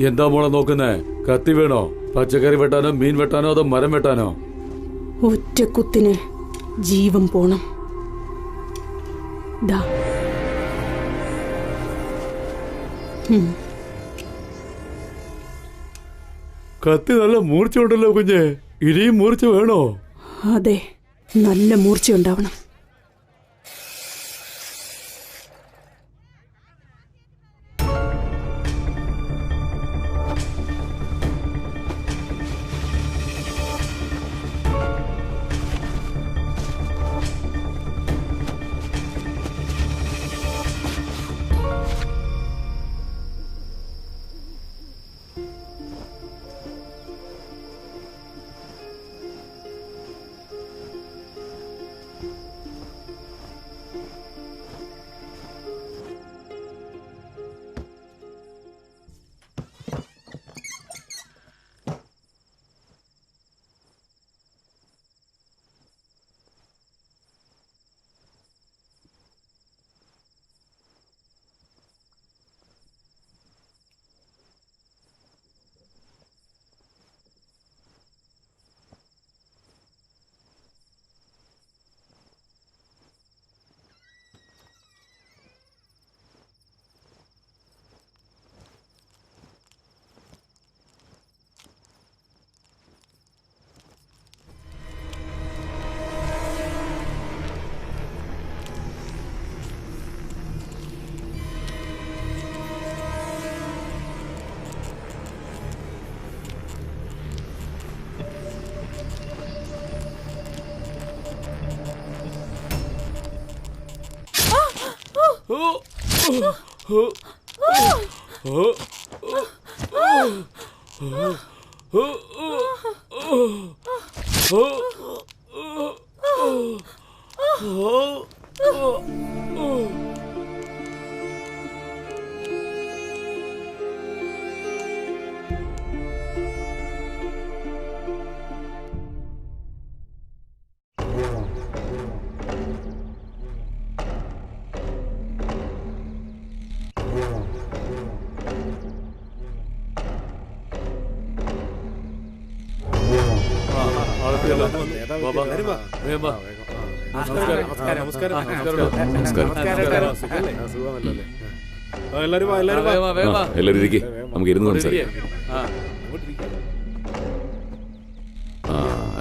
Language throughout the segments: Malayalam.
എന്താ മോളെ നോക്കുന്നേ? കത്തി വേണോ? പച്ചക്കറി വെട്ടാനോ, മീൻ വെട്ടാനോ, അതോ മരം വെട്ടാനോ? ഒറ്റ കുത്തിന് ജീവൻ പോണം. ദാ കത്തി നല്ല മൂർച്ച ഉണ്ടല്ലോ കുഞ്ഞെ. ഇനിയും മൂർച്ച വേണോ? അതെ, നല്ല മൂർച്ച ഉണ്ടാവണം.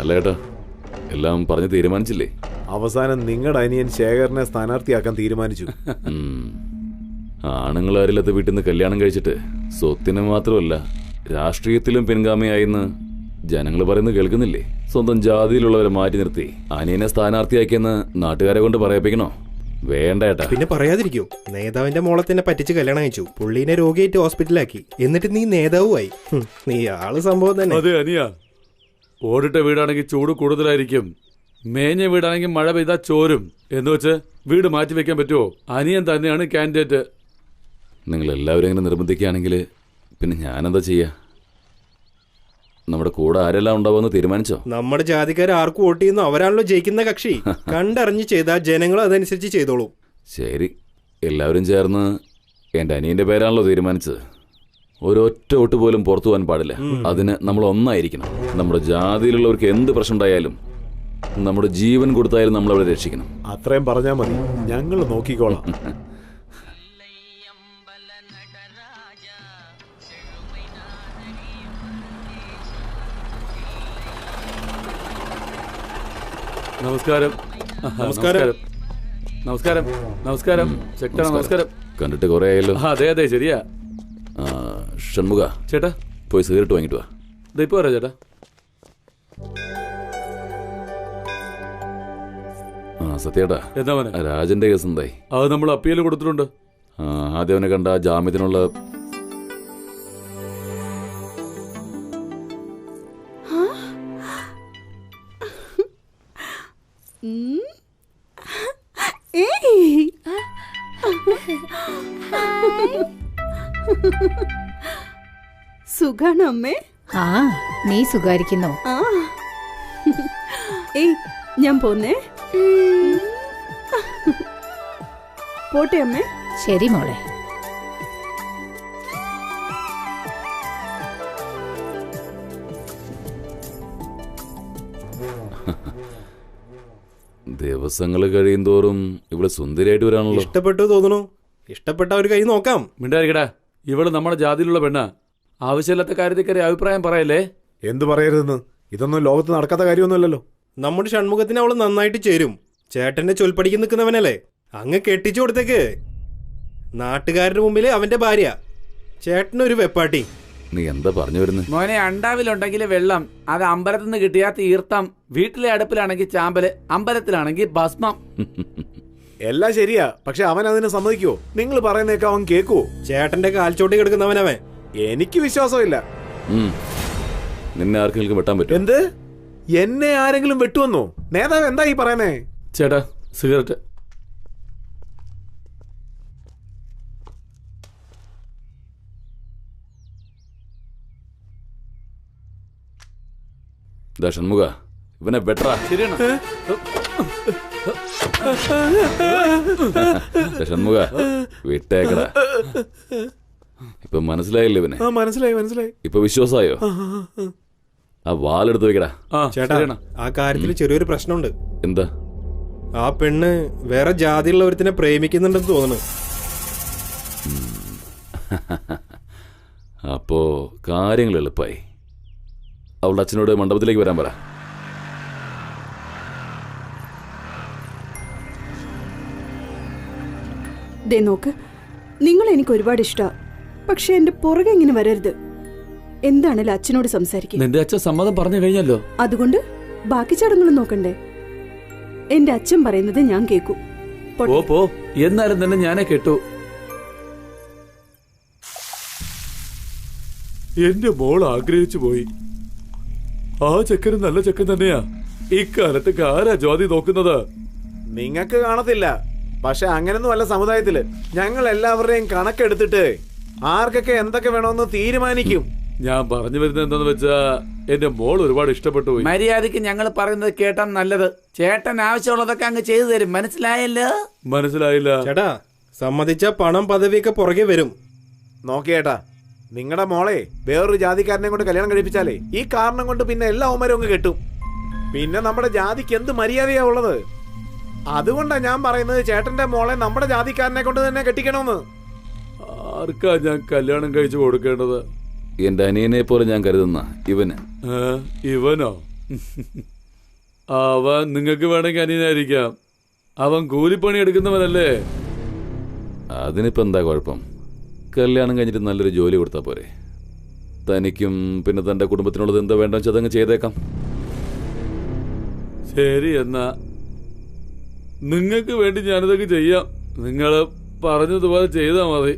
അല്ല ഏട്ടാ, എല്ലാം പറഞ്ഞ് തീരുമാനിച്ചില്ലേ? അവസാനം നിങ്ങളുടെ അനിയൻ ശേഖരനെ സ്ഥാനാർത്ഥിയാക്കാൻ തീരുമാനിച്ചു. ആണുങ്ങളാരില്ലാത്ത വീട്ടിൽ നിന്ന് കല്യാണം കഴിച്ചിട്ട് സ്വത്തിന് മാത്രമല്ല രാഷ്ട്രീയത്തിലും പിൻഗാമിയായിന്ന് ജനങ്ങൾ പറയുന്നത് കേൾക്കുന്നില്ലേ? സ്വന്തം ജാതിയിലുള്ളവരെ മാറ്റി നിർത്തി അനിയനെ സ്ഥാനാർത്ഥിയാക്കിയെന്ന് നാട്ടുകാരെ കൊണ്ട് പറയിപ്പിക്കണോ? വേണ്ട ഏട്ടാ. പിന്നെ പറയാതിരിക്കോ? നേതാവിന്റെ മോളെ തന്നെ പറ്റിച്ച് കല്യാണം കഴിച്ചു, പുള്ളീനെ രോഗിയായിട്ട് ഹോസ്പിറ്റലാക്കി, എന്നിട്ട് നീ നേതാവുമായി. നീ ആള് സംഭവം തന്നെ. അതെ അനിയ, ഓടിട്ട വീടാണെങ്കിൽ ചൂട് കൂടുതലായിരിക്കും, മേഞ്ഞ വീടാണെങ്കിൽ മഴ പെയ്താ ചോരും എന്ന് വെച്ച് വീട് മാറ്റി വെക്കാൻ പറ്റുമോ? അനിയൻ തന്നെയാണ് കാൻഡിഡേറ്റ്. നിങ്ങൾ എല്ലാവരും ഇങ്ങനെ നിർബന്ധിക്കുകയാണെങ്കിൽ പിന്നെ ഞാനെന്താ ചെയ്യാ? നമ്മുടെ കൂടെ ആരെല്ലാം ഉണ്ടാവുമെന്ന് തീരുമാനിച്ചോ? നമ്മുടെ ജാതിക്കാർ ആർക്ക് വോട്ട് ചെയ്യുന്നു അവരാണല്ലോ ജയിക്കുന്ന കക്ഷി. കണ്ടറിഞ്ഞ് ചെയ്താൽ ജനങ്ങൾ അതനുസരിച്ച് ചെയ്തോളൂ. ശരി, എല്ലാവരും ചേർന്ന് എൻ്റെ അനിയൻ്റെ പേരാണല്ലോ തീരുമാനിച്ചത്. ഒരൊറ്റ വോട്ട് പോലും പുറത്തു പോകാൻ പാടില്ല. അതിന് നമ്മൾ ഒന്നായിരിക്കണം. നമ്മുടെ ജാതിയിലുള്ളവർക്ക് എന്ത് പ്രശ്നം ഉണ്ടായാലും, നമ്മുടെ ജീവൻ കൊടുത്തായാലും നമ്മളവരെ രക്ഷിക്കണം. അത്രയും പറഞ്ഞാൽ മതി, ഞങ്ങൾ നോക്കിക്കോളാം. നമസ്കാരം. നമസ്കാരം. നമസ്കാരം. നമസ്കാരം. സെക്ടർ നമസ്കാരം. കണ്ടിട്ട് കുറെ ആയല്ലോ. അതെ അതെ ശരിയാ. ഷൺമുഖ ചേട്ടാ, പോയി സിഗരറ്റ് വാങ്ങിട്ട് വാ. ഇപ്പൊ വരാം ചേട്ടാ. സത്യേട്ടാ, എന്താ മോനെ? രാജന്റെ കേസ് എന്തായി? അത് നമ്മൾ അപ്പീൽ കൊടുത്തിട്ടുണ്ട്. ആദ്യം അവനെ കണ്ട ജാമ്യത്തിനുള്ള സുഖാണോ അമ്മേ? ആ, നീ സുഖായിരിക്കുന്നോ? ഏയ്, ഞാൻ പോന്നേ. പോട്ടെ അമ്മേ. ശരി മോളെ. ദിവസങ്ങൾ കഴിയും തോറും ഇവിടെ സുന്ദരിയായിട്ട് വരാണല്ലോ. ഇഷ്ടപ്പെട്ടു തോന്നുന്നു. ഇഷ്ടപ്പെട്ട ഒരു കൈ നോക്കാം. മിണ്ടായിരിക്കടാ, ഇവള് നമ്മുടെ ജാതിയിലുള്ള പെണ്ണ. ആവശ്യമില്ലാത്ത കാര്യത്തിൽ അഭിപ്രായം പറയല്ലേ. എന്തു പറയരുതെന്ന്? ഇതൊന്നും ലോകത്ത് നടക്കാത്ത കാര്യമൊന്നുമല്ലല്ലോ. നമ്മുടെ ഷൺമുഖത്തിന് അവള് നന്നായിട്ട് ചേരും. ചേട്ടന്റെ ചൊൽപ്പടിക്ക് നിൽക്കുന്നവനല്ലേ, അങ്ങ് കെട്ടിച്ചു കൊടുത്തേക്ക്. നാട്ടുകാരുടെ മുമ്പിൽ അവന്റെ ഭാര്യ, ചേട്ടനൊരു വെപ്പാട്ടി. നീ എന്താ പറഞ്ഞു വരുന്നത്? മോനെ, അണ്ടാവിലുണ്ടെങ്കിൽ വെള്ളം, അത് അമ്പലത്തിൽ നിന്ന് കിട്ടിയ തീർത്ഥം, വീട്ടിലെ അടുപ്പിലാണെങ്കിൽ ചാമ്പല്, അമ്പലത്തിലാണെങ്കിൽ ഭസ്മം. എല്ലാം ശരിയാ, പക്ഷെ അവൻ അതിന് സമ്മതിക്കുവോ? നിങ്ങൾ പറയുന്നേക്കെ അവൻ കേക്കുവോ? ചേട്ടന്റെ കാൽച്ചോട്ടി കിടക്കുന്നവനവൻ. എനിക്ക് വിശ്വാസമില്ല. നിന്നെ ആർക്കെങ്കിലും വെട്ടാൻ പറ്റും? എന്ത്? എന്നെ ആരെങ്കിലും വെട്ടുവന്നോ? നേതാവ് എന്താ ഈ പറയുന്നേ? ചേട്ടാ, സിഗരറ്റ്. ഷൺമുഖ, ഇവനെ വെട്ടറാ. ശരിയാണ്. ഷൺമുഖ, വിട്ടേക്കടാ. ഇപ്പൊ മനസ്സിലായില്ലേ ഇവനെ? മനസ്സിലായി മനസ്സിലായി. ഇപ്പൊ വിശ്വാസായോ? ആ വാലെടുത്ത് വെക്കടാ. ചേട്ടാ, ആ കാര്യത്തിൽ ചെറിയൊരു പ്രശ്നമുണ്ട്. എന്താ? ആ പെണ്ണ് വേറെ ജാതിയുള്ള ഒരുത്തിനെ പ്രേമിക്കുന്നുണ്ടെന്ന് തോന്നുന്നു. അപ്പോ കാര്യങ്ങൾ എളുപ്പമായി. അവളുടെ അച്ഛനോട് മണ്ഡപത്തിലേക്ക് വരാൻ പറ. ദേ നോക്ക്, നിങ്ങൾ എനിക്ക് ഒരുപാട് ഇഷ്ടമാണ്. പക്ഷെ എന്റെ പുറകെ ഇങ്ങനെ വരരുത്. എന്താണേലും അച്ഛനോട് സംസാരിക്കും. നിന്റെ അച്ഛൻ സമ്മതം പറഞ്ഞു കഴിഞ്ഞല്ലോ. അതുകൊണ്ട് ബാക്കി ചടങ്ങുകൾ നോക്കണ്ടേ? എന്റെ അച്ഛൻ പറയുന്നത് ഞാൻ കേൾക്കൂ. പോ. എന്നാലും തന്നെ ഞാനേ കേട്ടു. എന്റെ മോൾ ആഗ്രഹിച്ചു പോയി. ആ ചെക്കന് നല്ല ചെക്കൻ തന്നെയാ. ഇക്കാലത്ത് ആരാ ജാതി നോക്കുന്നത്? നിങ്ങക്ക് കാണത്തില്ല, പക്ഷെ അങ്ങനൊന്നും അല്ല സമുദായത്തില്. ഞങ്ങൾ എല്ലാവരുടെയും കണക്കെടുത്തിട്ട് ആർക്കൊക്കെ എന്തൊക്കെ വേണമെന്ന് തീരുമാനിക്കും. ഞാൻ പറഞ്ഞു വരുന്നത് എന്താന്ന് വെച്ചാ, എന്റെ മോൾ ഒരുപാട് ഇഷ്ടപ്പെട്ടു പോയി. മര്യാദക്ക് ഞങ്ങൾ പറയുന്നത് കേട്ടാ നല്ലത്. ചേട്ടൻ ആവശ്യമുള്ളതൊക്കെ അങ്ങ് ചെയ്തു തരും. മനസ്സിലായല്ലോ? മനസ്സിലായില്ല. ചേട്ടാ, സമ്മതിച്ച പണം പദവിയൊക്കെ പുറകെ വരും. നോക്കിയേട്ടാ, നിങ്ങളുടെ മോളെ വേറൊരു ജാതിക്കാരനെ കൊണ്ട് കല്യാണം കഴിപ്പിച്ചാലേ ഈ കാരണം കൊണ്ട് പിന്നെ എല്ലാ ഉമ്മരും അങ്ങ് കെട്ടും. പിന്നെ നമ്മുടെ ജാതിക്ക് എന്ത് മര്യാദയാ ഉള്ളത്? അതുകൊണ്ടാ ഞാൻ പറയുന്നത് ചേട്ടന്റെ മോളെ നമ്മുടെ ജാതിക്കാരനെ കൊണ്ട് തന്നെ കെട്ടിക്കണമെന്ന്. ആർക്കാ ഞാൻ കല്യാണം കഴിച്ചു കൊടുക്കേണ്ടത്? എന്റെ അനിയനെ പോലെ ഞാൻ കരുതുന്ന ഇവന്. ഇവനോ? അവൻ നിങ്ങൾക്ക് വേണമെങ്കിൽ അനിയനായിരിക്കാം. അവൻ കൂലിപ്പണി എടുക്കുന്നവനല്ലേ. അതിനിപ്പോ എന്താ കുഴപ്പം? കല്യാണം കഴിഞ്ഞിട്ട് നല്ലൊരു ജോലി കൊടുത്താൽ പോരെ? തനിക്കും പിന്നെ തന്റെ കുടുംബത്തിനുള്ളത് എന്താ വേണ്ടെന്ന് വെച്ചാൽ അതങ്ങ് ചെയ്തേക്കാം. ശരി, എന്നാ നിങ്ങൾക്ക് വേണ്ടി ഞാനിതൊക്കെ ചെയ്യാം. നിങ്ങൾ പറഞ്ഞതുപോലെ ചെയ്താൽ മതി.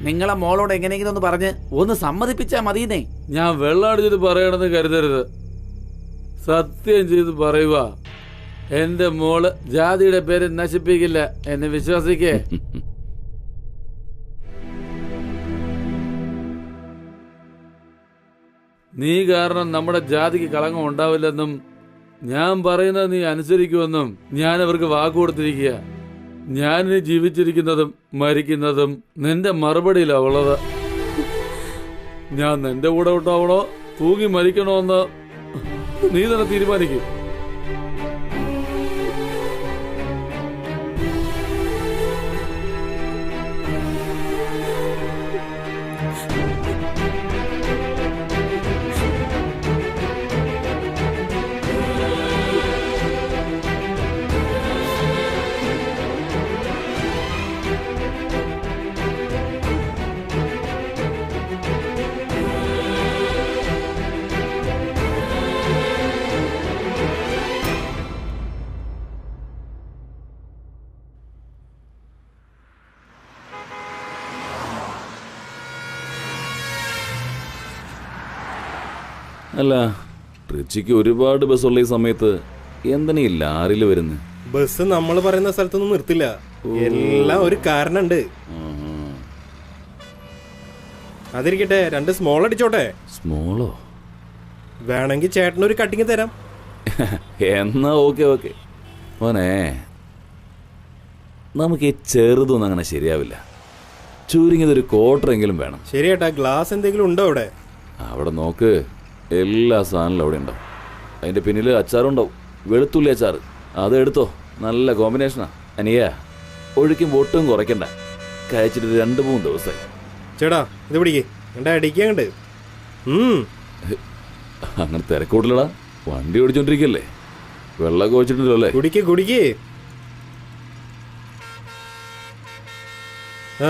നിങ്ങളെ മോളോട് എങ്ങനെയെങ്കിലും ഒന്ന് പറഞ്ഞ് ഒന്ന് സമ്മതിപ്പിച്ചാ മതിയെന്നേ. ഞാൻ വെള്ളമടിച്ചിട്ട് പറയണമെന്ന് കരുതരുത്. സത്യം ചെയ്ത് പറയുക, എന്റെ മോള് ജാതിയുടെ പേര് നശിപ്പിക്കില്ല. എന്നെ വിശ്വസിക്കേ. നീ കാരണം നമ്മുടെ ജാതിക്ക് കളങ്കം ഉണ്ടാവില്ലെന്നും ഞാൻ പറയുന്നത് നീ അനുസരിക്കുമെന്നും ഞാൻ അവർക്ക് വാക്കുകൊടുത്തിരിക്കുക. ഞാനിനി ജീവിച്ചിരിക്കുന്നതും മരിക്കുന്നതും നിന്റെ മറുപടിയിലാ ഉള്ളത്. ഞാൻ നിന്റെ കൂടെ ഉണ്ടാവണോ തൂങ്ങി മരിക്കണോന്ന് നീ തന്നെ തീരുമാനിക്കും. അല്ല, ട്രിച്ചിക്ക് ഒരുപാട് ബസ്സുള്ള ഈ സമയത്ത് എന്തിനാ ഈ ലാറിൽ വരുന്നത്? ബസ് നമ്മൾ പറയുന്ന സ്ഥലത്തൊന്നും നിർത്തില്ല. എല്ലാം ഒരു കാരണമുണ്ട്. അതിരിക്കട്ടെ, 2 സ്മോൾ അടിച്ചോട്ടെ. സ്മോളോ? വേണമെങ്കിൽ ചേട്ടനൊരു കട്ടിങ് തരാം. എന്നാ ഓക്കെ. മോനെ, നമുക്ക് ഈ ചെറുതൊന്നും അങ്ങനെ ശരിയാവില്ല. ചുരുങ്ങിയതൊരു ക്വാർട്ടറെങ്കിലും വേണം. ശരിയേട്ടാ, ഗ്ലാസ് എന്തെങ്കിലും ഉണ്ടോ അവിടെ? അവിടെ നോക്ക്, എല്ലാ സാധനവും അവിടെ ഉണ്ടാവും. അതിന്റെ പിന്നിൽ അച്ചാറുണ്ടാവും, വെളുത്തുള്ളി അച്ചാറ്. അത് എടുത്തോ, നല്ല കോമ്പിനേഷനാ. അനിയ ഒഴിക്കുമ്പോൾ ഒട്ടും കുറയ്ക്കണ്ട. കഴിച്ചിട്ട് 2-3 ദിവസമായി. ചേട്ടാ ഇത് പിടിക്കേ, എന്റെ അടിക്കണ്ട്. അങ്ങനെ തിരക്കൂട്ടില്ലടാ, വണ്ടി ഓടിച്ചോണ്ടിരിക്കല്ലേ, വെള്ളം കോച്ചിട്ടില്ലല്ലേ? കുടിക്കേ കുടിക്കേ. ആ,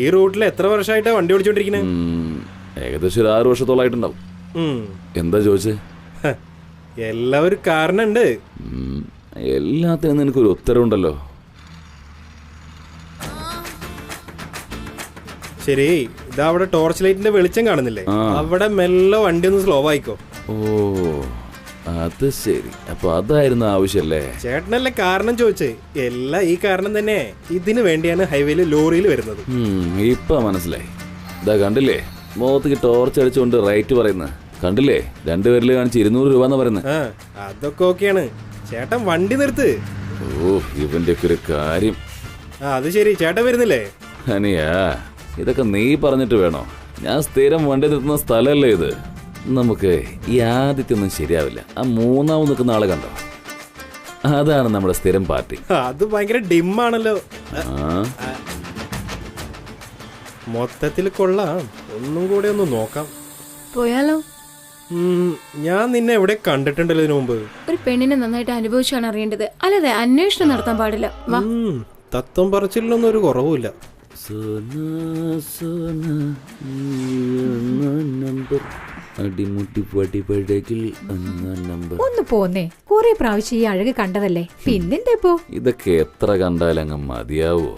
ഈ റൂട്ടിൽ എത്ര വർഷമായിട്ടാ വണ്ടി ഓടിച്ചോണ്ടിരിക്കണേ? ഏകദേശം ഒരു 6 വർഷത്തോളായിട്ടുണ്ടാവും. എന്താ ചോദിച്ചേ? എല്ലാം ഒരു കാരണമുണ്ട്. എല്ലാത്തിനും നിനക്കൊരു ഉത്തരവുണ്ടല്ലോ. ശരി, ഇതാ അവിടെ ടോർച്ച് ലൈറ്റിന്റെ വെളിച്ചം കാണുന്നില്ലേ, അവിടെ മെല്ലെ വണ്ടി ഒന്ന് സ്ലോ ആയിക്കോ. ഓ അത് ശരി, അപ്പൊ അതായിരുന്നു ആവശ്യല്ലേ? ചേട്ടനല്ലേ കാരണം ചോദിച്ചേ. എല്ലാം ഈ കാരണം തന്നെ. ഇതിനു വേണ്ടിയാണ് ഹൈവേയിൽ ലോറിയിൽ വരുന്നത്. ഇപ്പൊ മനസ്സിലായി. ഇതാ കണ്ടില്ലേ, മുഖത്തേക്ക് ടോർച്ച് അടിച്ചുകൊണ്ട് റേറ്റ് പറയുന്നത് കണ്ടില്ലേ? 2 പേരിൽ കാണിച്ച് 200 രൂപ എന്നാ പറയുന്നത്. അതൊക്കെ ഓക്കെയാണ്. ചേട്ടൻ വണ്ടി നിർത്ത്. ഓ ഇവന്റെ ഒക്കെ ഒരു കാര്യം. അത് ശരി, ചേട്ടൻ വരുന്നില്ലേ? അനിയാ, ഇതൊക്കെ നീ പറഞ്ഞിട്ട് വേണോ? ഞാൻ സ്ഥിരം വണ്ടി നിർത്തുന്ന സ്ഥലമല്ലേ ഇത്. നമുക്ക് ഈ ആദ്യത്തൊന്നും ശരിയാവില്ല. ആ 3ാമത് നിൽക്കുന്ന ആളെ കണ്ടോ? അതാണ് നമ്മുടെ സ്ഥിരം പാർട്ടി. അത് ഭയങ്കര ഡിമ്മാണല്ലോ. മൊത്തത്തിൽ കൊള്ളാം. ഒന്നും കൂടെ ഒന്ന് നോക്കാം. പോയാലോ? ഞാൻ നിന്നെ എവിടെ കണ്ടിട്ടുണ്ടല്ലോ ഇതിനു മുമ്പ്. ഒരു പെണ്ണിനെ നന്നായിട്ട് അനുഭവിച്ചാണ് അറിയേണ്ടത്, അല്ലാതെ അന്വേഷണം നടത്താൻ പാടില്ല. വാ. തത്വം പറച്ചിലൊന്നും ഒരു കുറവുമില്ല. ഒന്ന് പോന്നേ, കുറെ പ്രാവശ്യം ഈ അഴക് കണ്ടതല്ലേ, പിന്നെന്താ ഇപ്പോ? ഇതൊക്കെ എത്ര കണ്ടാലങ്ങ് മതിയാവോ?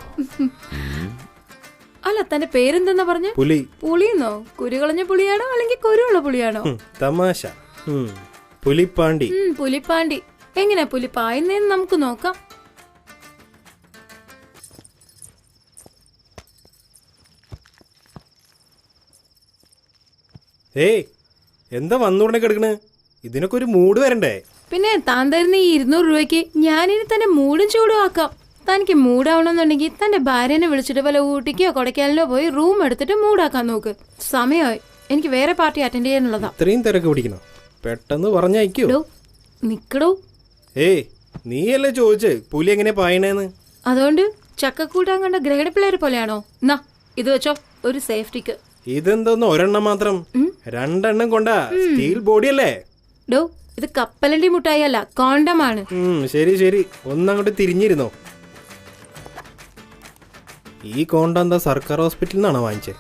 അല്ല, തന്റെ പേരെന്തെന്നാ പറഞ്ഞ? പുലി. പുളിയെന്നോ? കുരുകളഞ്ഞ പുളിയാണോ അല്ലെങ്കിൽ കുരുള്ള പുളിയാണോ? തമാശ. പുലിപ്പാണ്ടി. പുലിപ്പാണ്ടി. എങ്ങനെയാ പുലി പായുന്നേന്ന് നമുക്ക് നോക്കാം. ഏയ്, എന്താ വന്നുടനെ കിടക്കണ്? ഇതിനൊക്കെ ഒരു മൂഡ് വരണ്ടേ? പിന്നെ താൻ തരുന്ന ഈ 200 രൂപയ്ക്ക് ഞാനിനി തന്നെ മൂടും ചൂടും ആക്കാം. തനിക്ക് മൂടാവണമെന്നുണ്ടെങ്കിൽ തന്റെ ഭാര്യനെ വിളിച്ചിട്ട് വല്ല ഊട്ടിക്കോ കൊടൈക്കനാലിനോ പോയി റൂം എടുത്തിട്ട് മൂടാക്കാൻ നോക്ക്. സമയമായി, എനിക്ക് വേറെ പാർട്ടി അറ്റൻഡ് ചെയ്യാനുള്ളതാ. ഇത്രയും തിരക്ക് പിടിക്കണം, പെട്ടെന്ന് പറഞ്ഞയക്കോ. നിക്കടോ. ഏയ്, നീയല്ലേ ചോദിച്ചേ പുലി എങ്ങനെ പായണേന്ന്? അതുകൊണ്ട് ചക്കക്കൂട്ടാൻ കണ്ട ഗ്രേഡ് പിള്ളേർ പോലെയാണോ? എന്നാ ഇത് വെച്ചോ, ഒരു സേഫ്റ്റിക്ക്. ഇതെന്തോന്ന് ഒരെണ്ണം മാത്രം? 2 എണ്ണം കൊണ്ടാ? സ്റ്റീൽ ബോഡി അല്ലേ? ഡോ, ഇത് കപ്പലണ്ടി മുട്ടായി അല്ല, കോണ്ടമാണ്. ശരി ശരി, ഒന്നങ്ങോട്ട് തിരിഞ്ഞിരുന്നോ. ഈ കോണ്ട എന്താ സർക്കാർ ഹോസ്പിറ്റലിൽ നിന്നാണോ വാങ്ങിച്ചേ?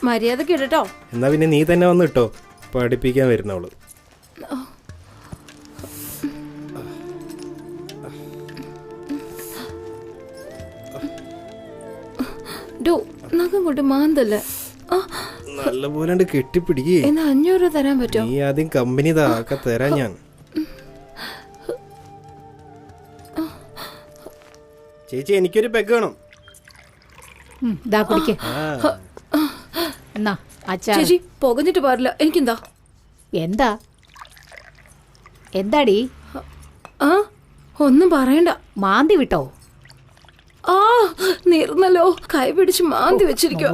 മര്യാദ കേട്ടോ. എന്നാ പിന്നെ നീ തന്നെ വന്ന് ഇട്ടോ, പഠിപ്പിക്കാൻ വരുന്നവള്. ഡോ, നഖം കൊണ്ട് മാന്തല്ലേ. നല്ലപോലെ കെട്ടിപ്പിടിക്കേ. എന്നാ 500 രൂപ തരാൻ പറ്റോ? നീ ആദ്യം കമ്പനി ഒക്കെ തരാൻ ഞാൻ. ചേച്ചി, എനിക്കൊരു പെഗ് വേണം. ചേച്ചി, പുകഞ്ഞിട്ട് പാടില്ല. എനിക്കെന്താ? എന്താ എന്താടി? ഒന്നും പറയണ്ട. മാന്തി വിട്ടോ? നീർന്നല്ലോ, കൈ പിടിച്ച് മാന്തി വെച്ചിരിക്കോ.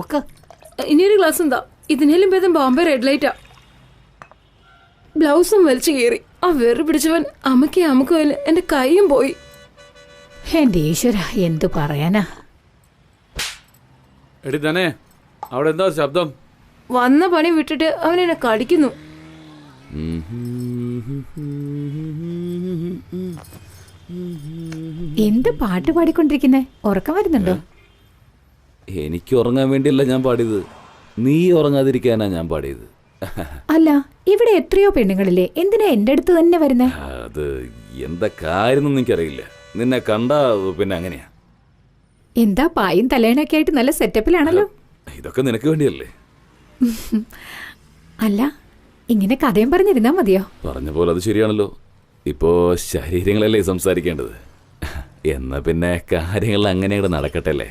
ഇനിയൊരു ഗ്ലാസ് എന്താ? ഇതിനേലും ഭേദം ബോംബെ റെഡ് ലൈറ്റാ. ബ്ലൗസും വലിച്ചു കീറി. ആ വെറു പിടിച്ചവൻ അമുക്കോ എന്റെ കൈയും പോയി. എന്റെ ഈശ്വര, എന്തു പറയാനാ. എടി തന്നെ, അവിടെ എന്താ ശബ്ദം? വന്ന പണി വിട്ടിട്ട് അവൻ എന്നെ കടിക്കുന്നു. എന്ത് പാട്ട് പാടിക്കൊണ്ടിരിക്കുന്നേ? ഉറക്കം വരുന്നുണ്ടോ? എനിക്ക് ഉറങ്ങാൻ വേണ്ടിയല്ല ഞാൻ പാടിയത്, നീ ഉറങ്ങാതിരിക്കാനാ ഞാൻ പാടിയത്. അല്ല, ഇവിടെ എത്രയോ പെണ്ണുങ്ങളില്ലേ, എന്തിനാ എന്റെ അടുത്ത് തന്നെ വരുന്നേ? അത് എന്താ കാര്യം എനിക്കറിയില്ല. നിന്നെ കണ്ടാ പിന്നെ അങ്ങനെയാ. എന്താ പായും തലേണൊക്കെ ആയിട്ട് നല്ല സെറ്റപ്പിലാണല്ലോ. ഇതൊക്കെ നിനക്ക് വേണ്ടിയല്ലേ? അല്ല, ഇങ്ങനെ കഥയും പറഞ്ഞിരുന്നാ മതിയോ? പറഞ്ഞ പോലെ അത് ശരിയാണല്ലോ. ഇപ്പോ ശരീരങ്ങളല്ലേ സംസാരിക്കേണ്ടത്. എന്നാ പിന്നെ കാര്യങ്ങൾ അങ്ങനെ നടക്കട്ടെ അല്ലേ?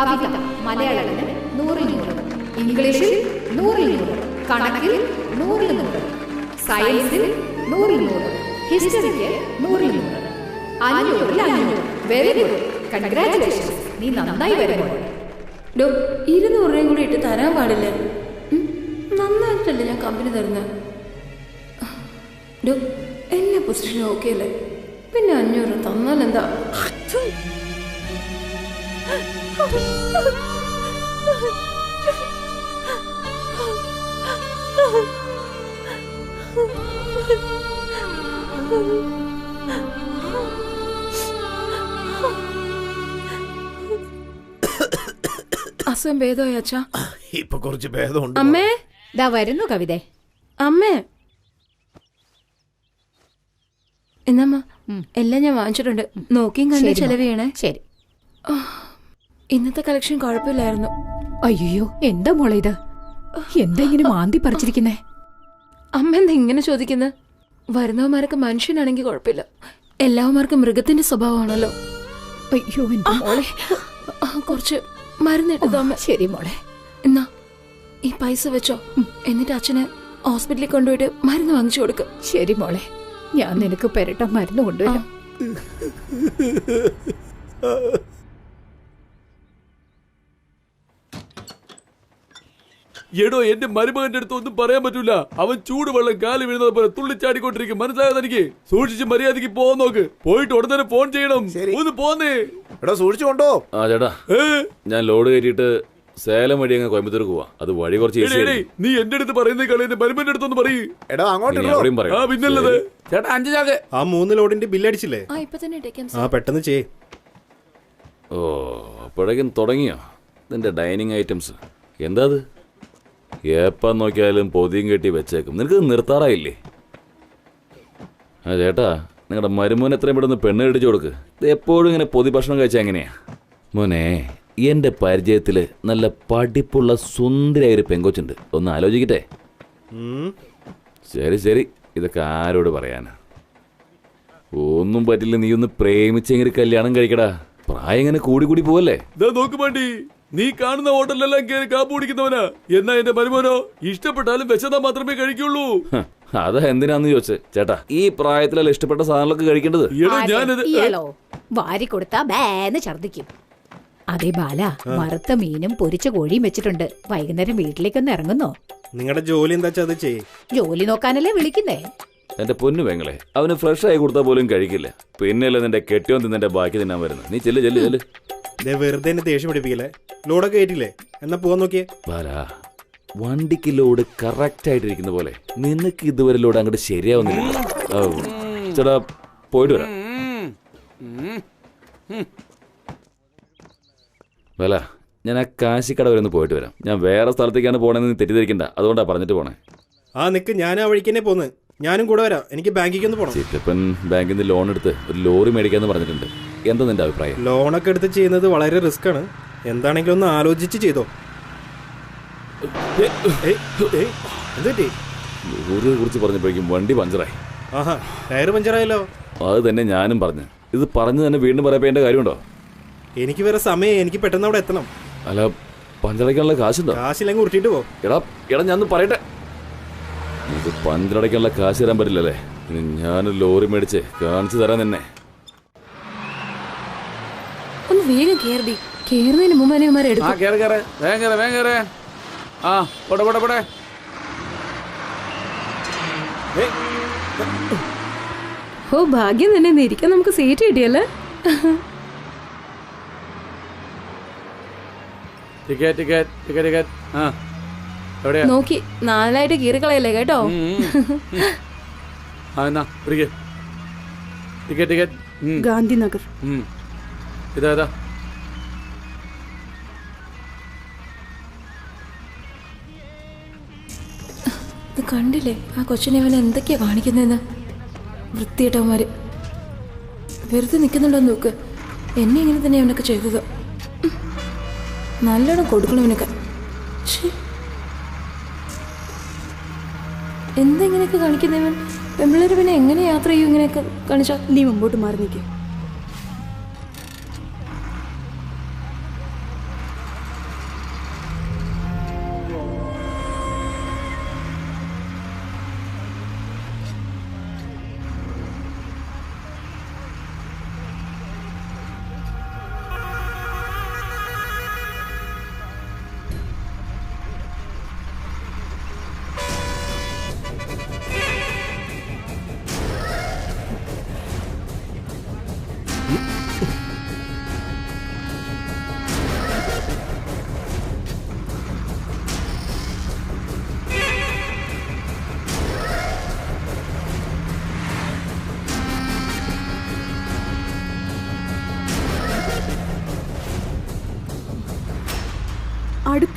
കവിത മലയാളത്തിന് 100-100, ഇംഗ്ലീഷിൽ 100-100, കണക്കിൽ 100-100, സയൻസിൽ 100-100, ഹിസ്റ്ററിക്ക് 100-100, 500-500. Very good, congratulations. നീ നന്നായി വരുമോ? 200 രൂപയും കൂടി ഇട്ട് തരാൻ പാടില്ല. നന്നായിട്ടല്ലേ ഞാൻ കമ്പനി തരുന്നത്. എല്ലാ പൊസിഷനും ഓക്കെ അല്ലേ? പിന്നെ 500 തന്നാൽ എന്താ? അസുഖം ഭേദമായി അച്ഛാ? ഇപ്പൊ കുറച്ച് ഭേദമുണ്ട്. അമ്മേ, ദാ വരുന്നു കവിതേ. അമ്മേ. എന്നമ്മ എല്ലാം ഞാൻ വാങ്ങിച്ചിട്ടുണ്ട്. നോക്കിയും കണ്ടേ ചെലവ് ചെയ്യണേ. ശരി. ഇന്നത്തെ കളക്ഷൻ കുഴപ്പമില്ലായിരുന്നു. അയ്യോ, എന്താ മോളെ ഇത്? എന്താ ഇങ്ങനെ മാന്തി പറിച്ചിരിക്കുന്നേ? അമ്മ എന്താ ഇങ്ങനെ ചോദിക്കുന്നത്? വരുന്നവന്മാരൊക്കെ മനുഷ്യനാണെങ്കിൽ കുഴപ്പമില്ല, എല്ലാവന്മാർക്കും മൃഗത്തിന്റെ സ്വഭാവമാണല്ലോ. അയ്യോ എന്റെ മോളെ, കുറച്ച് മരുന്നിട്ടതോ അമ്മ? ശരി മോളെ. എന്നാ ഈ പൈസ വെച്ചോ, എന്നിട്ട് അച്ഛനെ ഹോസ്പിറ്റലിൽ കൊണ്ടുപോയിട്ട് മരുന്ന് വാങ്ങിച്ചു കൊടുക്കും. ശരി മോളെ, ഞാൻ നിനക്ക് പെരട്ട മരുന്ന് കൊണ്ടുവരാം. എടോ, എന്റെ മരുമകന്റെ അടുത്ത് ഒന്നും പറയാൻ പറ്റൂല. അവൻ ചൂടുവെള്ളം കാലി വീഴുന്നത് പോലെ തുള്ളിച്ചാടിക്കൊണ്ടിരിക്കും. മനസ്സിലായോ തനിക്ക്? സൂക്ഷിച്ച് മര്യാദക്ക് പോവാൻ നോക്ക്. പോയിട്ട് ഉടനെ തന്നെ ഫോൺ ചെയ്യണം. ഒന്ന് പോന്നേ. എടാ സൂക്ഷിച്ചുകൊണ്ടോ. ആ ചേട്ടാ, ഞാൻ ലോഡ് കയറ്റിയിട്ട് സേലം വഴി അങ്ങ് കോയമ്പത്തൂർ പോവാ. അത് വഴി കുറച്ച് ഈസി ആയിരിക്കും. നീ എന്റെ അടുത്ത് പറയുന്ന കളി എന്റെ മരുമന്റെ അടുത്തൊന്ന് പറയൂ. എടാ അങ്ങോട്ട് ഇനി അവിടെയും ആ പറയാം. പിന്നല്ലത്. ചേട്ടാ 5 ചാക്ക്. ആ 3 ലോഡിന്റെ ബില്ലടിച്ചില്ലേ? ഇപ്പൊ തന്നെ ഇട്ടേക്കാം. ആ പെട്ടെന്ന് ചെയ്. ഓ, അപ്പോഴേക്കും തുടങ്ങിയോ നിന്റെ ഡൈനിങ് ഐറ്റംസ്? എന്താ അത്? എപ്പം നോക്കിയാലും പൊതിയും കെട്ടി വെച്ചേക്കും. നിനക്ക് നിർത്താറായില്ലേ? ആ ചേട്ടാ, നിങ്ങളുടെ മരുമോൻ എത്രയും പെട്ടെന്ന് പെണ്ണ് കെട്ടിച്ചു കൊടുക്ക്. ഇത് എപ്പോഴും ഇങ്ങനെ പൊതി ഭക്ഷണം കഴിച്ചാൽ എങ്ങനെയാ? മോനെ, എൻ്റെ പരിചയത്തിൽ നല്ല പഠിപ്പുള്ള സുന്ദരിയായ ഒരു പെങ്കൊച്ചുണ്ട്. ഒന്ന് ആലോചിക്കട്ടെ. ശരി ശരി, ഇതൊക്കെ ആരോട് പറയാനാ? ഒന്നും പറ്റില്ല, നീ ഒന്ന് പ്രേമിച്ചെങ്ങനെ കല്യാണം കഴിക്കടാ. പ്രായം ഇങ്ങനെ കൂടി കൂടി പോവല്ലേ? നോക്ക് വേണ്ടി നീ കാണുന്ന ഹോട്ടലിലെല്ലാം കയറി കാപ്പ് കുടിക്കുന്നവനാ. എന്നാ എന്റെ മരുമോനോ ഇഷ്ടപ്പെട്ടാലും വിശന്നാ മാത്രമേ കഴിക്കുള്ളൂ. അതാ എന്തിനാന്ന് ചോദിച്ചേ. ചേട്ടാ, ഈ പ്രായത്തിലല്ല ഇഷ്ടപ്പെട്ട സാധനങ്ങളൊക്കെ കഴിക്കേണ്ടത്. ഇയാളോ വാരി കൊടുത്താ ബേന്ന് ഛർദിക്കും. അതെ ബാല, വറുത്ത മീനും പൊരിച്ച കോഴിയും വെച്ചിട്ടുണ്ട്. വൈകുന്നേരം വീട്ടിലേക്കൊന്ന് ഇറങ്ങുന്നോ? നിങ്ങളുടെ ജോലി എന്താ വെച്ചാൽ അത് ചെയ്യ്. ജോലി നോക്കാനല്ലേ വിളിക്കുന്നേ? എന്റെ പൊന്നു പെങ്ങളെ, അവന് ഫ്രഷ് ആയി കൊടുത്താൽ പോലും കഴിക്കില്ല. പിന്നെയല്ലേ നിന്റെ കെട്ടിയോൻ തിന്നെ ബാക്കി തിന്നാൻ വരുന്നത്. നീ ചെല്ല് ചെല്ല് ചെല്ല്. വെറുതെ എന്നെ ദേഷ്യം പിടിപ്പിക്കല്ലേ. ലോഡൊക്കെ കയറ്റില്ലേ? എന്നാ പോവാൻ നോക്കിയേ. ബാലാ, വണ്ടിക്ക് ലോഡ് കറക്റ്റ് ആയിട്ടിരിക്കുന്ന പോലെ നിനക്ക് ഇതുവരെ ലോഡ് അങ്ങോട്ട് ശരിയാവുന്നില്ല. ചേട്ടാ, പോയിട്ട് വരാം. ബാല, ഞാൻ ആ കാശിക്കട വരെ ഒന്ന് പോയിട്ട് വരാം. ഞാൻ വേറെ സ്ഥലത്തേക്കാണ് പോകണമെന്ന് നീ തെറ്റിദ്ധരിക്കണ്ട. അതുകൊണ്ടാണ് പറഞ്ഞിട്ട് പോണേ. ആ നിക്ക്, ഞാൻ ആ വഴിക്ക് തന്നെ പോന്ന്. ഞാനും കൂടെ വരാം. എനിക്ക് ബാങ്കിലേക്ക് ഒന്ന് പോകണം. ചിറ്റപ്പൻ ബാങ്കിൽ നിന്ന് ലോൺ എടുത്ത് ഒരു ലോറി മേടിക്കാന്ന് പറഞ്ഞിട്ടുണ്ട്. എന്താ നിന്റെ അഭിപ്രായം? ലോണൊക്കെ എടുത്ത് ചെയ്യുന്നത് വളരെ റിസ്ക് ആണ്. എന്താണെങ്കിലും ഒന്ന് ആലോചിച്ച് ചെയ്തോ. എന്തുപറ്റി? ലോറിയെ കുറിച്ച് പറഞ്ഞപ്പോഴേക്കും വണ്ടി പഞ്ചറായി. ആഹാ, ടയർ പഞ്ചറായല്ലോ. അത് തന്നെ ഞാനും പറഞ്ഞു. ഇത് പറഞ്ഞു തന്നെ വീണ്ടും പറയപ്പേണ്ട കാര്യമുണ്ടോ? എനിക്ക് വേറെ സമയം. എനിക്ക് പെട്ടെന്ന് അവിടെ എത്തണം. അല്ല, പഞ്ചറയ്ക്കാനുള്ള കാശുണ്ടോ? കാശില്ലെങ്കിൽ ഉരുട്ടിട്ട് പോ. എടാ ഞാൻ പറയട്ടെ. ഇത് പഞ്ചറടയ്ക്കാനുള്ള കാശ് തരാൻ പറ്റില്ലല്ലേ? ഇനി ഞാനൊരു ലോറി മേടിച്ച് കാണിച്ചു തരാൻ തന്നെ. ഒന്ന് വേഗം കേറി. കേറുന്നതിന് മുമ്പ് തന്നെ എടുക്കും. കേറ് കേറ്, വേഗം കേറ്, വേഗം കേറ്. ആ പോട്ടെ പോട്ടെ പോട്ടെ. ഓ ഭാഗ്യം തന്നെ, ഇരിക്കാൻ നമുക്ക് സീറ്റ് കിട്ടിയല്ലേ. Ticket ticket ticket ticket. ആ എവിടെയാ? നോക്കി 4 കീറിക്കളയല്ലേ കേട്ടോ. ആ എന്നാ പിടിക്ക്. Ticket ticket. ഗാന്ധിനഗർ. ഇതാ ഇതാ. ഇത് കണ്ടില്ലേ ആ കൊച്ചിനെ അവൻ എന്തൊക്കെയാ കാണിക്കുന്നതെന്ന്? വൃത്തിയിട്ടവന്മാര് വെറുതെ നിൽക്കുന്നുണ്ടോ നോക്ക്. എന്നെ ഇങ്ങനെ തന്നെ അവനൊക്കെ ചെയ്തത്. നല്ലോണം കൊടുക്കണം അവനൊക്കെ. എന്താ ഇങ്ങനെയൊക്കെ കാണിക്കുന്നവൻ? പെമ്പിള്ളേര് പിന്നെ എങ്ങനെ യാത്ര ചെയ്യും ഇങ്ങനെയൊക്കെ കാണിച്ചാ? നീ മുമ്പോട്ട് മാറി നിൽക്കേ.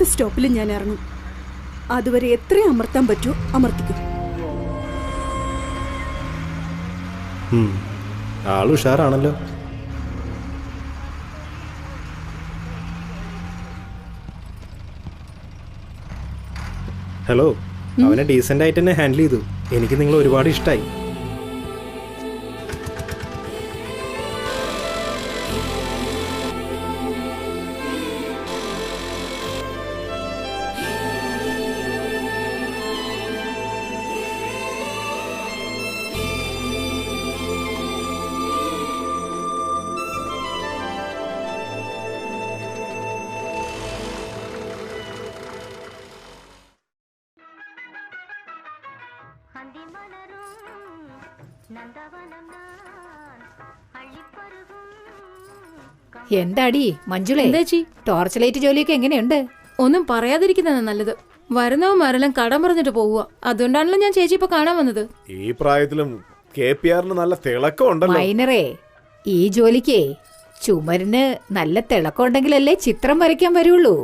അടുത്ത സ്റ്റോപ്പിൽ ഞാൻ ഇറങ്ങും. അതുവരെ എത്രയും അമർത്താൻ പറ്റുമോ അമർത്തിക്കും. ആള് ഉഷാറാണല്ലോ. ഹലോ, അവനെ ഡീസന്റ് ആയിട്ട് തന്നെ ഹാൻഡിൽ ചെയ്തു. എനിക്ക് നിങ്ങൾ ഒരുപാട് ഇഷ്ടമായി. എന്താടി മഞ്ജുളേ, എന്താ ചേച്ചി? ടോർച്ച് ലൈറ്റ് ജോലിയൊക്കെ എങ്ങനെയുണ്ട്? ഒന്നും പറയാതിരിക്കുന്നതാണ് നല്ലത്. വരുന്നവന്മാരെല്ലാം കടം പറഞ്ഞിട്ട് പോവുക. അതുകൊണ്ടാണല്ലോ ഞാൻ ചേച്ചി ഇപ്പൊ കാണാൻ വന്നത്. ഈ പ്രായത്തിലും KPRന് നല്ല തിളക്കം ഉണ്ടല്ലോ. മൈനറേ, ഈ ജോലിക്കേ ചുമരിന് നല്ല തിളക്കമുണ്ടെങ്കിലല്ലേ ചിത്രം വരയ്ക്കാൻ വരുള്ളൂ.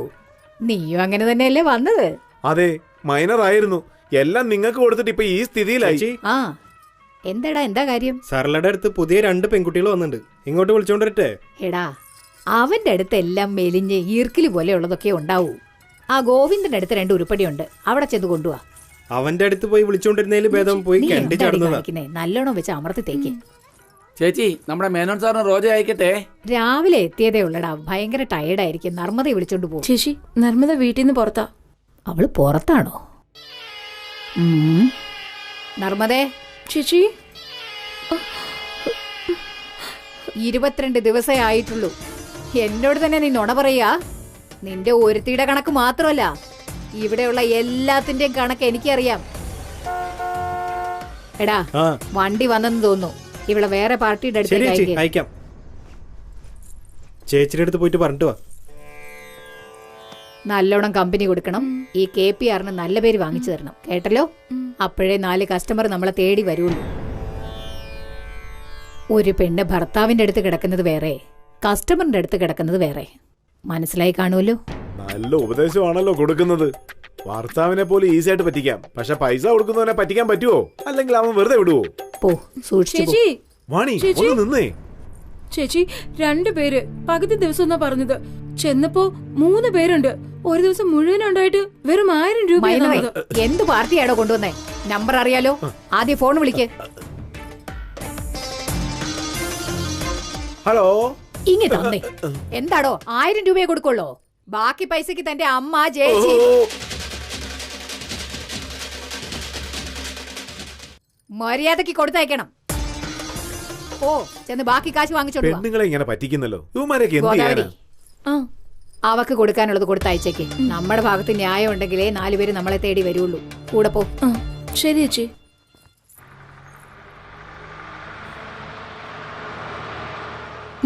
നീയും അങ്ങനെ തന്നെയല്ലേ വന്നത്? അതെ, മൈനർ ആയിരുന്നു. എല്ലാം നിങ്ങൾക്ക് കൊടുത്തിട്ട് ഇപ്പൊ ഈ സ്ഥിതിയിലായി. ആ, എന്താടാ, എന്താ കാര്യം? സരളയുടെ അടുത്ത് പുതിയ 2 പെൺകുട്ടികൾ വന്നിട്ടുണ്ട്. ഇങ്ങോട്ട് വിളിച്ചോണ്ടിരട്ടെ. എടാ, അവന്റെ അടുത്ത് എല്ലാം മെലിഞ്ഞ് ഈർക്കിലി പോലെയുള്ളതൊക്കെ ഉണ്ടാവൂ. ആ ഗോവിന്ദന്റെ അടുത്ത് 2 ഉരുപ്പടിയുണ്ട്, അവിടെ ചെന്ന് കൊണ്ടുപോവാ. അവന്റെ അടുത്ത് പോയി വിളിച്ചോണ്ടിരുന്നതിൽ ഭേദം പോയി നീ കണ്ടി എന്താടി ചടന്നതാ. കാണിക്കുന്നെ? നല്ലോണം വെച്ച് അമർത്തി തേക്ക്. ചേച്ചി, നമ്മുടെ മേനോൻ സാറിന് റോജ അയക്കട്ടെ. രാവിലെ എത്തിയതേ ഉള്ളടാ, ഭയങ്കര ടയർഡായിരിക്കും. നർമ്മദയെ വിളിച്ചോണ്ട് പോകും. ചേച്ചി, നർമ്മദ വീട്ടിൽ നിന്ന് പുറത്താ. അവള് പുറത്താണോ? നർമ്മദേ, ചേച്ചി 22 ദിവസമേ ആയിട്ടുള്ളൂ. എന്നോട് തന്നെ നീ നുണ പറയാ? നിന്റെ ഒരുത്തിയുടെ കണക്ക് മാത്രമല്ല, ഇവിടെയുള്ള എല്ലാത്തിന്റെയും കണക്ക് എനിക്കറിയാം. എടാ, ആ വണ്ടി വന്നെന്ന് തോന്നുന്നു. ഇവിടെ വേറെ പാർട്ടിയുടെ ശരി ചേച്ചി, അടുത്ത് അയക്കാം. ചേച്ചിയുടെ അടുത്ത് പോയിട്ട് പറഞ്ഞിട്ട് വാ. നല്ലോണം കമ്പനി കൊടുക്കണം. ഈ KPRന് നല്ല പേര് വാങ്ങിച്ചു തരണം, കേട്ടല്ലോ? അപ്പോഴേ 4 കസ്റ്റമർ നമ്മളെ തേടി വരുള്ളൂ. ഒരു പെണ്ണ് ഭർത്താവിന്റെ അടുത്ത് കിടക്കുന്നത് വേറെ, കസ്റ്റമറിന്റെ അടുത്ത് കിടക്കുന്നത് വേറെ. മനസ്സിലായി കാണുമല്ലോ? നല്ല ഉപദേശമാണല്ലോ കൊടുക്കുന്നത്. ഭർത്താവിനെ പോലെ ഈസി ആയിട്ട് പറ്റിക്കാം. പക്ഷെ പൈസ കൊടുക്കുന്നവനെ പറ്റിക്കാൻ പറ്റുമോ? അല്ലെങ്കിൽ അവൻ വെറുതെ വിടുവോ? പോ, സൂക്ഷിച്ചു പോ. ചേച്ചി, വാണി, ചേച്ചി. ഒന്ന് നിന്നേ. ചേച്ചി, 2 പേര് പകുതി ദിവസം എന്നാ പറഞ്ഞത്. ചെന്നപ്പോ 3 പേരുണ്ട്. ഒരു ദിവസം മുഴുവൻ ഉണ്ടായിട്ട് വെറും 1000 രൂപ. മൈനറേ, എന്ത് പാർട്ടിയാണോ കൊണ്ടുവന്നേ? നമ്പർ അറിയാലോ? ആദ്യം ഫോൺ വിളിക്ക്. ഹലോ, ഇങ്ങി തന്നെ. എന്താടോ, 1000 രൂപയെ കൊടുക്കുള്ളോ? ബാക്കി പൈസക്ക് തന്റെ അമ്മ ചേച്ചി. മര്യാദക്ക് കൊടുത്തയക്കണം. ഓ, ചെന്ന് ബാക്കി കാശ് വാങ്ങിച്ചോണ്ട് വാ. പെണ്ണുങ്ങളെ ഇങ്ങനെ പറ്റിക്കുന്നല്ലോ. ഇവന്മാരൊക്കെ എന്ത് ഗോദാവരി, ചെയ്യാനാ? അവക്ക് കൊടുക്കാനുള്ളത് കൊടുത്തയച്ചേക്ക്. നമ്മുടെ ഭാഗത്ത് ന്യായം ഉണ്ടെങ്കിലേ 4 പേര് നമ്മളെ തേടി വരുള്ളൂ. കൂടെ പോ. ശരി ചേച്ചി.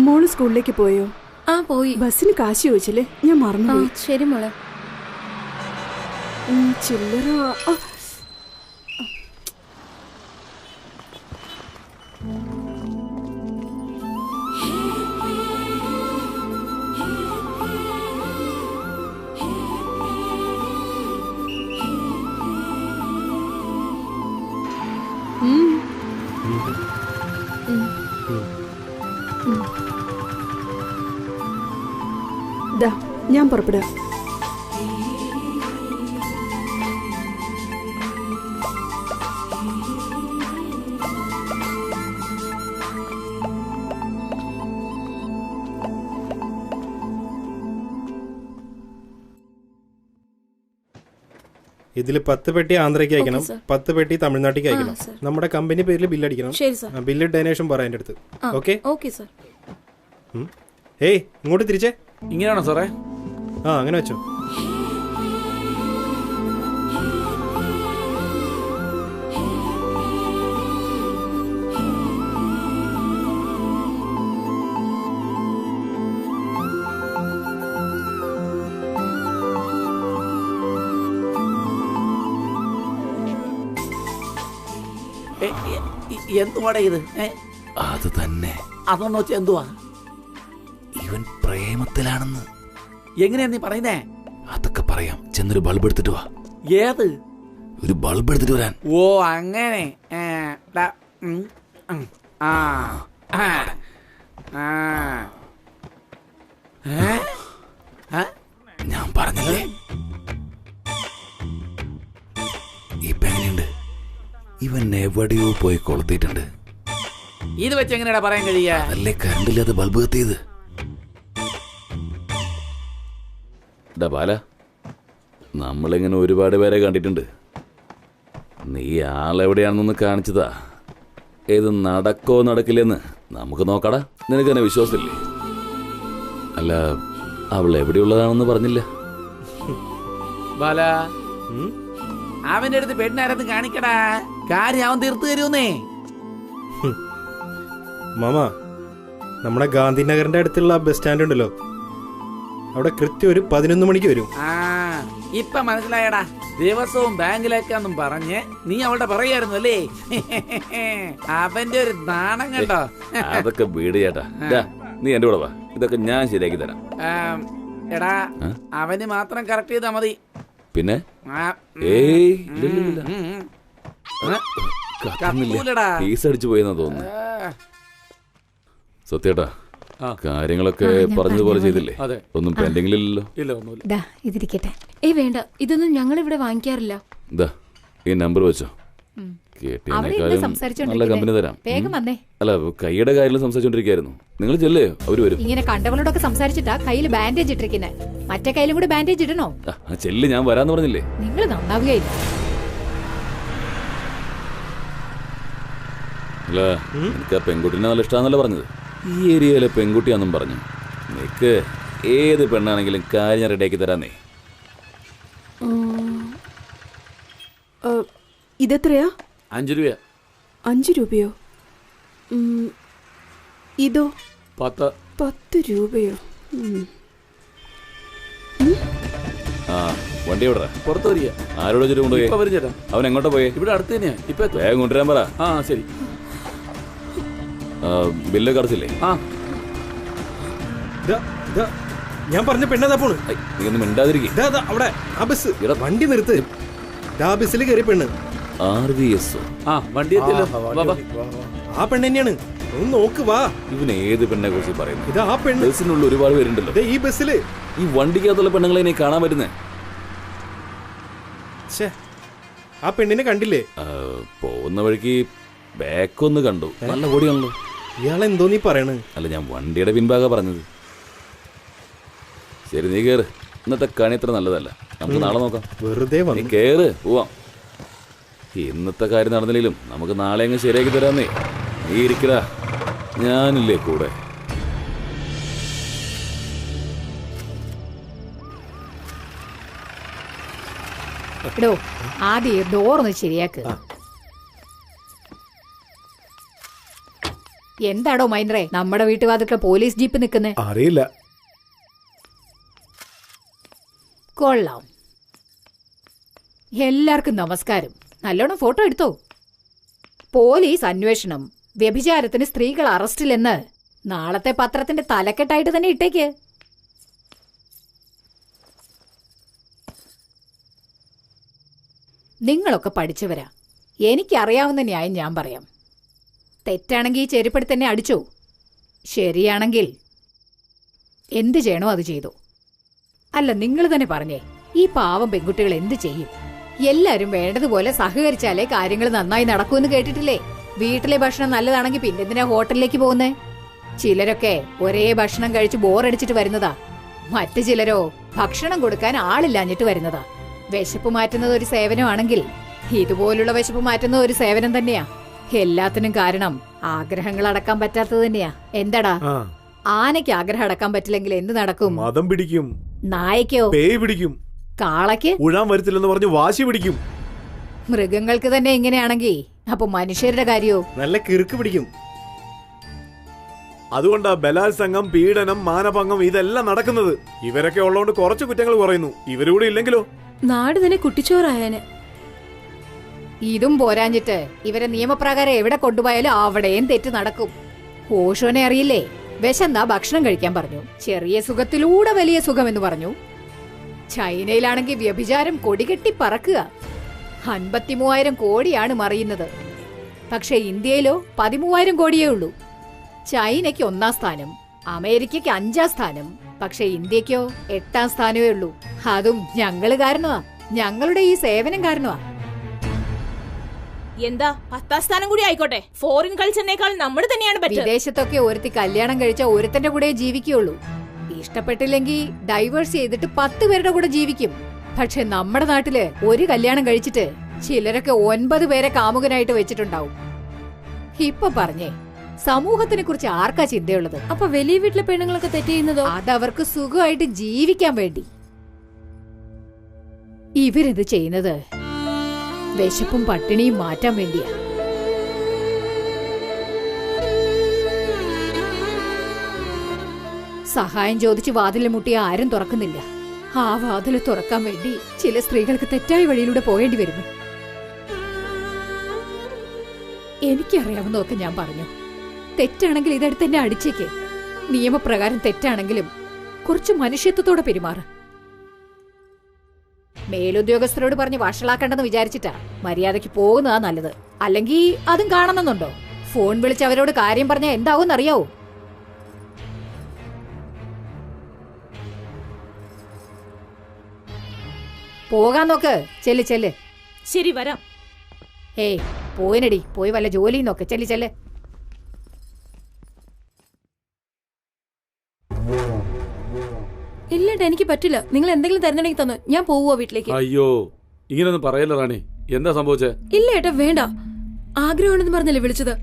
മോള് സ്കൂളിലേക്ക് പോയോ? ആ, പോയി. ബസ്സിന് കാശ് ചോദിച്ചില്ലേ? ഞാൻ ആ, മറന്നുപോയി. ശരി മോളെ. ചില്ലറ. ആ, ദാ, ഞാൻ പുറപ്പെടാം. ഇതിൽ 10 പെട്ടി ആന്ധ്രയ്ക്ക് അയക്കണം, ഓക്കേ, സർ. 10 പെട്ടി തമിഴ്നാട്ടിലേക്ക് അയക്കണം. സർ. നമ്മുടെ കമ്പനി പേരിൽ ബില്ലടിക്കണം. ശരി സർ. ബില്ല് ഡൊനേഷൻ പറയാം എൻ്റെ അടുത്ത്. Okay okay sir. ഏയ്, ഇങ്ങോട്ട് തിരിച്ചേ. ഇങ്ങനെയാണോ സാറേ? ആ, അങ്ങനെ വെച്ചോ. എന്തുവാടേ ഇത്? അത് തന്നെ. അതൊന്നു വെച്ചാൽ എന്തുവാ? ഇവൻ പ്രേമത്തിലാണെന്ന്. എങ്ങനെയാ നീ പറയുന്നേ? അതൊക്കെ പറയാം, ചെന്നൊരു ബൾബ് എടുത്തിട്ട് വാ. ഏത്? ഒരു ബൾബ് എടുത്തിട്ട് വരാൻ. ഓ അങ്ങനെ. ഡാ, ആ ആ ആ ഞാൻ പറഞ്ഞില്ലേ, ഇപ്പൊ എങ്ങനെയുണ്ട്? ഇവൻ എവിടെയോ പോയി കൊളുത്തിട്ടുണ്ട്. ഇത് വെച്ച് എങ്ങനെയാ പറയാൻ കഴിയാ? അല്ലേ കറണ്ടില്ലാതെ ബൾബ് കത്തിയത്. ബാല, നമ്മളിങ്ങനെ ഒരുപാട് പേരെ കണ്ടിട്ടുണ്ട്. നീ ആളെവിടെയാണെന്നൊന്ന് കാണിച്ചതാ. ഏത് നടക്കോ നടക്കില്ലെന്ന് നമുക്ക് നോക്കടാ. നിനക്ക് തന്നെ വിശ്വാസമില്ലേ? അല്ല, അവൾ എവിടെയുള്ളതാണെന്ന് പറഞ്ഞില്ല. ബാല, അവന്റെ അടുത്ത് പെണ്ണാരത്ത് കാണിക്കടാ. കാര്യം അവൻ തീർത്തു തരൂന്നേ. മാമ, നമ്മുടെ ഗാന്ധിനഗറിന്റെ അടുത്തുള്ള ബസ് സ്റ്റാൻഡ് ഉണ്ടല്ലോ, അവിടെ കൃത്യം ഒരു 11 മണിക്ക് വരും. ആ ഇപ്പൊ മനസ്സിലായടാ. ദിവസവും ബാങ്കിലേക്കാന്നും പറഞ്ഞ് നീ അവളുടെ പറയായിരുന്നു അല്ലേ? അവന്റെ ഒരു നാണം കണ്ടോ? അതൊക്കെ വീട് ചേട്ടാ. നീ എന്റെ കൂടെ വാ, ഇതൊക്കെ ഞാൻ ശരിയാക്കി തരാം. എടാ, അവന് മാത്രം കറക്റ്റ് ചെയ്താ മതി. പിന്നെ കേസ് അടിച്ചു പോയെന്നാ തോന്നുന്നു. സത്യേട്ടാ, കാര്യങ്ങളൊക്കെ പറഞ്ഞതുപോലെ ചെയ്തില്ലേ? ഒന്നും പെൻഡിങ്ങിലില്ലല്ലോ? ഇതിരിക്കട്ടെ. വേണ്ട, ഇതൊന്നും ഞങ്ങൾ ഇവിടെ വാങ്ങിക്കാറില്ല. ഈ നമ്പർ വെച്ചോ. നല്ല കമ്പനി തരാം. അല്ല, കൈയുടെ കാര്യം സംസാരിച്ചോണ്ടിരിക്കായിരുന്നു. നിങ്ങൾ ചെല്ലേ, അവര് വരും. ഇങ്ങനെ കണ്ടവളോടൊക്കെ സംസാരിച്ചിട്ടാ കയ്യിൽ ബാൻഡേജ് ഇട്ടിരിക്കുന്നെ. മറ്റേ കയ്യിലും കൂടി ബാൻഡേജ് ഇടണോ? ചെല്ല്, ഞാൻ വരാന്ന് പറഞ്ഞില്ലേ? നിങ്ങൾ നന്നാവുകയില്ല. അല്ല, എനിക്ക് ആ പെൺകുട്ടീനെ നല്ല ഇഷ്ടമാണെന്നല്ല പറഞ്ഞത്. ഈ ഏരിയയിലെ പെൺകുട്ടിയാന്നും പറഞ്ഞു. നിനക്ക് ഏത് പെണ്ണാണെങ്കിലും കാര്യം റെഡിയാക്കി തരാന്നേ. ഇതെത്രയാ? 5 രൂപ. 5 രൂപയോ? ഇതോ? 10 രൂപയോ? ആ, വണ്ടി എവിടെ? പുറത്ത് വരിക. ആരോട് വെച്ചിട്ട് കൊണ്ടുപോയി? അവൻ എങ്ങോട്ടാ പോയി? ഇവിടെ അടുത്ത് തന്നെയാ. ഇപ്പൊ വേഗം കൊണ്ടുവരാൻ പറ. ആ ശരി. ബില്ല് കടച്ചില്ലേ? ഞാൻ പറഞ്ഞ പെണ്ണതാ പോണ്. നീ ഒന്നും മിണ്ടാതിരിക്കും. അവിടെ ആ ബസ്, വണ്ടി നിർത്ത്. ആ ബസ്സിൽ കയറി പെണ്ണ്. RVS വണ്ടി എത്തിയല്ലോ. ആ പെണ്ണ് തന്നെയാണ്. ഒന്ന് നോക്ക് വാ. ഇവന് ഏത് പെണ്ണെ കുറിച്ച് പറയുന്നു? ഇത് ആ പെണ്ണ്. ബസ്സിനുള്ള ഒരുപാട് പേരുണ്ടല്ലോ ഈ ബസ്സില്. ഈ വണ്ടിക്കകത്തുള്ള പെണ്ണുങ്ങളെ ഇനി കാണാൻ പറ്റുന്നേ. ആ പെണ്ണിനെ കണ്ടില്ലേ? പോകുന്ന വഴിക്ക് ബാക്കൊന്ന് കണ്ടു. നല്ല ഓടിയാണല്ലോ. ഇയാളെന്തോ നീ പറയണ്? അല്ല, ഞാൻ വണ്ടിയുടെ പിൻഭാഗം പറഞ്ഞത്. ശരി, നീ കേറ്. ഇന്നത്തെ കണി അത്ര നല്ലതല്ല. നമുക്ക് നാളെ നോക്കാം. വെറുതെ നീ കേറ്, പോവാം. ഇന്നത്തെ കാര്യം നടന്നില്ലെങ്കിലും നമുക്ക് നാളെ അങ്ങ് ശരിയാക്കി തരാന്നേ. നീ ഇരിക്കടാ, ഞാനില്ലേ കൂടെ. ആദ്യം ഡോറൊന്ന് ശരിയാക്ക്. എന്താടോ മൈൻഡ്രേ, നമ്മുടെ വീട്ടുവാതിൽക്കൽ പോലീസ് ജീപ്പ് നിൽക്കുന്നേ? അറിയില്ല. കൊള്ളാം. എല്ലാവർക്കും നമസ്കാരം. നല്ലോണം ഫോട്ടോ എടുത്തോ. പോലീസ് അന്വേഷണം, വ്യഭിചാരത്തിന് സ്ത്രീകൾ അറസ്റ്റിലെന്ന് നാളത്തെ പത്രത്തിന്റെ തലക്കെട്ടായിട്ട് തന്നെ ഇട്ടേക്ക്. നിങ്ങളൊക്കെ പഠിച്ചവരാ. എനിക്കറിയാവുന്ന ന്യായം ഞാൻ പറയാം. തെറ്റാണെങ്കിൽ ചെരുപ്പെടുത്ത് തന്നെ അടിച്ചോ. ശരിയാണെങ്കിൽ എന്ത് ചെയ്യണോ അത് ചെയ്തോ. അല്ല, നിങ്ങൾ തന്നെ പറഞ്ഞേ, ഈ പാവം പെൺകുട്ടികൾ എന്ത് ചെയ്യും? എല്ലാരും വേണ്ടതുപോലെ സഹകരിച്ചാലേ കാര്യങ്ങൾ നന്നായി നടക്കൂന്ന് കേട്ടിട്ടില്ലേ? വീട്ടിലെ ഭക്ഷണം നല്ലതാണെങ്കിൽ പിന്നെന്തിനാ ഹോട്ടലിലേക്ക് പോകുന്നേ? ചിലരൊക്കെ ഒരേ ഭക്ഷണം കഴിച്ച് ബോറടിച്ചിട്ട് വരുന്നതാ. മറ്റു ചിലരോ ഭക്ഷണം കൊടുക്കാൻ ആളില്ലാഞ്ഞിട്ട് വരുന്നതാ. വിശപ്പ് മാറ്റുന്നത് ഒരു സേവനമാണെങ്കിൽ ഇതുപോലുള്ള വിശപ്പ് മാറ്റുന്ന ഒരു സേവനം തന്നെയാ. എല്ലാത്തിനും കാരണം ആഗ്രഹങ്ങൾ അടക്കാൻ പറ്റാത്തത് തന്നെയാ. എന്താടാ, ആനയ്ക്ക് ആഗ്രഹം അടക്കാൻ പറ്റില്ലെങ്കിൽ എന്ത് നടക്കും? മതം പിടിക്കും. നായക്കോ? പേയ് പിടിക്കും. കാളയ്ക്ക് ഉഴാൻ വരത്തില്ലെന്ന് പറഞ്ഞ് വാശി പിടിക്കും. മൃഗങ്ങൾക്ക് തന്നെ ഇങ്ങനെയാണെങ്കിൽ അപ്പൊ മനുഷ്യരുടെ കാര്യോ? നല്ല കിറുക്ക് പിടിക്കും. അതുകൊണ്ടാ ബലാത്സംഗം, പീഡനം, മാനഭംഗം ഇതെല്ലാം നടക്കുന്നത്. ഇവരൊക്കെ ഉള്ളതുകൊണ്ട് കുറച്ച് കുറ്റങ്ങൾ കുറയുന്നു. ഇവരൂടെ ഇല്ലെങ്കിലോ നാട് തന്നെ കുട്ടിച്ചോറായനെ. ഇതും പോരാഞ്ഞിട്ട് ഇവരെ നിയമപ്രകാരം എവിടെ കൊണ്ടുപോയാലും അവിടെയും തെറ്റ് നടക്കും. ഓഷോനെ അറിയില്ലേ? വിശന്നാ ഭക്ഷണം കഴിക്കാൻ പറഞ്ഞു. ചെറിയ സുഖത്തിലൂടെ വലിയ സുഖം എന്ന് പറഞ്ഞു. ചൈനയിലാണെങ്കിൽ വ്യഭിചാരം കൊടികെട്ടി പറക്കുക. 53,000 കോടിയാണ് മറിയുന്നത്. പക്ഷെ ഇന്ത്യയിലോ 13,000 കോടിയേ ഉള്ളൂ. ചൈനയ്ക്ക് 1-ാം സ്ഥാനം, അമേരിക്കയ്ക്ക് 5-ാം സ്ഥാനം, പക്ഷെ ഇന്ത്യക്കോ 8-ാം സ്ഥാനമേ ഉള്ളൂ. അതും ഞങ്ങള് കാരണമാ, ഞങ്ങളുടെ ഈ സേവനം കാരണമാ. എന്താ 10-ാം സ്ഥാനം കൂടി ആയിക്കോട്ടെ, ഫോറിൻ കൾച്ചറിനേക്കാൾ നമ്മൾ തന്നെയാണ് ബെറ്റർ. വിദേശത്തൊക്കെ ഒരുത്തി കല്യാണം കഴിച്ച ഒരുത്തന്റെ കൂടെ ജീവിക്കുള്ളൂ. ഇഷ്ടപ്പെട്ടില്ലെങ്കിൽ ഡൈവേഴ്സ് ചെയ്തിട്ട് 10 പേരുടെ കൂടെ ജീവിക്കും. പക്ഷെ നമ്മുടെ നാട്ടില് ഒരു കല്യാണം കഴിച്ചിട്ട് ചിലരൊക്കെ 9 പേരെ കാമുകനായിട്ട് വെച്ചിട്ടുണ്ടാവും. ഇപ്പൊ പറഞ്ഞേ, സമൂഹത്തിനെ കുറിച്ച് ആർക്കാ ചിന്തയുള്ളത്? അപ്പൊ വലിയ വീട്ടിലെ പെണ്ണുങ്ങളൊക്കെ തെറ്റ് ചെയ്യുന്നതോ? അതവർക്ക് സുഖമായിട്ട് ജീവിക്കാൻ വേണ്ടി. ഇവരിത് ചെയ്യുന്നത് വിശപ്പും പട്ടിണിയും മാറ്റാൻ വേണ്ടിയാ. സഹായം ചോദിച്ച് വാതിൽ മുട്ടിയ ആരും തുറക്കുന്നില്ല. ആ വാതിൽ തുറക്കാൻ വേണ്ടി ചില സ്ത്രീകൾക്ക് തെറ്റായ വഴിയിലൂടെ പോകേണ്ടി വരുന്നു. എനിക്കറിയാവുന്നതൊക്കെ ഞാൻ പറഞ്ഞു. തെറ്റാണെങ്കിൽ ഇതെടുത്ത് എന്നെ അടിച്ചേക്ക്. നിയമപ്രകാരം തെറ്റാണെങ്കിലും കുറച്ച് മനുഷ്യത്വത്തോടെ പെരുമാറ്. മേലുദ്യോഗസ്ഥരോട് പറഞ്ഞ് വഷളാക്കണ്ടെന്ന് വിചാരിച്ചിട്ടാ മര്യാദയ്ക്ക് പോകുന്നതാ നല്ലത്. അല്ലെങ്കിൽ അതും കാണണമെന്നുണ്ടോ? ഫോൺ വിളിച്ച് അവരോട് കാര്യം പറഞ്ഞാൽ എന്താവും അറിയാവോ? പോകാൻ നോക്ക്. ചെല്ല് ചെല്ല്. ശരി, വരാം. ഏയ് പോയിനടി, പോയി വല്ല ജോലിയും നോക്ക്. ചെല്ല് ചെല്ല്. ഇല്ലേട്ടാ, എനിക്ക് പറ്റില്ല. നിങ്ങൾ എന്തെങ്കിലും തരുന്നുണ്ടെങ്കിൽ തന്നോ, ഞാൻ പോവുക വീട്ടിലേക്ക്. അയ്യോ, ഇങ്ങനൊന്നും പറയല്ല റാണി. എന്താ സംഭവിച്ചേ? ഇല്ല ഏട്ടാ, വേണ്ട. ആഗ്രഹമാണെന്ന് പറഞ്ഞല്ലേ വിളിച്ചത്.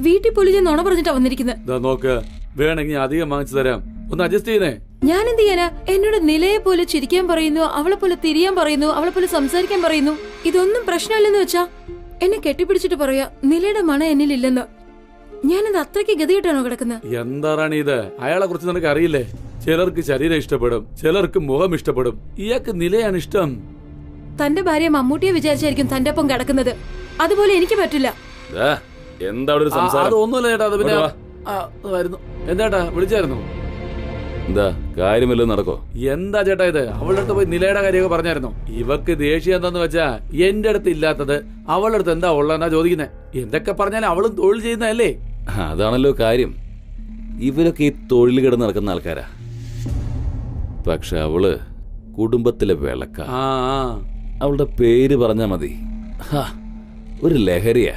വീട്ടിൽ പോലും ഞാൻ നുണ പറഞ്ഞിട്ടാ വന്നിരിക്കുന്നത്. നോക്ക്, വേണമെങ്കിൽ അധികം വാങ്ങിച്ചു തരാം. ഒന്ന് അഡ്ജസ്റ്റ് ചെയ്യുന്നേ. ഞാൻ എന്ത് ചെയ്യാനാ? എന്നോട് നിലയെ പോലെ ചിരിക്കാൻ പറയുന്നു, അവളെ പോലെ തിരിയാൻ പറയുന്നു, അവളെ പോലെ സംസാരിക്കാൻ പറയുന്നു. ഇതൊന്നും പ്രശ്നമില്ലെന്ന് വെച്ചാ എന്നെ കെട്ടിപ്പിടിച്ചിട്ട് പറയാ നിലയുടെ മണം എന്നിലില്ലെന്ന്. ഞാനത് അത്രയ്ക്ക് ഗതികെട്ടാണോ കിടക്കുന്നത്? എന്താ റാണി ഇത്? അയാളെ കുറിച്ച് നിനക്ക് അറിയില്ലേ? ചിലർക്ക് ശരീരം ഇഷ്ടപ്പെടും, ചിലർക്ക് മുഖം ഇഷ്ടപ്പെടും. ഇയാൾക്ക് നിലയാണ് ഇഷ്ടം. തന്റെ ഭാര്യ മമ്മൂട്ടിയെ വിചാരിച്ചായിരിക്കും തന്റെ ഒപ്പം കിടക്കുന്നത്. അതുപോലെ എനിക്ക് പറ്റില്ല. എന്താ ഒരു സംസാരം? അതൊന്നുമില്ല ചേട്ടാ. അത് പിന്നെ വരുന്നു. എന്താ വിളിച്ചായിരുന്നു? എന്താ കാര്യമല്ലോ നടക്കോ? എന്താ ചേട്ടാ ഇത്? അവളുടെ അടുത്ത് പോയി നിലയുടെ കാര്യമൊക്കെ പറഞ്ഞായിരുന്നു. ഇവക്ക് ദേഷ്യം എന്താന്ന് വെച്ചാ എന്റെ അടുത്ത് ഇല്ലാത്തത് അവളുടെ അടുത്ത് എന്താ ഉള്ളതെന്നാ ചോദിക്കുന്നത്. എന്തൊക്കെ പറഞ്ഞാലും അവളും തൊഴിൽ ചെയ്യുന്നതല്ലേ? അതാണല്ലോ കാര്യം. ഇവരൊക്കെ ഈ തൊഴിൽ കിടന്ന് നടക്കുന്ന ആൾക്കാരാ. പക്ഷെ അവള് കുടുംബത്തിലെ വിളക്ക. അവളുടെ പേര് പറഞ്ഞാ മതി, ഒരു ലഹരിയാ.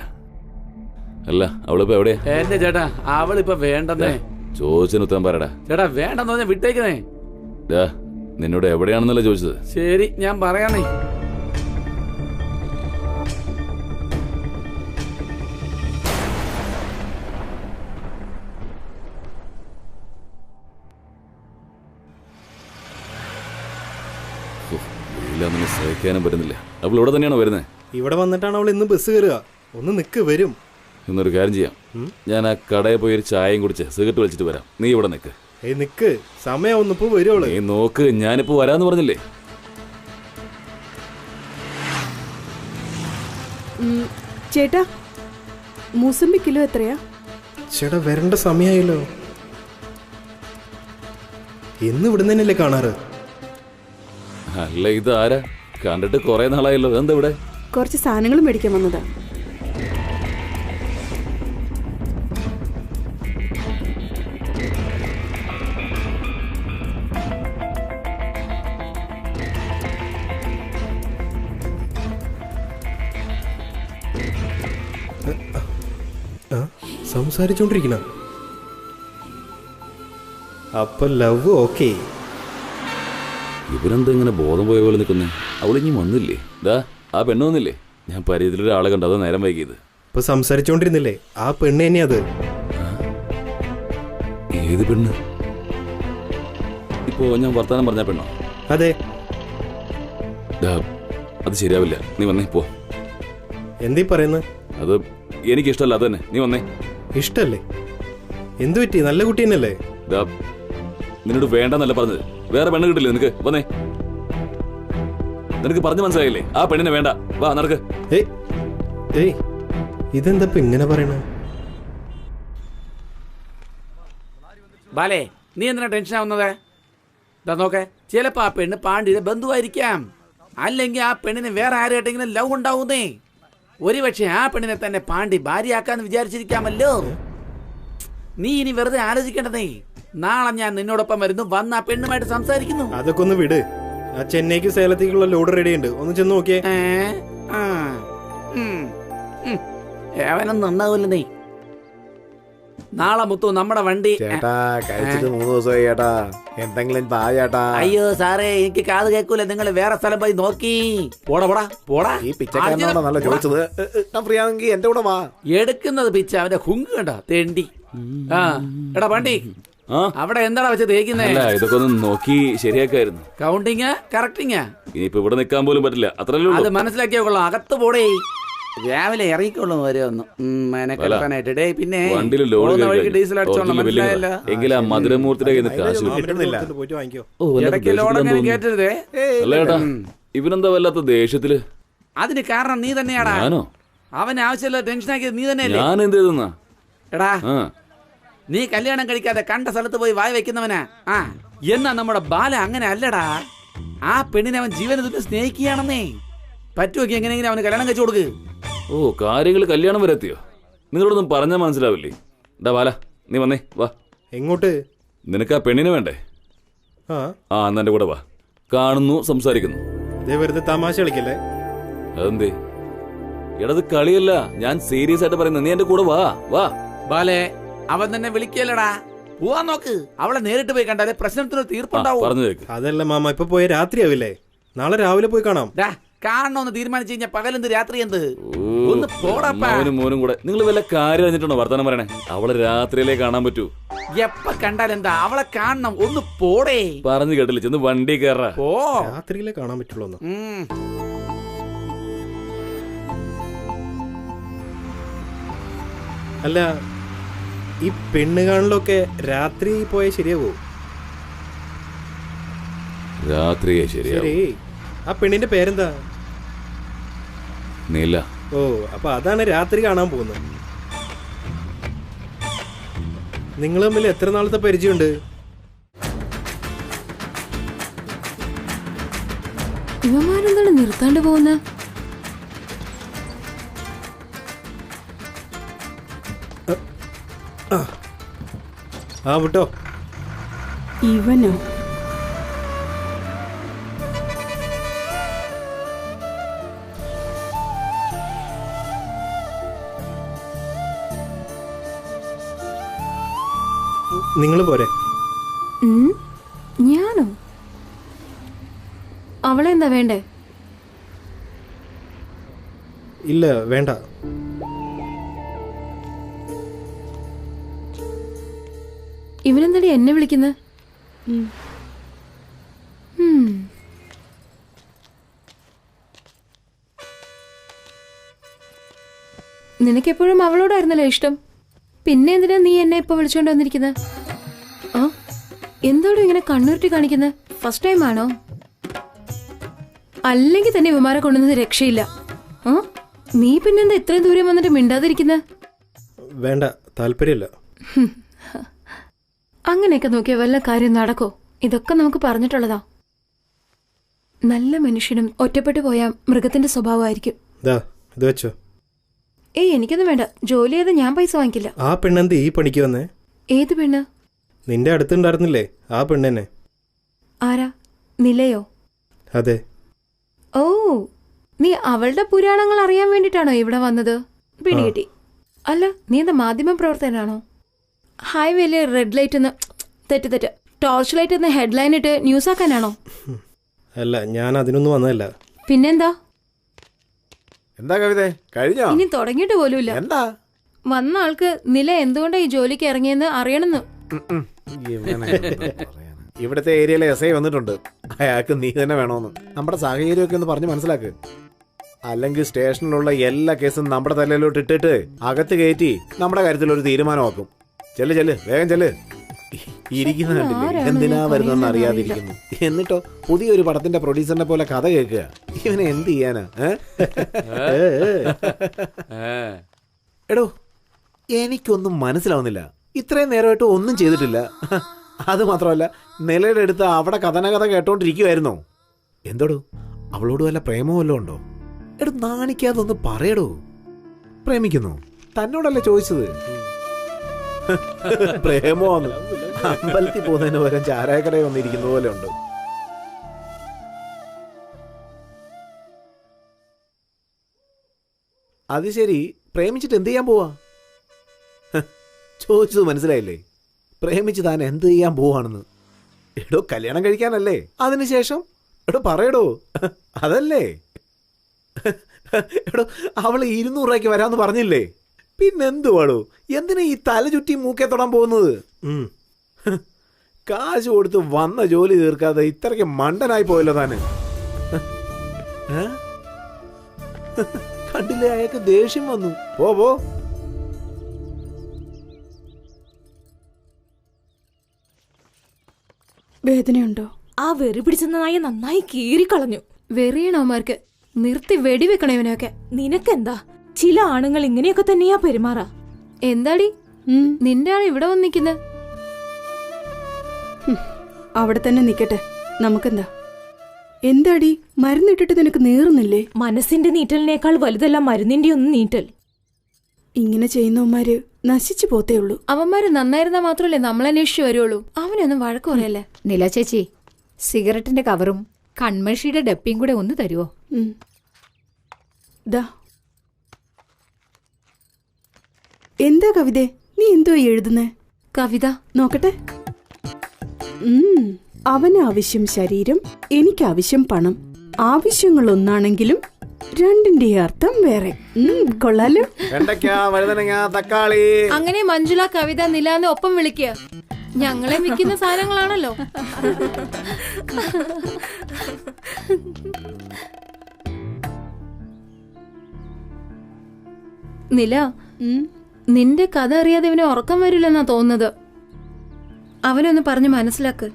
അല്ല, അവളിപ്പോ എവിടെയാ? എന്റെ ചേട്ടാ, അവളിപ്പോ വേണ്ടെന്നേ. ചോദിച്ചതിന് ഉത്തരം പറയടാ. ചേട്ടാ വേണ്ടെന്ന് പറഞ്ഞാ വിട്ടേക്കുന്നേ. നിന്നോട് എവിടെയാണെന്നല്ലേ ചോദിച്ചത്? ശരി, ഞാൻ പറയാന്നേ. വീട്ടിലൊന്നും സഹിക്കാനും പറ്റുന്നില്ല. അവൾ ഇവിടെ തന്നെയാണോ വരുന്നത്? ഇവിടെ വന്നിട്ടാണ് അവൾ ഇന്ന് ബസ് കയറുക. ഒന്ന് നിക്ക്, വരും. എന്നൊരു കാര്യം ചെയ്യാം, ഞാൻ ആ കടയിൽ പോയി ഒരു ചായയും കുടിച്ച് സിഗരറ്റ് വലിച്ചിട്ട് വരാം. നീ ഇവിടെ നിക്ക്. നിക്ക്, സമയം ഇപ്പൊ വരുവുള്ളൂ. നീ നോക്ക്, ഞാനിപ്പോ വരാന്ന് പറഞ്ഞില്ലേ? ചേട്ടാ, മൂസമ്പി കിലോ എത്രയാ? ചേട്ടാ, വരേണ്ട സമയമായല്ലോ. എന്ന് ഇവിടെ തന്നെയല്ലേ കാണാറ്? അല്ല, ഇത് ആരാ? കണ്ടിട്ട് കുറെ നാളായല്ലോ. എന്താ ഇവിടെ? കുറച്ച് സാധനങ്ങൾ മേടിക്കാൻ വന്നതാ. സംസാരിച്ചോണ്ടിരിക്കണ അപ്പൊ ലവ് ഓക്കെ. ഇവരെന്താ ഇങ്ങനെ ബോധം പോയ പോലെ നിൽക്കുന്നേ? അവളിഞ്ഞി വന്നില്ലേ? ആ പെണ്ണ് വന്നില്ലേ? ഞാൻ പരിചയത്തിലൊരാളെ കണ്ടു, അതാ നേരം വൈകിയത്. ഇപ്പൊ സംസാരിച്ചോണ്ടിരുന്നില്ലേ? ആ പെണ്ണ് തന്നെയാ അത്. ഏത് പെണ്ണ്? ഇപ്പോ ഞാൻ വർത്താനം പറഞ്ഞ പെണ്ണോ? അതെ. അത് ശരിയാവില്ല, നീ വന്നേ പോ. എന്തീ പറയുന്നത്? അത് എനിക്കിഷ്ടല്ല. അത് തന്നെ, നീ വന്നേ. ഇഷ്ടല്ലേ? എന്തു പറ്റി? നല്ല കുട്ടി തന്നെയല്ലേ? നിന്നോട് വേണ്ടെന്നല്ല പറഞ്ഞത്. വേറെ പെണ്ണ് കിട്ടില്ലേ നിനക്ക്? വന്നേ. നിനക്ക് പറഞ്ഞു മനസ്സിലായില്ലേ? ആ പെണ്ണിനെ വേണ്ട. വാ, നടക്ക്. ഏയ്, ഇതെന്താ ഇങ്ങനെ പറയണ? ബാലേ, നീ എന്തിനാ ടെൻഷൻ ആവുന്നത്? ഇതാ നോക്കെ, ചിലപ്പോ ആ പെണ്ണ് പാണ്ഡ്യയുടെ ബന്ധുവായിരിക്കാം. അല്ലെങ്കിൽ ആ പെണ്ണിന് വേറെ ആരായിട്ടെങ്കിലും ലവ് ഉണ്ടാവുന്നേ. ഒരുപക്ഷെ ആ പെണ്ണിനെ തന്നെ പാണ്ഡ്യ ഭാര്യയാക്കാന്ന് വിചാരിച്ചിരിക്കാമല്ലോ. നീ ഇനി വെറുതെ ആലോചിക്കേണ്ടതേ. നാളെ ഞാൻ നിന്നോടൊപ്പം വരുന്നു, വന്ന് ആ പെണ്ണുമായിട്ട് സംസാരിക്കുന്നു. അതൊക്കെ ഒന്ന് വിട്. ആ ചെന്നൈക്ക് സേലത്തേക്കുള്ള ലോഡ് റെഡി ഉണ്ട്, ഒന്ന് ചെന്ന് നോക്കിയേ. ഏവനൊന്നും ഉണ്ടാവില്ല നീ. നാളെ മുത്തു നമ്മുടെ വണ്ടി. ചേട്ടാ കഴിച്ചിട്ട് 3 ദിവസമായി ചേട്ടാ, എന്തെങ്കിലും താ ചേട്ടാ. അയ്യോ സാറേ, എനിക്ക് കാത് കേൾക്കൂല. നിങ്ങൾ വേറെ സ്ഥലം പോയി നോക്കി. പോടാ പോടാ പോടാ. ഈ പിച്ചക്കാരനാണോ നല്ല ചോദിച്ചത്? ഫ്രീ ആണെങ്കിൽ എന്റെ കൂടെ വാ. എടുക്കുന്നത് പിച്ച, അവന്റെ ഹുങ്ക് കണ്ട തേണ്ടി. ആ എടാ വണ്ടി, അവിടെ എന്താണ് വെച്ച് തേക്കുന്നേ? ഇതൊക്കെ ഒന്ന് നോക്കി ശരിയാക്കായിരുന്നു. കൗണ്ടിങ് കറക്റ്റിങ്. ഇനിയിപ്പോ ഇവിടെ നിൽക്കാൻ പോലും പറ്റില്ല, അത്രയല്ലേ അത് മനസ്സിലാക്കിയോ കൊള്ളാം. അകത്ത് പോടേ, രാവിലെ ഇറങ്ങിക്കൊള്ളു വരെ ഒന്ന് മെനക്കെട്ടാനായിട്ട്. ഡേ പിന്നെ ഡീസൽ അടിച്ചോളാം, മനസ്സിലായല്ലോ. എങ്കിൽ ആ മധുരമൂർത്തിയുടെ കാശ് പോയിട്ട് വാങ്ങിക്കോ. ഇടയ്ക്ക് ലോഡങ്ങനെ കേട്ടരുതേ. ഇവനെന്താ വല്ലാത്ത ദേഷ്യത്തില്? അതിന് കാരണം നീ തന്നെയാടാ. ഞാനോ? അവന് ആവശ്യമില്ല ടെൻഷൻ ആക്കിയത് നീ തന്നെയല്ലേ? ഞാൻ എന്ത് ചെയ്തെന്നാ? എടാ, നീ കല്യാണം കഴിക്കാതെ കണ്ട സ്ഥലത്ത് പോയി വായ വെക്കുന്നവനാ. ആ എന്നാ നമ്മുടെ ബാല അങ്ങനെ അല്ലടാ. ആ പെണ്ണിനെ അവൻ ജീവന തുല്യം സ്നേഹിക്കുകയാണെന്നേ. പറ്റുമൊക്കെ എങ്ങനെയെങ്കിലും അവന് കല്യാണം കഴിച്ചു കൊടുക്ക്. ഓ, കാര്യങ്ങൾ കല്യാണം വരെ എത്തിയോ? നിങ്ങളോടൊന്നും പറഞ്ഞാൽ മനസ്സിലാവില്ലേ? ഡാ ബാല, നീ വന്നേ, വാ. എങ്ങോട്ട്? നിനക്ക് ആ പെണ്ണിനെ വേണ്ടേ? ആ എന്നാ എന്റെ കൂടെ വാ. കാണുന്നു, സംസാരിക്കുന്നു. വെറുതെ തമാശ കളിക്കല്ലേ. അതെന്തേ? എടത് കളിയല്ല, ഞാൻ സീരിയസ് ആയിട്ട് പറയുന്നത്. നീ എന്റെ കൂടെ വാ. വാ ബാലെ, അവൻ തന്നെ വിളിക്കല്ലടാ. പോവാൻ നോക്ക്. അവളെ നേരിട്ട് പോയി കണ്ടാലേ പ്രശ്നത്തിന് തീർപ്പുണ്ടാവും. പറഞ്ഞു കേക്ക്. അതല്ല മാമ, ഇപ്പൊ പോയ രാത്രിയാവില്ലേ? നാളെ രാവിലെ പോയി കാണാം. കാണണമെന്ന് തീരുമാനിച്ചു കഴിഞ്ഞാൽ പകലെന്ത് രാത്രി എന്ത്? ഒന്ന് പോടപ്പാ. മോനും കൂടെ നിങ്ങൾ വല്ല കാര്യം അറിഞ്ഞിട്ടുണ്ടോ വർത്താനം പറയണേ? അവളെ രാത്രിയിലേ കാണാൻ പറ്റൂ. എപ്പ കണ്ടാലെന്താ? അവളെ കാണണം, ഒന്ന് പോടേ. പറഞ്ഞു കേട്ടില്ല, ചെന്ന് വണ്ടി കയറാ. ഓ, രാത്രിയിലേ കാണാൻ പറ്റുള്ളൂ. അല്ല, ഈ പെണ്ണ് കാണലൊക്കെ രാത്രി പോയാൽ ശരിയാവോ? രാത്രിയെ ശരി. ആ പെണ്ണിന്റെ പേരെന്താ? നീല. ഓ, അപ്പൊ അതാണ് രാത്രി കാണാൻ പോകുന്നത്. നിങ്ങൾ തമ്മിൽ എത്ര നാളത്തെ പരിചയമുണ്ട്? ഇവന്മാരെന്താണ് നിർത്താണ്ട് പോകുന്ന? ആ വിട്ടോ. ഇവനോ? നിങ്ങൾ പോരെ? ഞാനോ? അവളെന്താ വേണ്ടേ? ഇല്ല, വേണ്ട. ഇവനെന്താടി എന്നെ വിളിക്കുന്നത്? നിനക്കെപ്പോഴും അവളോടായിരുന്നല്ലോ ഇഷ്ടം. പിന്നെ എന്തിനാ നീ എന്നെ ഇപ്പൊ വിളിച്ചോണ്ട് വന്നിരിക്കുന്നത്? ആ, എന്താടോ ഇങ്ങനെ കണ്ണുരുട്ടി കാണിക്കുന്നത്? ഫസ്റ്റ് ടൈം ആണോ? അല്ലെങ്കിൽ തന്നെ വിമാനം കൊണ്ടുവന്നത് രക്ഷയില്ല. ആ, നീ പിന്നെന്താ ഇത്രയും ദൂരം വന്നിട്ട് മിണ്ടാതിരിക്കുന്നത്? വേണ്ട, താല്പര്യമില്ല. അങ്ങനെയൊക്കെ നോക്കിയാൽ വല്ല കാര്യം നടക്കോ? ഇതൊക്കെ നമുക്ക് പറഞ്ഞിട്ടുള്ളതാ. നല്ല മനുഷ്യനും ഒറ്റപ്പെട്ടു പോയ മൃഗത്തിന്റെ സ്വഭാവമായിരിക്കും. ഇത് വെച്ചോ. ഏയ്, എനിക്കൊന്നും വേണ്ട. ജോലി ചെയ്ത് ഞാൻ പൈസ വാങ്ങിക്കില്ല. ആ പെണ്ണെന്ത് ഈ പണിക്ക് വന്നേ? ഏത് പെണ്ണ്? നിന്റെ അടുത്തുണ്ടായിരുന്നില്ലേ ആ പെണ്ണെന്നെ. ആരാ? നിലയോ? അതെ. ഓ, നീ അവളുടെ പുരാണങ്ങൾ അറിയാൻ വേണ്ടിട്ടാണോ ഇവിടെ വന്നത്? പിടികിട്ടി. അല്ല, നീ എന്താ മാധ്യമ പ്രവർത്തകനാണോ? ഹൈവേയില് റെഡ് ലൈറ്റ് തെറ്റ് ടോർച്ച് ലൈറ്റ് എന്ന ഹെഡ്ലൈൻ ഇട്ട് ന്യൂസ് ആക്കാനാണോ? അല്ല, ഞാൻ അതിനൊന്നും വന്നതല്ല. പിന്നെന്താ? എന്താ കവിത കഴിഞ്ഞോ? ഇനി തുടങ്ങിയിട്ട് പോലുമില്ല. എന്താ വന്ന ആൾക്ക് നില എന്തുകൊണ്ടാ ഈ ജോലിക്ക് ഇറങ്ങിയെന്ന് അറിയണമെന്ന്. ഇവിടുത്തെ ഏരിയയിലെ എസ് ഐ വന്നിട്ടുണ്ട്. അയാൾക്ക് നീ തന്നെ വേണോന്ന്. നമ്മുടെ സാഹചര്യമൊക്കെ ഒന്ന് പറഞ്ഞ് മനസ്സിലാക്ക്. അല്ലെങ്കിൽ സ്റ്റേഷനിലുള്ള എല്ലാ കേസും നമ്മുടെ തലയിലോട്ട് ഇട്ടിട്ട് അകത്ത് കയറ്റി നമ്മുടെ കാര്യത്തിൽ ഒരു തീരുമാനമാക്കും. ചെല്ല് വേഗം ചെല്ല്. ഇരിക്കുന്ന കണ്ടില്ലേ, എന്തിനാ വരുന്നെന്ന് അറിയാതിരിക്കുന്നു. എന്നിട്ടോ പുതിയൊരു പടത്തിന്റെ പ്രൊഡ്യൂസറിനെ പോലെ കഥ കേൾക്കുക. ഇവനെ എന്ത് ചെയ്യാനാ? എടോ, എനിക്കൊന്നും മനസ്സിലാവുന്നില്ല. ഇത്രയും നേരമായിട്ട് ഒന്നും ചെയ്തിട്ടില്ല. അത് മാത്രമല്ല നിലയുടെ അടുത്ത് അവിടെ കഥനകഥ കേട്ടോണ്ടിരിക്കുവായിരുന്നോ? എന്തോടോ അവളോട് വല്ല പ്രേമോ വല്ലതും ഉണ്ടോ? എടോ നാണിക്കാതൊന്ന് പറയടോ. പ്രേമിക്കുന്നു തന്നോടല്ലേ ചോദിച്ചത്? പ്രേമോന്ന് അമ്പലത്തിൽ പോകുന്നതിന് പകരം ചാരായക്കടയിൽ വന്നിരിക്കുന്ന പോലെ ഉണ്ട്. അത് ശരി, പ്രേമിച്ചിട്ട് എന്ത് ചെയ്യാൻ പോവാ? ചോദിച്ചത് മനസ്സിലായില്ലേ? പ്രേമിച്ച് താൻ എന്ത് ചെയ്യാൻ പോവാണെന്ന്. എടോ കല്യാണം കഴിക്കാനല്ലേ? അതിനുശേഷം എടോ പറയടോ. അതല്ലേ എടോ അവള് 200 രൂപയ്ക്ക് വരാന്ന് പറഞ്ഞില്ലേ? പിന്നെന്തുവാടോ? എന്തിനാ ഈ തല ചുറ്റി മൂക്കെ തൊടാൻ പോകുന്നത്? കാശ് കൊടുത്ത് വന്ന ജോലി തീർക്കാതെ ഇത്രയ്ക്ക് മണ്ടനായി പോയല്ലോ താന്. കണ്ടില്ലേ, അയാൾക്ക് ദേഷ്യം വന്നു. പോ. വേദനയുണ്ടോ? ആ വെറി പിടിച്ച നായ നന്നായി കീറിക്കളഞ്ഞു. വെറിയണവന്മാർക്ക് നിർത്തി വെടിവെക്കണവനൊക്കെ. നിനക്കെന്താ? ചില ആണുങ്ങൾ ഇങ്ങനെയൊക്കെ തന്നെയാ പെരുമാറാ. എന്താടി നിന്റെ ആൾ ഇവിടെ വന്നിരിക്കുന്നത്? അവിടെ തന്നെ നിക്കട്ടെ, നമുക്കെന്താ? എന്താടി മരുന്നിട്ടിട്ട് നിനക്ക് നീറുന്നില്ലേ? മനസ്സിന്റെ നീറ്റലിനേക്കാൾ വലുതല്ല മരുന്നിന്റെ ഒന്നും നീറ്റൽ. ഇങ്ങനെ ചെയ്യുന്നവന്മാര് നശിച്ചു പോത്തേ ഉള്ളൂ. അവന്മാര് നന്നായിരുന്നാ മാത്രമല്ലേ നമ്മളന്വേഷിച്ചു വരുള്ളൂ. അവനൊന്നും വഴക്ക് പറയല്ലേ. നില ചേച്ചി, സിഗരറ്റിന്റെ കവറും കൺമഷിയുടെ ഡപ്പിയും കൂടെ ഒന്ന് തരുമോ? ദാ. എന്താ കവിതേ, നീ എന്തോ എഴുതുന്നേ? കവിത നോക്കട്ടെ. അവന് ആവശ്യം ശരീരം, എനിക്ക് ആവശ്യം പണം. ആവശ്യങ്ങൾ ഒന്നാണെങ്കിലും രണ്ടിന്റെ അർത്ഥം വേറെ. കൊള്ളാലോ. വഴുതനങ്ങ, തക്കാളി. അങ്ങനെ മഞ്ജുള കവിത നിലാന്ന് ഒപ്പം വിളിക്കുക. ഞങ്ങളെ വിൽക്കുന്ന സാധനങ്ങളാണല്ലോ. നില, നിന്റെ കഥ അറിയാതെ ഇവനെ ഉറക്കം വരില്ലെന്നാ തോന്നുന്നത്. അവനൊന്ന് പറഞ്ഞ് മനസ്സിലാക്ക്.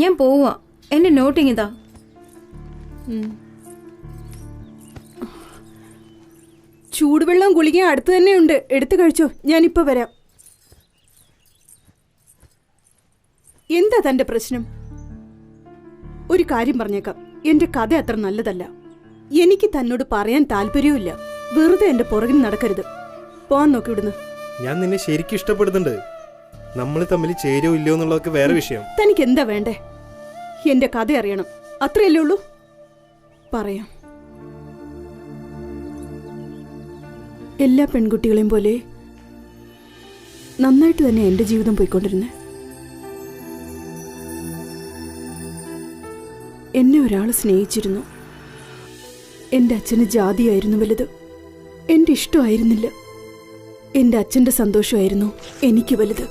ഞാൻ പോവാ, എന്റെ നോട്ടിങ് ഇതാ. ചൂടുവെള്ളം ഗുളിക അടുത്ത് തന്നെ ഉണ്ട്, എടുത്തു കഴിച്ചോ. ഞാനിപ്പോ വരാം. എന്താ തന്റെ പ്രശ്നം? ഒരു കാര്യം പറഞ്ഞേക്കാം, എന്റെ കഥ അത്ര നല്ലതല്ല. എനിക്ക് തന്നോട് പറയാൻ താല്പര്യവുമില്ല. വെറുതെ എന്റെ പുറകിൽ നടക്കരുത്. പോവാൻ നോക്കി ഇവിടുന്ന്. ഞാൻ നിന്നെ ശരിക്കും ഇഷ്ടപ്പെടുന്നുണ്ട്. നമ്മൾ തമ്മിൽ ചേരോ ഇല്ലയോ എന്നുള്ളതൊക്കെ വേറെ വിഷയം. തനിക്ക് എന്താ വേണ്ടേ? എന്റെ കഥ അറിയണം, അത്രയല്ലേ ഉള്ളൂ. പറയാം. എല്ലാ പെൺകുട്ടികളെയും പോലെ നന്നായിട്ട് തന്നെ എന്റെ ജീവിതം പോയിക്കൊണ്ടിരുന്നേ. എന്നെ ഒരാൾ സ്നേഹിച്ചിരുന്നു. എന്റെ അച്ഛന് ജാതിയായിരുന്നു വലുത്, എന്റെ ഇഷ്ടമായിരുന്നില്ല. എന്റെ അച്ഛന്റെ സന്തോഷമായിരുന്നു എനിക്ക് വലുത്.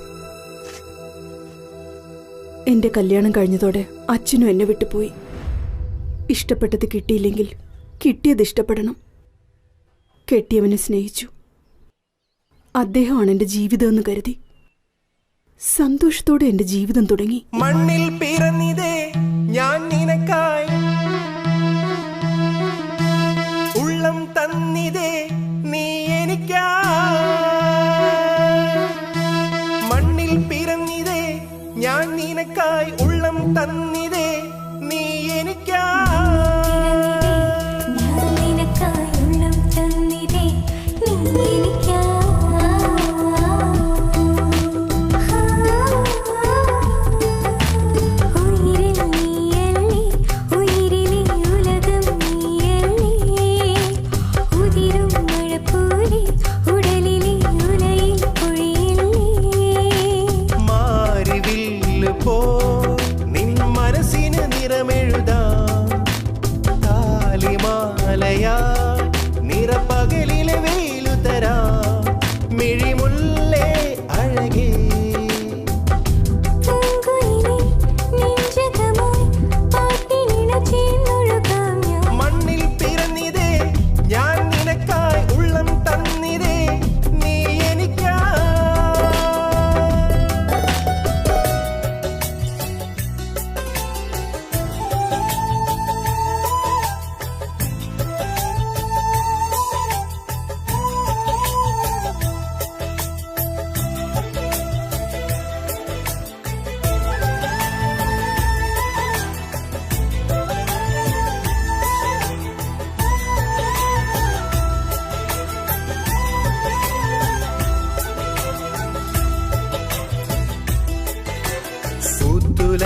എന്റെ കല്യാണം കഴിഞ്ഞതോടെ അച്ഛനും എന്നെ വിട്ടുപോയി. ഇഷ്ടപ്പെട്ടത് കിട്ടിയില്ലെങ്കിൽ കിട്ടിയത് ഇഷ്ടപ്പെടണം. കെട്ടിയവനെ സ്നേഹിച്ചു. അദ്ദേഹമാണ് എന്റെ ജീവിതമെന്ന് കരുതി സന്തോഷത്തോടെ എന്റെ ജീവിതം തുടങ്ങി. മണ്ണിൽ പിറന്നിതേ ഞാൻ നിനക്കായി, ഉള്ളം തന്നിതേ നീ എനിക്കായി. മണ്ണിൽ പിറന്നിതേ ഞാൻ നിനക്കായി, ഉള്ളം തന്നിതേ നീ എനിക്കായി. ഉയിരിൽ നീയല്ലേ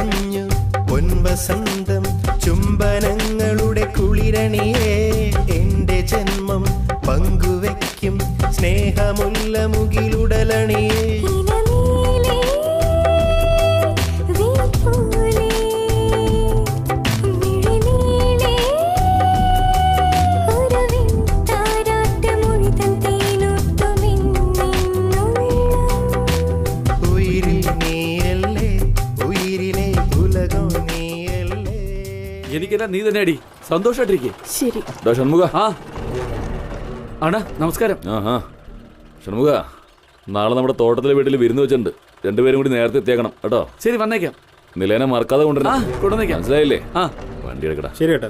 വിടഞ്ഞു പൊൻവസന്തം ചുംബനങ്ങളുടെ കുളിരണിയേ എന്റെ ജന്മം പങ്കുവെക്കും സ്നേഹമുല്ല മുകിലുടലണിയേ എനിക്കെല്ലാം നീ തന്നെ അടി സന്തോഷായിട്ടിരിക്കേ. ശരി. ഷൺമുഖ. ആ അണ്ണാ നമസ്കാരം. ഷൺമുഖ, നാളെ നമ്മുടെ തോട്ടത്തിലെ വീട്ടിൽ വിരുന്ന് വെച്ചിട്ടുണ്ട്. രണ്ടുപേരും കൂടി നേരത്തെ എത്തിയേക്കണം കേട്ടോ. ശരി, വന്നേക്കാം. നിലേനെ മറക്കാതെ കൊണ്ടുവരണം. കൊണ്ടുവന്നേക്കാം. മനസ്സിലായില്ലേ? വണ്ടി എടുക്കടാ. ശരി കേട്ടോ.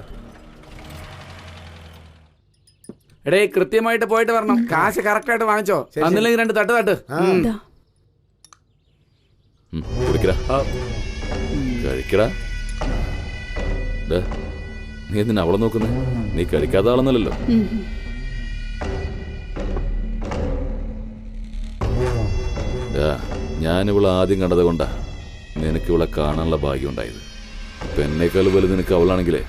എടേ കൃത്യമായിട്ട് പോയിട്ട് വരണം. കാശ് കറക്റ്റ് ആയിട്ട് വാങ്ങിച്ചോ. അന്നില്ലെങ്കിൽ 2 തട്ട് കുടിക്കടാ, കഴിക്കടാ. നീ എന്തിനാ അവളെ നോക്കുന്നേ? നീ കഴിക്കാത്ത ആളൊന്നല്ലോ. ഞാനിവളെ ആദ്യം കണ്ടത് കൊണ്ടാ നിനക്ക് ഇവളെ കാണാനുള്ള ഭാഗ്യം ഉണ്ടായത്. ഇപ്പൊ എന്നേക്കാൾ വലുത് നിനക്ക് അവളാണെങ്കിലേ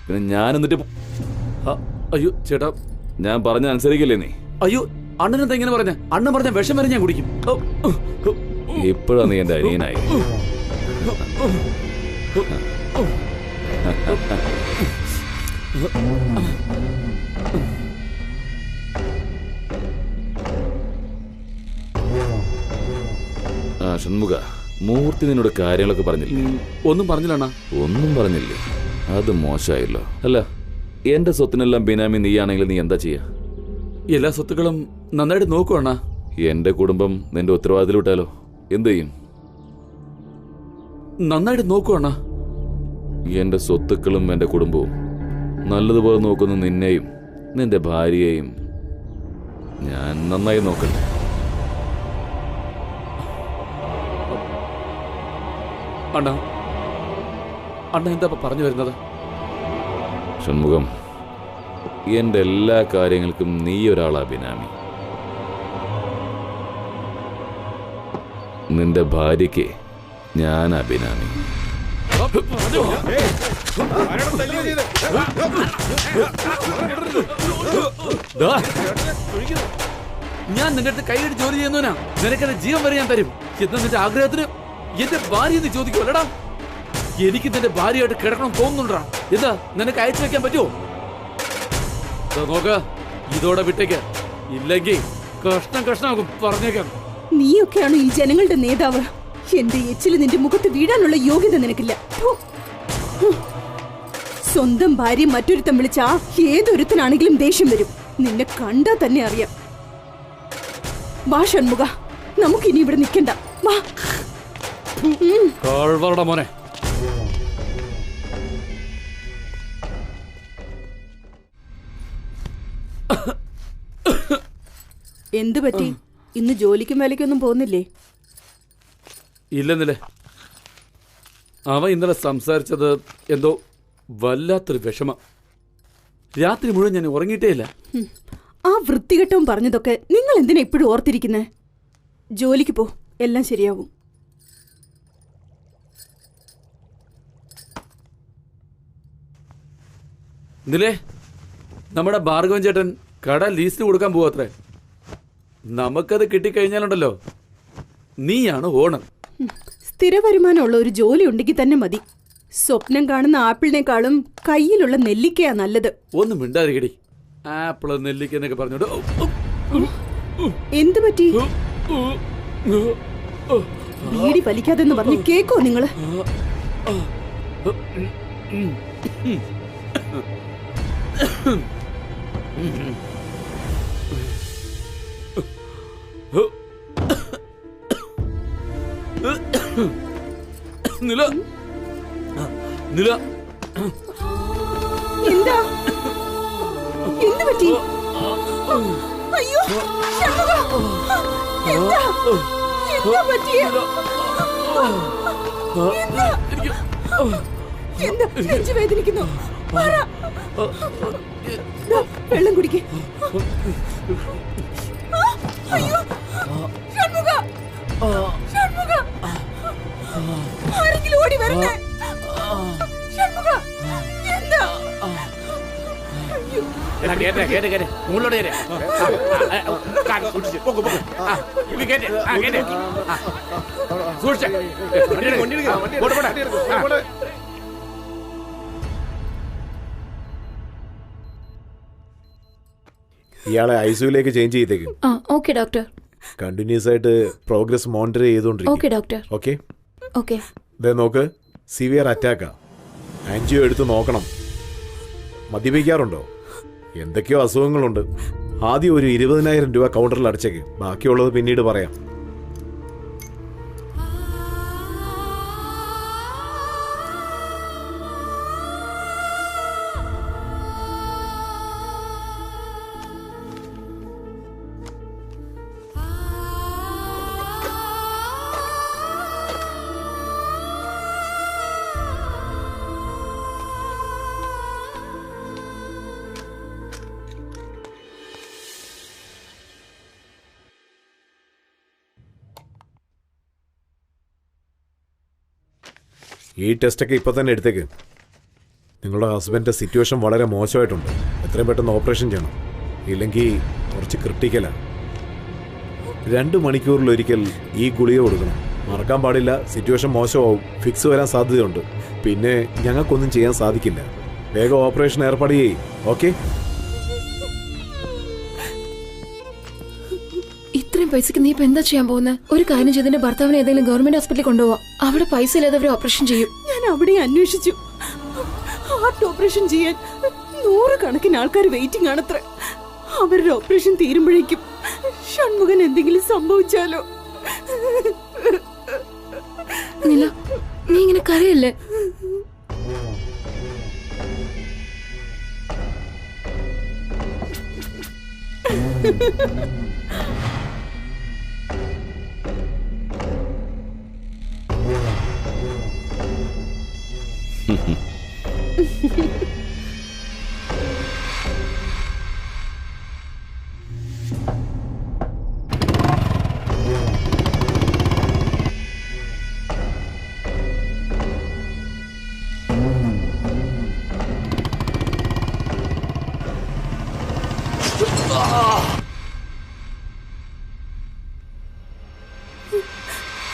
പിന്നെ ഞാൻ എന്നിട്ട് അയ്യോ ചേട്ടാ, ഞാൻ പറഞ്ഞ അനുസരിക്കില്ലേ നീ? അയ്യോ അണ്ണനെന്താ ഇങ്ങനെ പറഞ്ഞ? അണ്ണൻ പറഞ്ഞ വിഷം വരെ ഞാൻ കുടിക്കും. ഇപ്പോഴാ നീ എന്റെ അനിയനായി. ഷൺമുഖ, മൂർത്തി നിന്നോട് കാര്യങ്ങളൊക്കെ പറഞ്ഞില്ലേ? ഒന്നും പറഞ്ഞില്ല. ഒന്നും പറഞ്ഞില്ലേ? അത് മോശമായല്ലോ. അല്ല, എന്റെ സ്വത്തിനെല്ലാം ബിനാമി നീയാണെങ്കിൽ നീ എന്താ ചെയ്യാ? എല്ലാ സ്വത്തുക്കളും നന്നായിട്ട് നോക്കുവാണ. എന്റെ കുടുംബം നിന്റെ ഉത്തരവാദിത്തത്തിൽ വിട്ടാലോ? എന്ത് ചെയ്യും? നന്നായിട്ട് നോക്കുവാണ. എന്റെ സ്വത്തുക്കളും എന്റെ കുടുംബവും നല്ലതുപോലെ നോക്കുന്ന നിന്നെയും നിന്റെ ഭാര്യയെയും ഞാൻ നന്നായി നോക്കണ്ടേ? അണ്ണ എന്താ പറഞ്ഞു വരുന്നത്? ഷൺമുഖം, എന്റെ എല്ലാ കാര്യങ്ങൾക്കും നീ ഒരാളാ ബിനാമി. നിന്റെ ഭാര്യയ്ക്ക് ഞാനാ ബിനാമി. ഞാൻ നിന്റെ അടുത്ത് കൈയിട്ട് ജോലി ചെയ്യുന്നവനാ. നിനക്കെന്റെ ജീവൻ വരെ ഞാൻ തരും. എന്നാ നിന്റെ ആഗ്രഹത്തിന് എന്റെ ഭാര്യ എന്ന് ചോദിക്കുമല്ലടാ. എനിക്ക് നിന്റെ ഭാര്യയായിട്ട് കിടക്കണം തോന്നുന്നുണ്ടാ. എന്താ നിനക്ക് അയച്ചു വെക്കാൻ പറ്റുമോ? നോക്ക, ഇതോടെ വിട്ടേക്ക്. ഇല്ലെങ്കിൽ കഷ്ണമാകും. പറഞ്ഞേക്കാം. നീയൊക്കെയാണ് ഈ ജനങ്ങളുടെ നേതാവ്. എന്റെ എച്ചില് നിന്റെ മുഖത്ത് വീഴാനുള്ള യോഗ്യത നിനക്കില്ല. സ്വന്തം ഭാര്യ മറ്റൊരുത്തം വിളിച്ചാ ഏതൊരുത്തനാണെങ്കിലും ദേഷ്യം വരും. നിന്നെ കണ്ടാ തന്നെ അറിയാം. വാ ഷൺമുഖ, നമുക്കിനി ഇവിടെ നിൽക്കണ്ട. വാ മോനെ. എന്തു പറ്റി? ഇന്ന് ജോലിക്കും വേലയ്ക്കൊന്നും പോകുന്നില്ലേ? ഇല്ലെന്നില്ലേ. അവ ഇന്നലെ സംസാരിച്ചത് എന്തോ വല്ലാത്തൊരു വിഷമം. രാത്രി മുഴുവൻ ഞാൻ ഉറങ്ങിയിട്ടേ ഇല്ല. ആ വൃത്തികെട്ടവും പറഞ്ഞതൊക്കെ നിങ്ങൾ എന്തിനാ ഇപ്പോഴും ഓർത്തിരിക്കുന്നേ? ജോലിക്ക് പോ, എല്ലാം ശരിയാവും. നിലേ, നമ്മുടെ ഭാർഗവൻ ചേട്ടൻ കട ലീസിന് കൊടുക്കാൻ പോവാത്രേ. നമുക്കത് കിട്ടിക്കഴിഞ്ഞാലുണ്ടല്ലോ, നീയാണ് ഓണം. സ്ഥിര വരുമാനമുള്ള ഒരു ജോലി ഉണ്ടെങ്കിൽ തന്നെ മതി. സ്വപ്നം കാണുന്ന ആപ്പിളിനേക്കാളും കയ്യിലുള്ള നെല്ലിക്കയാ നല്ലത്. ഒന്നും മിണ്ടാതിരിക്കടി. ആപ്പിള് നെല്ലിക്ക എന്നൊക്കെ പറഞ്ഞോട്ട് എന്തു പറ്റി? ബീഡി വലിക്കാതെന്ന് പറഞ്ഞ് കേക്കോ നിങ്ങള്? നില നില എന്താ? എന്ത് പറ്റി? അയ്യോ എന്താ? എന്താ പറ്റിയ? എന്താ? നെഞ്ച് വേദനിക്കുന്നു. വെള്ളം കുടിക്കേ. അയ്യോ ഷൺമുഖ, ആരെങ്കിലും ഓടി വരണേ. കേട്ടെ കേട്ടെ കേട്ടെ മുകളിലോട്ട് കേട്ടെ ഇയാളെ ഐസിയുലേക്ക് ചേഞ്ച് ചെയ്തേക്കും. ആ ഓക്കെ ഡോക്ടർ. കണ്ടിന്യൂസ് ആയിട്ട് പ്രോഗ്രസ് മോണിറ്റർ ചെയ്തുകൊണ്ടിരിക്കും. Okay doctor. Okay okay. നോക്ക്, സിവിയർ അറ്റാക്കാ. ആൻജിയോ എടുത്ത് നോക്കണം. മദ്യപിക്കാറുണ്ടോ? എന്തൊക്കെയോ അസുഖങ്ങളുണ്ട്. ആദ്യം ഒരു 20,000 രൂപ കൗണ്ടറിൽ അടച്ചേക്ക്. ബാക്കിയുള്ളത് പിന്നീട് പറയാം. ഈ ടെസ്റ്റൊക്കെ ഇപ്പം തന്നെ എടുത്തേക്ക്. നിങ്ങളുടെ ഹസ്ബൻഡിൻ്റെ സിറ്റുവേഷൻ വളരെ മോശമായിട്ടുണ്ട്. എത്രയും പെട്ടെന്ന് ഓപ്പറേഷൻ ചെയ്യണം. ഇല്ലെങ്കിൽ കുറച്ച് ക്രിട്ടിക്കലാണ്. 2 മണിക്കൂറിലൊരിക്കൽ ഈ ഗുളിക കൊടുക്കണം. മറക്കാൻ പാടില്ല. സിറ്റുവേഷൻ മോശമാവും. ഫിക്സ് വരാൻ സാധ്യതയുണ്ട്. പിന്നെ ഞങ്ങൾക്കൊന്നും ചെയ്യാൻ സാധിക്കില്ല. വേഗം ഓപ്പറേഷൻ ഏർപ്പാട് ചെയ്യേ. ഓക്കെ? ഇത്രയും പൈസക്ക് നീ ഇപ്പൊ എന്താ ചെയ്യാൻ പോകുന്നത്? ഒരു കാര്യം ചെയ്തതിന്റെ ഭർത്താവിനെ ഏതെങ്കിലും ഗവൺമെന്റ് ഹോസ്പിറ്റലിൽ കൊണ്ടുപോവാം. അവിടെ പൈസ ഇല്ലാതെ അവർ ഓപ്പറേഷൻ ചെയ്യും. ഞാൻ അവിടെ അന്വേഷിച്ചു. ഹാർട്ട് ഓപ്പറേഷൻ ചെയ്യാൻ 100 കണക്കിന് ആൾക്കാർ വെയിറ്റിംഗ് ആണത്ര. അവരുടെ ഓപ്പറേഷൻ തീരുമ്പോഴേക്കും ഷൺമുഖൻ എന്തെങ്കിലും സംഭവിച്ചാലോ? നില, നീ ഇങ്ങനെ കരയല്ലേ?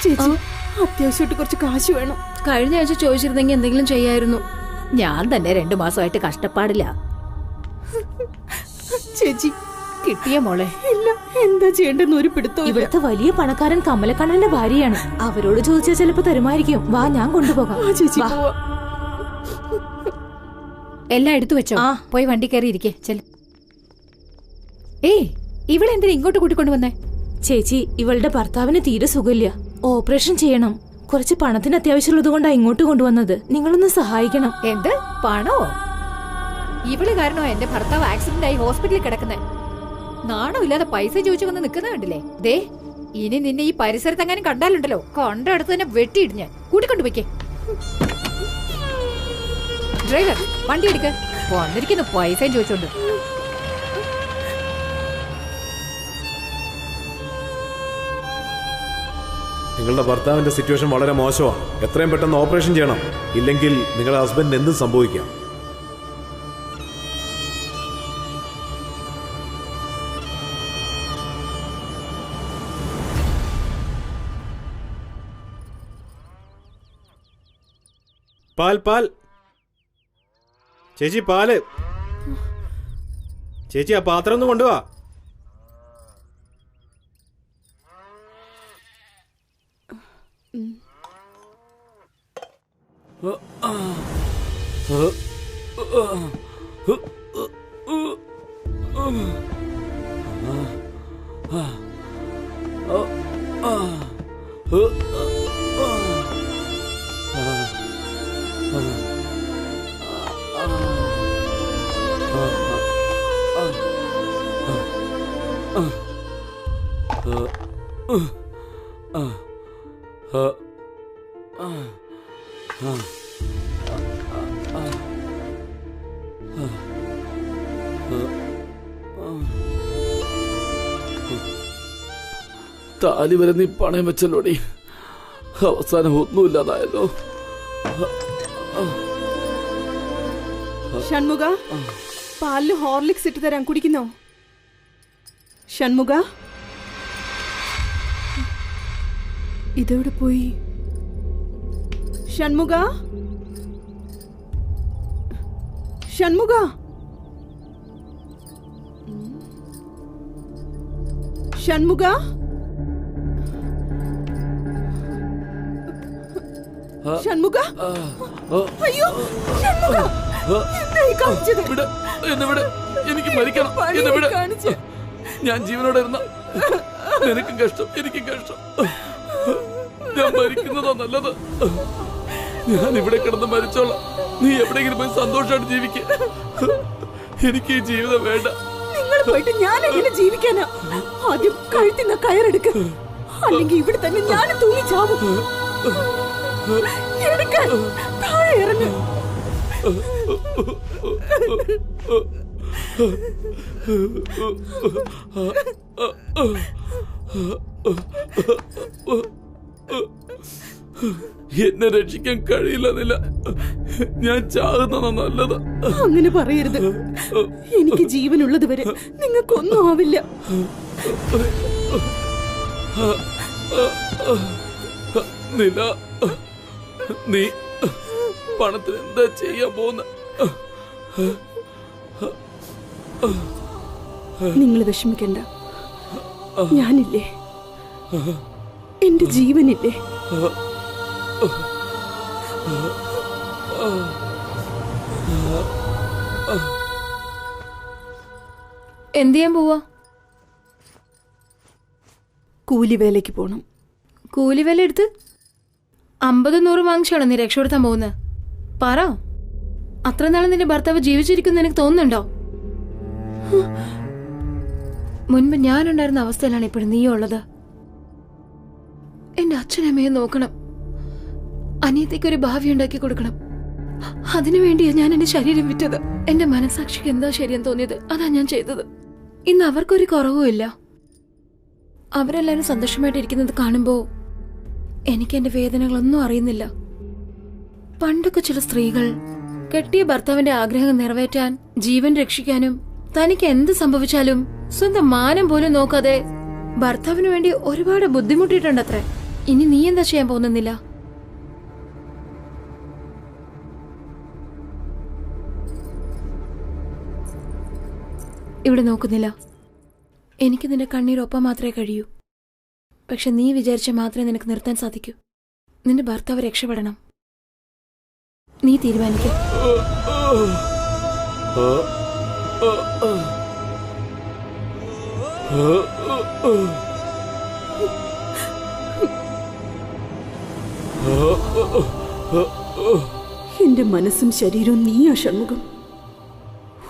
ചേച്ചി, അത്യാവശ്യമായിട്ട് കുറച്ച് കാശ് വേണം. കഴിഞ്ഞ ആഴ്ച ചോദിച്ചിരുന്നെങ്കിൽ എന്തെങ്കിലും ചെയ്യായിരുന്നു. ഞാൻ തന്നെ 2 മാസമായിട്ട് കഷ്ടപ്പാടില്ല. ചേച്ചി, കിട്ടിയ മോളെ. ഇല്ല, എന്താ ചെയ്യേണ്ടെന്ന് ഒരു പിടുത്തവും ഇല്ല. ഇവിടുത്തെ വലിയ പണക്കാരൻ കമലക്കണ്ണന്റെ ഭാര്യയാണ്. അവരോട് ചോദിച്ചാൽ ചിലപ്പോ തരുമായിരിക്കും. വാ, ഞാൻ കൊണ്ടുപോകാം. ആ ചേച്ചി, വാ. പോവാം. എല്ലാം എടുത്തു വെച്ചോ? പോയി വണ്ടി കയറി ഇരിക്കേ. ചെൽ. ഏയ്, ഇവിടെ എന്തിനാ ഇങ്ങോട്ട് കൂട്ടിക്കൊണ്ടുവന്നേ? ചേച്ചി, ഇവളുടെ ഭർത്താവിന് തീരെ സുഖമില്ല. ഓപ്പറേഷൻ ചെയ്യണം. കുറച്ച് പണത്തിന് അത്യാവശ്യമുള്ളത് കൊണ്ടാ ഇങ്ങോട്ട് കൊണ്ടുവന്നത്. നിങ്ങളൊന്ന് സഹായിക്കണം. എന്ത് പണോ? ഇവള് കാരണോ എന്റെ ഭർത്താവ് ആക്സിഡന്റ് ആയി ഹോസ്പിറ്റലിൽ കിടക്കുന്നേ. നാണോ ഇല്ലാതെ പൈസ ചോദിച്ചു വന്ന് നിൽക്കുന്ന കണ്ടില്ലേ? ദേ, ഇനി നിന്നെ ഈ പരിസരത്തെങ്ങാനും കണ്ടാലുണ്ടല്ലോ, കണ്ടടുത്ത് തന്നെ വെട്ടിയിടിഞ്ഞ് കൂട്ടിക്കൊണ്ടുപോയിക്കേ. ഡ്രൈവർ, വണ്ടി എടുക്ക. വന്നിരിക്കുന്നു പൈസയും ചോദിച്ചോണ്ട്. നിങ്ങളുടെ ഭർത്താവിന്റെ സിറ്റുവേഷൻ വളരെ മോശമാണ്. എത്രയും പെട്ടെന്ന് ഓപ്പറേഷൻ ചെയ്യണം. ഇല്ലെങ്കിൽ നിങ്ങളുടെ ഹസ്ബൻഡിന് എന്തും സംഭവിക്കാം. പാൽ പാൽ. ചേച്ചി, പാല്. ചേച്ചി, ആ പാത്രം ഒന്ന് കൊണ്ടുപോവാ. താലി വരെ നീ പണയം വെച്ചല്ലോടി. അവസാനം ഒന്നുമില്ലാതായല്ലോ. ഷൺമുഖ, പാലില് ഹോർലിക്സ് ഇട്ട് തരാൻ കുടിക്കുന്നോ? ഷൺമുഖ, ഇതെവിടെ പോയി? ഷൺമുഖ, ഷൺമുഖ, ഷൺമുഖ, ഷൺമുഖ, അയ്യോ ഷൺമുഖ, എന്തായി കാണിച്ചത്? എനിക്ക് മരിക്കണം. ഞാൻ ജീവനോടെ ഇരുന്ന നിനക്കും കഷ്ടം, എനിക്കും കഷ്ടം. ഞാൻ മരിക്കുന്നതാ നല്ലത്. ഞാൻ ഇവിടെ കിടന്ന് മരിച്ചോളാം. നീ എവിടെയെങ്കിലും പോയി സന്തോഷമായിട്ട് ജീവിക്ക. എനിക്ക് ഈ ജീവിതം വേണ്ട. നിങ്ങൾ പോയിട്ട് ഞാൻ എങ്ങനെ ജീവിക്കാനാ? ആദ്യം കഴുത്തിന്ന് കയറെടുക്ക, അല്ലെങ്കിൽ ഇവിടെ തന്നെ ഞാൻ തൂങ്ങി ചാവും. എടുക്കാൻ താഴെ ഇറങ്ങ. എന്നെ രക്ഷിക്കാൻ കഴിയില്ലെന്നില്ല. ഞാൻ ചാകുന്നതാ നല്ലത്. അങ്ങനെ പറയരുത്. എനിക്ക് ജീവനുള്ളത് വരെ നിങ്ങൾക്കൊന്നും ആവില്ല. നില, നീ പണത്തിന് എന്താ ചെയ്യാൻ പോകുന്ന? നിങ്ങൾ വിഷമിക്കണ്ട. ഞാനില്ലേ, എന്റെ ജീവനില്ലേ. എന്ത് ചെയ്യാൻ പോവാ? കൂലിവേലയ്ക്ക് പോണം. കൂലിവേല എടുത്ത് 50-100 വാങ്ങിച്ചാണോ നീ രക്ഷപ്പെടുത്താൻ പോകുന്നത്? പറ, അത്ര നാളെ നിന്റെ ഭർത്താവ് ജീവിച്ചിരിക്കുന്ന എനിക്ക് തോന്നുന്നുണ്ടോ? മുൻപ് ഞാനുണ്ടായിരുന്ന അവസ്ഥയിലാണ് ഇപ്പോഴും നീ ഉള്ളത്. എന്റെ അച്ഛനമ്മയെ നോക്കണം, അനിയത്തേക്ക് ഒരു ഭാവി ഉണ്ടാക്കി കൊടുക്കണം. അതിനുവേണ്ടിയാ ഞാൻ എന്റെ ശരീരം വിറ്റത്. എന്റെ മനസാക്ഷിക്ക് എന്താ ശരിയെന്ന് തോന്നിയത് അതാ ഞാൻ ചെയ്തത്. ഇന്ന് അവർക്കൊരു കുറവുമില്ല. അവരെല്ലാരും സന്തോഷമായിട്ടിരിക്കുന്നത് കാണുമ്പോ എനിക്ക് എന്റെ വേദനകളൊന്നും അറിയുന്നില്ല. പണ്ടൊക്കെ ചില സ്ത്രീകൾ കെട്ടിയ ഭർത്താവിന്റെ ആഗ്രഹം നിറവേറ്റാൻ, ജീവൻ രക്ഷിക്കാനും, തനിക്ക് എന്ത് സംഭവിച്ചാലും സ്വന്തം മാനം പോലും നോക്കാതെ ഭർത്താവിന് വേണ്ടി ഒരുപാട് ബുദ്ധിമുട്ടിയിട്ടുണ്ടത്രേ. ഇനി നീ എന്താ ചെയ്യാൻ പോകുന്നില്ല? ഇവിടെ നോക്കുന്നില്ല. എനിക്ക് നിന്റെ കണ്ണീരൊപ്പം മാത്രമേ കഴിയൂ. പക്ഷെ നീ വിചാരിച്ച മാത്രമേ നിനക്ക് നിർത്താൻ സാധിക്കൂ. നിന്റെ ഭർത്താവ് രക്ഷപ്പെടണം. നീ തീരുമാനിക്ക. എന്റെ മനസ്സും ശരീരവും നീയാ ഷൺമുഖം.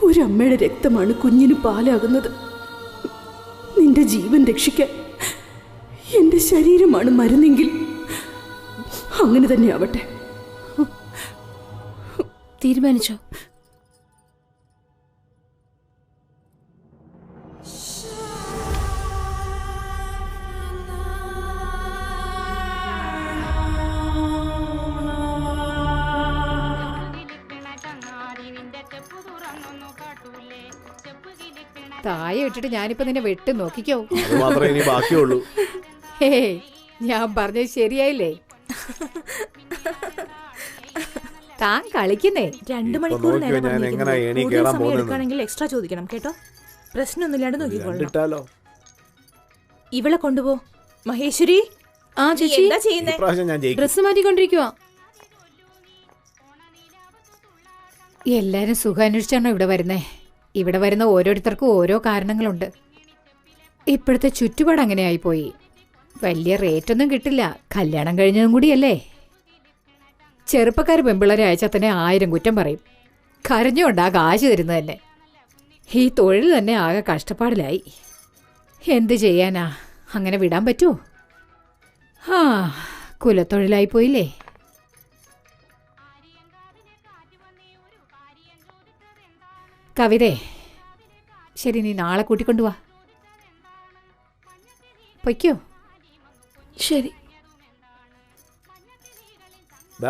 ഒരമ്മയുടെ രക്തമാണ് കുഞ്ഞിന് പാലാകുന്നത്. നിന്റെ ജീവൻ രക്ഷിക്കാൻ എന്റെ ശരീരമാണ് മരുന്നെങ്കിൽ അങ്ങനെ തന്നെ ആവട്ടെ. തീരുമാനിച്ചോ? താഴെ ഇട്ടിട്ട് ഞാനിപ്പോ നിന്നെ വെട്ട് നോക്കിക്കോ. മാത്രമേ ഇനി ബാക്കിയുള്ളൂ. ഹേ, ഞാൻ പറഞ്ഞത് ശരിയായില്ലേ? താൻ കളിക്കുന്നേ. 2 മണിക്കൂർ എടുക്കുകയാണെങ്കിൽ എക്സ്ട്രാ ചോദിക്കണം കേട്ടോ. പ്രശ്നമൊന്നുമില്ലാണ്ട് നോക്കിക്കോളൂ. ഇവളെ കൊണ്ടുപോ. മഹേശ്വരി. ആ ചേച്ചി, ഡ്രസ് മാറ്റിക്കൊണ്ടിരിക്കുവാ. എല്ലാരും സുഖം അന്വേഷിച്ചാണോ ഇവിടെ വരുന്നേ? ഇവിടെ വരുന്ന ഓരോരുത്തർക്കും ഓരോ കാരണങ്ങളുണ്ട്. ഇപ്പോഴത്തെ ചുറ്റുപാട് അങ്ങനെ ആയിപ്പോയി. വലിയ റേറ്റൊന്നും കിട്ടില്ല. കല്യാണം കഴിഞ്ഞതും കൂടിയല്ലേ. ചെറുപ്പക്കാർ പെമ്പിള്ളേരെ അയച്ചാൽ തന്നെ 1000 കുറ്റം പറയും. കരഞ്ഞുകൊണ്ടാ കാശ് തരുന്നത് തന്നെ. ഈ തൊഴിൽ തന്നെ ആകെ കഷ്ടപ്പാടിലായി. എന്ത് ചെയ്യാനാ? അങ്ങനെ വിടാൻ പറ്റുമോ? ആ, കുലത്തൊഴിലായി പോയില്ലേ. കവിതേ, ശരി, നീ നാളെ കൂട്ടിക്കൊണ്ടുവാ. പൊയ്ക്കോ. ശരി.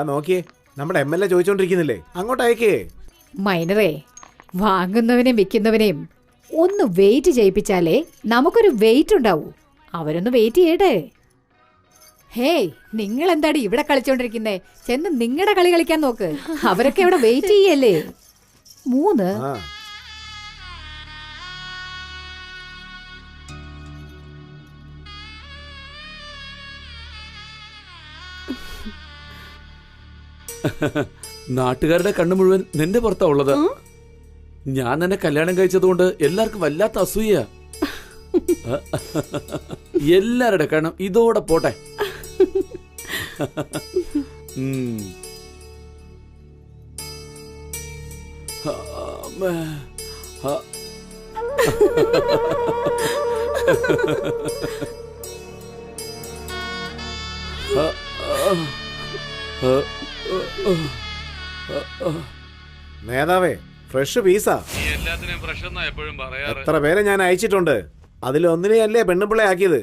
നോക്കിയേ, നമ്മുടെ MLA ചോദിച്ചോണ്ടിരിക്കുന്നില്ലേ, അങ്ങോട്ട് അയക്കേ. മൈനറേ, വാങ്ങുന്നവനെയും വിൽക്കുന്നവനെയും ഒന്ന് വെയിറ്റ് ചെയ്യിപ്പിച്ചാലേ നമുക്കൊരു വെയിറ്റ് ഉണ്ടാവൂ. അവരൊന്ന് വെയിറ്റ് ചെയ്യട്ടെ. ഹേയ്, നിങ്ങൾ എന്താടി ഇവിടെ കളിച്ചോണ്ടിരിക്കുന്നേ? ചെന്ന് നിങ്ങളുടെ കളി കളിക്കാൻ നോക്ക്. അവരൊക്കെ ഇവിടെ വെയിറ്റ് ചെയ്യല്ലേ. 3 നാട്ടുകാരുടെ കണ്ണു മുഴുവൻ നിന്റെ പുറത്താ ഉള്ളത്. ഞാൻ നിന്നെ കല്യാണം കഴിച്ചതുകൊണ്ട് എല്ലാവർക്കും വല്ലാത്ത അസൂയ. എല്ലാരുടെ കണ്ണും ഇതോടെ പോട്ടെ. നേതാവേ, ഫ്രഷ് പീസാ. എത്ര പേരെ ഞാൻ അയച്ചിട്ടുണ്ട്. അതിലൊന്നിനെയല്ലേ പെണ്ണുപിള്ള ആക്കിയത്.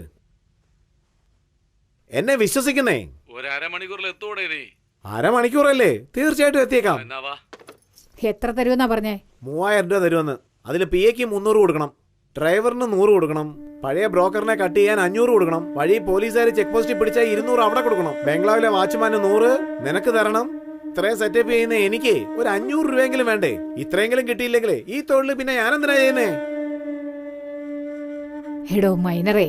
എന്നെ വിശ്വസിക്കുന്നേ. അരമണിക്കൂറല്ലേ? തീർച്ചയായിട്ടും എത്തിയേക്കാം. എത്ര തരുമെന്നാ പറഞ്ഞേ? 3000 രൂപ തരുമെന്ന്. അതിൽ പി എക്ക് 300 കൊടുക്കണം, ഡ്രൈവറിന് 100 കൊടുക്കണം, പഴയ ബ്രോക്കറിനെ കട്ട് ചെയ്യാൻ 500 കൊടുക്കണം, വഴി പോലീസുകാർ ചെക്ക് പോസ്റ്റിൽ പിടിച്ചാൽ 200 അവിടെ കൊടുക്കണം, ബംഗ്ലാവിലെ വാച്ച്മാന് 100 നിനക്ക് തരണം. ഇത്രയും സെറ്റപ്പ് ചെയ്യുന്ന എനിക്ക് ഒരു 500 രൂപയെങ്കിലും വേണ്ടേ? ഇത്രയെങ്കിലും കിട്ടിയില്ലെങ്കിലേ ഈ തൊഴിൽ പിന്നെ ഞാനെന്തിനാ ചെയ്യുന്നേ? എടോ മൈനറേ,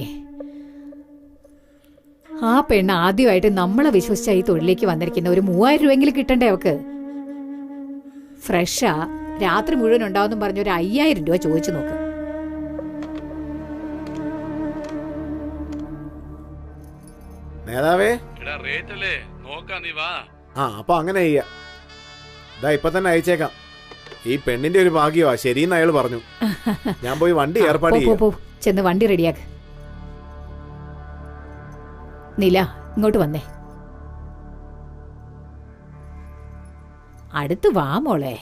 ആ പെണ്ണ് ആദ്യമായിട്ട് നമ്മളെ വിശ്വസിച്ച ഈ തൊഴിലേക്ക് വന്നിരിക്കുന്ന ഒരു 3000 രൂപയെങ്കിലും കിട്ടണ്ടേ അവക്ക്? ഫ്രഷാ, രാത്രി മുഴുവൻ ഉണ്ടാവും പറഞ്ഞ ഒരു 5000 രൂപ ചോദിച്ചു നോക്ക്. നേതാവേ, അപ്പൊ അങ്ങനെ ചെയ്യാ. ഇപ്പൊ തന്നെ അയച്ചേക്കാം. ഈ പെണ്ണിന്റെ ഒരു ഭാഗ്യമാ ശരിയെന്ന് അയാൾ പറഞ്ഞു. ഞാൻ പോയി വണ്ടി ഏർപ്പാട് ചെയ്യാം. ചെന്ന് വണ്ടി റെഡിയാക്ക്. നീല, ഇങ്ങോട്ട് വന്നേ. അടുത്ത് വാ മോളെ.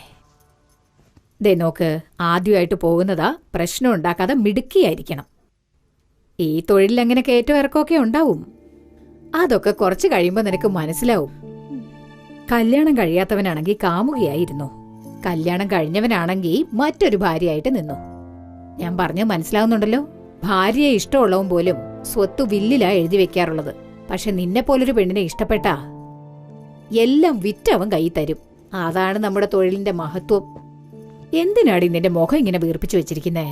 ദേ നോക്ക്, ആദ്യമായിട്ട് പോകുന്നതാ. പ്രശ്നം ഉണ്ടാക്കാതെ മിടുക്കിയായിരിക്കണം. ഈ തൊഴിലിൽ അങ്ങനെ കയറ്റം ഇറക്കമൊക്കെ ഉണ്ടാവും. അതൊക്കെ കുറച്ച് കഴിയുമ്പോൾ നിനക്ക് മനസ്സിലാവും. കല്യാണം കഴിയാത്തവനാണെങ്കിൽ കാമുകയായിരുന്നു, കല്യാണം കഴിഞ്ഞവനാണെങ്കിൽ മറ്റൊരു ഭാര്യയായിട്ട് നിന്നു. ഞാൻ പറഞ്ഞ് മനസ്സിലാവുന്നുണ്ടല്ലോ? ഭാര്യയെ ഇഷ്ടമുള്ളവൻ പോലും സ്വത്ത് വില്ലിലാ എഴുതി വെക്കാറുള്ളത്. പക്ഷെ നിന്നെ പോലൊരു പെണ്ണിനെ ഇഷ്ടപ്പെട്ടാ എല്ലാം വിറ്റവൻ കൈ തരും. അതാണ് നമ്മുടെ തൊഴിലിന്റെ മഹത്വം. എന്തിനാടി നിന്റെ മുഖം ഇങ്ങനെ വീർപ്പിച്ചു വെച്ചിരിക്കുന്നേ?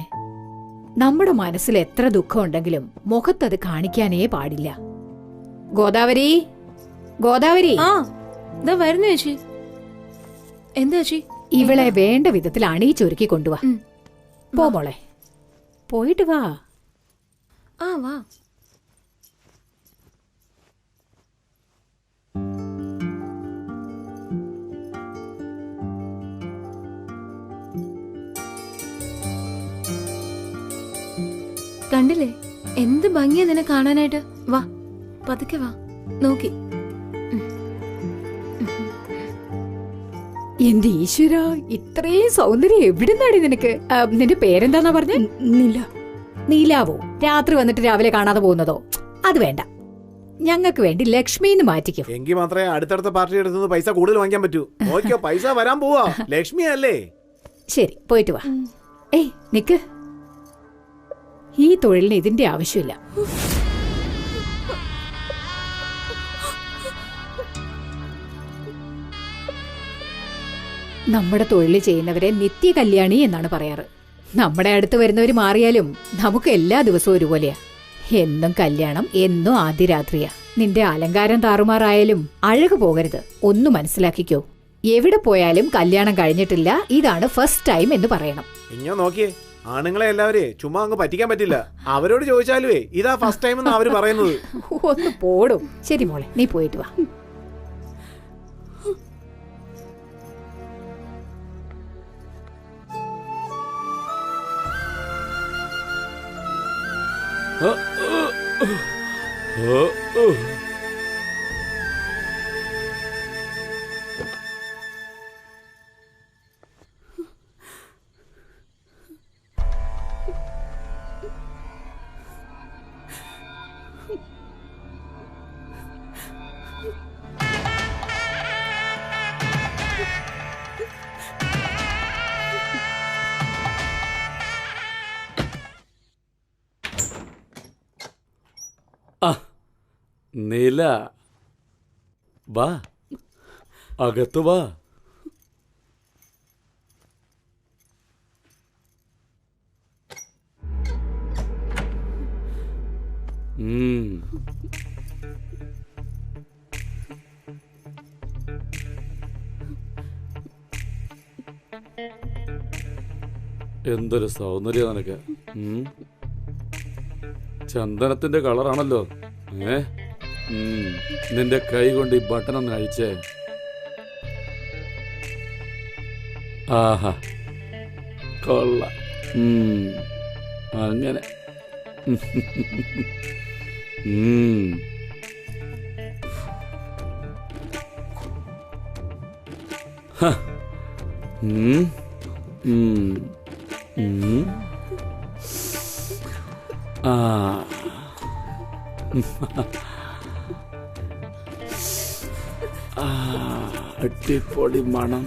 നമ്മുടെ മനസ്സിൽ എത്ര ദുഃഖം ഉണ്ടെങ്കിലും മുഖത്തത് കാണിക്കാനേ പാടില്ല. ഗോദാവരി, ഗോദാവരി. വരുന്നു ചേച്ചി. എന്താ ചേച്ചി? ഇവളെ വേണ്ട വിധത്തിൽ അണിയിച്ചൊരുക്കി കൊണ്ടുവാ. പോ മോളെ, പോയിട്ട് വാ. വാ. കണ്ടില്ലേ എന്ത് ഭംഗിയാ നിന്നെ കാണാനായിട്ട്. വാ, പതുക്കെ വാ. നോക്കി. എന്റെ ഈശ്വര, ഇത്രയും സൗന്ദര്യം എവിടുന്നാടി നിനക്ക്? നിന്റെ പേരെന്താന്നാ പറഞ്ഞ? നീലാവോ? രാത്രി വന്നിട്ട് രാവിലെ കാണാതെ പോകുന്നതോ? അത് വേണ്ട, ഞങ്ങൾക്ക് വേണ്ടി ലക്ഷ്മിന്ന് മാറ്റിക്കോ. എങ്കിൽ മാത്രമേ അടുത്തടുത്ത പാർട്ടി എടുത്തുനിന്ന് പൈസ കൂടുതൽ വാങ്ങിക്കാൻ പറ്റൂ. നോക്കിയോ, പൈസ വരാൻ പോവാ. ലക്ഷ്മി അല്ലേ? ശരി, പോയിട്ട് വാ. ഏയ് നിക്ക്, ഈ തൊഴിലിന് ഇതിന്റെ ആവശ്യമില്ല. നമ്മുടെ തൊഴിൽ ചെയ്യുന്നവരെ നിത്യ കല്യാണി എന്നാണ് പറയാറ്. നമ്മുടെ അടുത്ത് വരുന്നവർ മാറിയാലും നമുക്ക് എല്ലാ ദിവസവും ഒരുപോലെയാ. എന്നും കല്യാണം, എന്നും ആദ്യ രാത്രിയാ. നിന്റെ അലങ്കാരം താറുമാറായാലും അഴക് പോകരുത്. ഒന്ന് മനസ്സിലാക്കിക്കോ. എവിടെ പോയാലും കല്യാണം കഴിഞ്ഞിട്ടില്ല, ഇതാണ് ഫസ്റ്റ് ടൈം എന്ന് പറയണം. ഇഞ്ഞോ നോക്കിയേ, ആണുങ്ങളെ എല്ലാവരെയും ചുമ്മാ അങ്ങ് പറ്റിക്കാൻ പറ്റില്ല. അവരോട് ചോദിച്ചാലുവേ ഇതാ ഫസ്റ്റ് ടൈം എന്ന് അവര് പറയുന്നത്. ഒന്ന് പോടും. ശരി മോളെ, നീ പോയിട്ട് വാ. നില വാ, അകത്ത് വാ. എന്തൊരു സൗന്ദര്യം നിനക്ക്. ചന്ദനത്തിന്റെ കളറാണല്ലോ. നിന്റെ കൈ കൊണ്ട് ഈ ബട്ടൺ ഒന്ന് അഴിച്ചേ. ആഹാ, കൊള്ള. അങ്ങനെ അടിപൊളി മണം.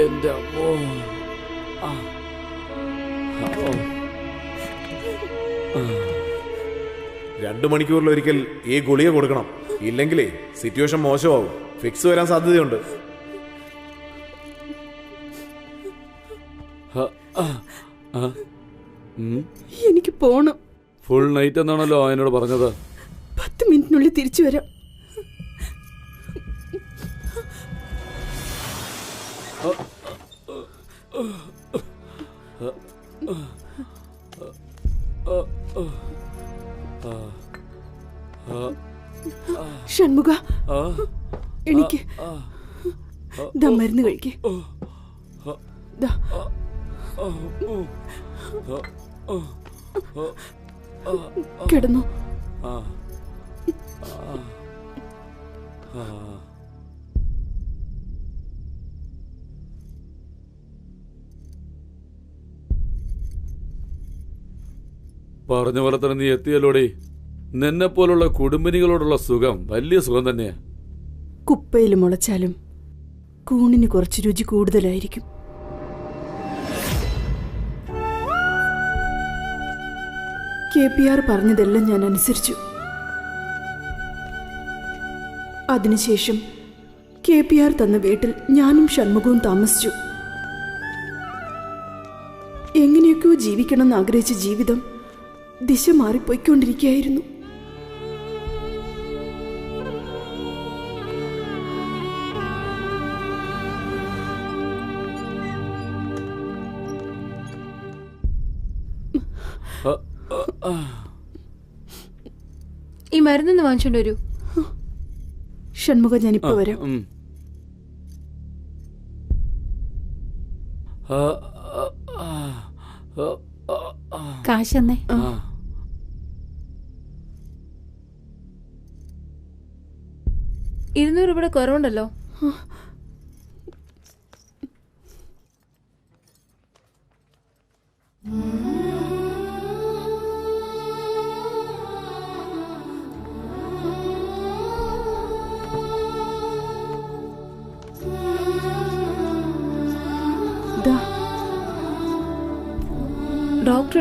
എന്റെ അമ്മോ. 2 മണിക്കൂറിലൊരിക്കൽ ഈ ഗുളിക കൊടുക്കണം. ഇല്ലെങ്കിലേ സിറ്റുവേഷൻ മോശമാവും. ഫിക്സ് വരാൻ സാധ്യതയുണ്ട്. എനിക്ക് പോണം. ഫുൾ നൈറ്റ് എന്നാണല്ലോ എന്നോട് പറഞ്ഞത്. 10 മിനിറ്റിനുള്ളിൽ തിരിച്ചു വരാം. ഷൺമുഖ, എനിക്ക് മരുന്ന് കഴിക്കേ. കിടന്നു. പറഞ്ഞ പോലെ തന്നെ നീ എത്തിയല്ലോടി. നിന്നെ പോലുള്ള കുടുംബിനികളോടുള്ള സുഖം വലിയ സുഖം തന്നെയാ. കുപ്പയിൽ മുളച്ചാലും കൂണിന് കുറച്ച് രുചി കൂടുതലായിരിക്കും. KPR പറഞ്ഞതെല്ലാം ഞാൻ അനുസരിച്ചു. അതിനുശേഷം KPR തന്ന വീട്ടിൽ ഞാനും ഷൺമുഖവും താമസിച്ചു. എങ്ങനെയൊക്കെയോ ജീവിക്കണമെന്ന് ആഗ്രഹിച്ച ജീവിതം ദിശ മാറിപ്പോയിക്കൊണ്ടിരിക്കുകയായിരുന്നു. ഈ മരുന്നൊന്ന് വാങ്ങിച്ചോണ്ട് വരൂ. ഷൺമുഖ, ഞാനിപ്പോ വരാം. കാശെന്നേ. 200 രൂപയുടെ കുറവുണ്ടല്ലോ.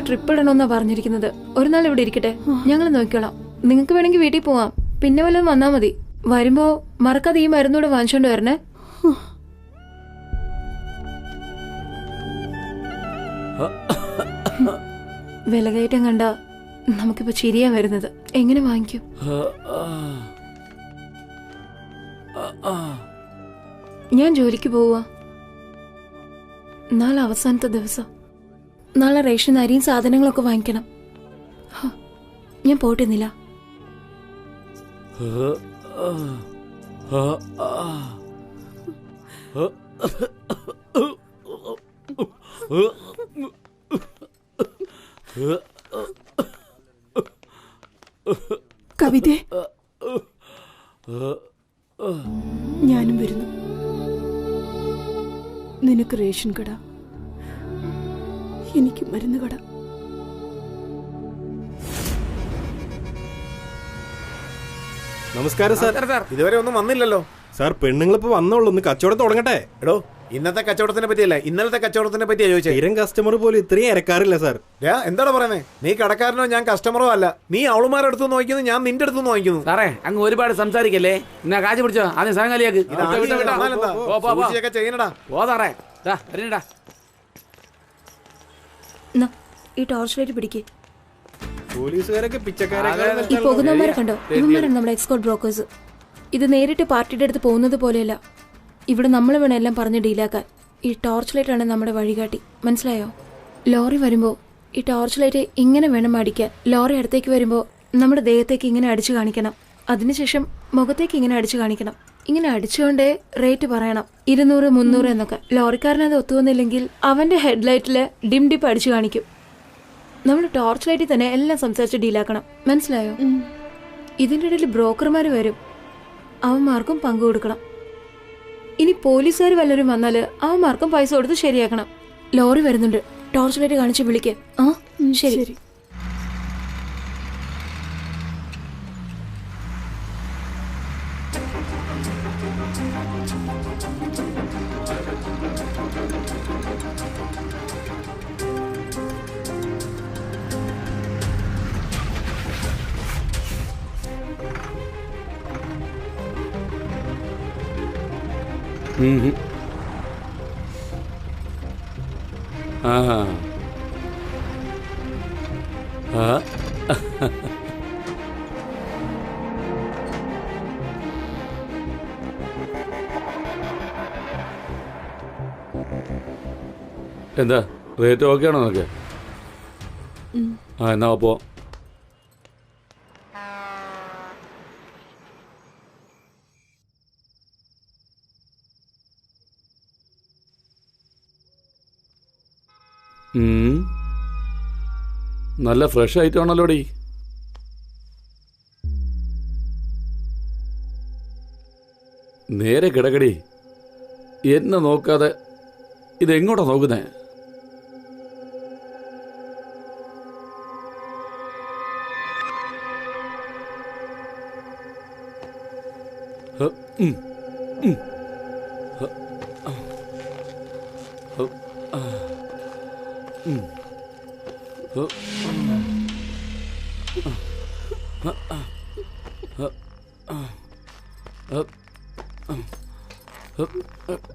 ട്രിപ്പ് ഇടണമെന്നാ പറഞ്ഞിരിക്കുന്നത്. ഒരു നാൾ ഇവിടെ ഇരിക്കട്ടെ, ഞങ്ങൾ നോക്കിക്കോളാം. നിങ്ങൾക്ക് വേണമെങ്കിൽ വീട്ടിൽ പോവാം, പിന്നെ വല്ലതും വന്നാ മതി. വരുമ്പോ മറക്കാതെ ഈ മരുന്നൂടെ വാങ്ങിച്ചോണ്ട് വരണേ. വിലകയറ്റം കണ്ട നമുക്കിപ്പോ ചിരിയാ വരുന്നത്. എങ്ങനെ വാങ്ങിക്കും? ഞാൻ ജോലിക്ക് പോവാ. നാളെ അവസാനത്തെ ദിവസം. നാളെ റേഷൻ അരിയും സാധനങ്ങളൊക്കെ വാങ്ങിക്കണം. ഞാൻ പോട്ടുന്നില്ല. കവിതേ, ഞാനും വരുന്നു. നിനക്ക് റേഷൻ കട, എനിക്ക് മരുന്ന് കട. നമസ്കാരം സാർ. ഇതുവരെ ഒന്നും വന്നില്ലല്ലോ സാർ. പെണ്ണുങ്ങളിപ്പോ വന്നോളൂ, ഒന്ന് കച്ചവടം തുടങ്ങട്ടെ. എടോ, ഇന്നത്തെ കച്ചവടത്തിനെ പറ്റിയല്ല, ഇന്നലത്തെ കച്ചവടത്തിനെ പറ്റിയാ ചോദിച്ചത്. സ്ഥിരം കസ്റ്റമർ പോലും ഇത്രയും ഇരക്കാറില്ല സാർ. എന്താണ് പറയുന്നത്? നീ കടക്കാരനോ ഞാൻ കസ്റ്റമറോ അല്ല. നീ അവളുമാരുടെ അടുത്ത് നോക്കുന്നു, ഞാൻ നിന്റെ അടുത്ത് നോക്കുന്നു. സാറേ, അങ്ങ് ഒരുപാട് സംസാരിക്കല്ലേ. എന്നാ കാശ് പിടിച്ചോ, ആദ്യം സാധനങ്ങളിയാക്ക്. ചെയ്യണടാ. ഓ സാറേ, വരണ്ടാ. ഈ ടോർച്ച് ലൈറ്റ് പിടിക്കേ. പോലീസുകാരൊക്കെ ഈ പോകുന്നവന്മാരെ കണ്ടോ? ഇവന്മാരാണ് നമ്മുടെ എക്സ്പോർട്ട് ബ്രോക്കേഴ്സ്. ഇത് നേരിട്ട് പാർട്ടിയുടെ അടുത്ത് പോകുന്നത് പോലെയല്ല. ഇവിടെ നമ്മൾ വേണം എല്ലാം പറഞ്ഞ് ഡീലാക്കാൻ. ഈ ടോർച്ച് ലൈറ്റ് ആണ് നമ്മുടെ വഴികാട്ടി, മനസ്സിലായോ? ലോറി വരുമ്പോൾ ഈ ടോർച്ച് ലൈറ്റ് ഇങ്ങനെ വേണം അടിക്കാൻ. ലോറി അടുത്തേക്ക് വരുമ്പോൾ നമ്മുടെ ദേഹത്തേക്ക് ഇങ്ങനെ അടിച്ചു കാണിക്കണം. അതിനുശേഷം മുഖത്തേക്ക് ഇങ്ങനെ അടിച്ചു കാണിക്കണം. ഇങ്ങനെ അടിച്ചുകൊണ്ടേ റേറ്റ് പറയണം, 200, 300 എന്നൊക്കെ. ലോറിക്കാരനത് ഒത്തുവന്നില്ലെങ്കിൽ അവന്റെ ഹെഡ്ലൈറ്റില് ഡിം ഡിപ്പ് അടിച്ചു കാണിക്കും. നമ്മൾ ടോർച്ച് ലൈറ്റിൽ തന്നെ എല്ലാം സംസാരിച്ച് ഡീലാക്കണം, മനസ്സിലായോ? ഇതിൻ്റെ ഇടയിൽ ബ്രോക്കർമാർ വരും, അവന്മാർക്കും പങ്കു കൊടുക്കണം. ഇനി പോലീസുകാർ വല്ലവരും വന്നാൽ അവന്മാർക്കും പൈസ കൊടുത്ത് ശരിയാക്കണം. ലോറി വരുന്നുണ്ട്, ടോർച്ച് ലൈറ്റ് കാണിച്ച് വിളിക്ക്. ആ ശരി. എന്താ റേറ്റ് ഓക്കെ ആണോ നിനക്ക്? എന്നാ അപ്പോ നല്ല ഫ്രഷ് ഐറ്റം ആണല്ലോടി. നേരെ കിടക്കടി, എന്നെ നോക്കാതെ. ഇതെങ്ങോട്ടാ നോക്കുന്നേ?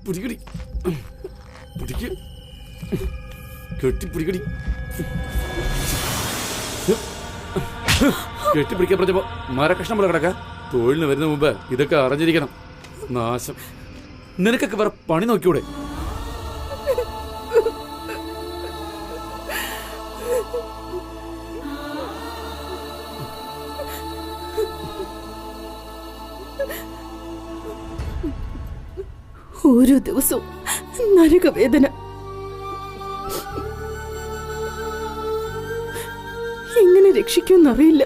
പിടിക്കടി, പിടിക്ക്, കെട്ടിപ്പിടിക്കടി. കെട്ടിപ്പിടിക്കാൻ പറഞ്ഞപ്പോ മരക്കഷ്ണം പോലെ കിടക്ക. തൊഴിലിന് വരുന്ന മുമ്പ് ഇതൊക്കെ അറിഞ്ഞിരിക്കണം. നാശം. നിനക്കൊക്കെ വേറെ പണി നോക്കിയൂടെ? ഓരോ ദിവസവും നരകവേദന. എങ്ങനെ രക്ഷിക്കുമെന്നറിയില്ല.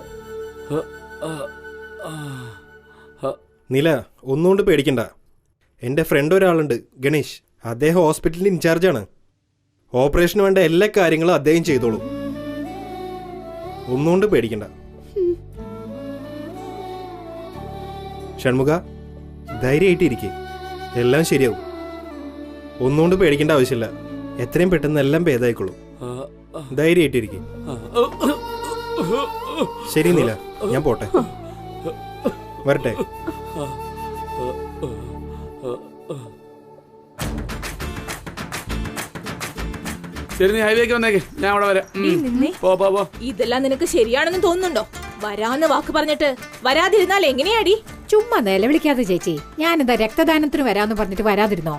നില, ഒന്നുകൊണ്ട് പേടിക്കണ്ട. എൻ്റെ ഫ്രണ്ട് ഒരാളുണ്ട്, ഗണേഷ്. അദ്ദേഹം ഹോസ്പിറ്റലിൽ ഇൻചാർജാണ്. ഓപ്പറേഷന് വേണ്ട എല്ലാ കാര്യങ്ങളും അദ്ദേഹം ചെയ്തോളൂ. ഒന്നുകൊണ്ട് പേടിക്കണ്ട. ഷൺമുഖ, ധൈര്യമായിട്ടിരിക്കെ, എല്ലാം ശരിയാവും. ഒന്നുകൊണ്ട് പേടിക്കേണ്ട ആവശ്യമില്ല. എത്രയും പെട്ടെന്ന് എല്ലാം ഭേദമായിക്കോളൂ. ധൈര്യമായിട്ടിരിക്കും. ശരി നീല, ഞാൻ പോട്ടെ. വരട്ടെ. ശരി, നീ ഹൈവേക്ക് വന്നേക്ക്, ഞാൻ അവിടെ വരാം. പോ. ഇതെല്ലാം നിനക്ക് ശരിയാണെന്ന് തോന്നുന്നുണ്ടോ? വരാന്ന് വാക്ക് പറഞ്ഞിട്ട് വരാതിരുന്നാൽ എങ്ങനെയാടി? ചുമ്മാ നിലവിളിക്കാതെ ചേച്ചി. ഞാനെന്താ രക്തദാനത്തിന് വരാന്ന് പറഞ്ഞിട്ട് വരാതിരുന്നോ?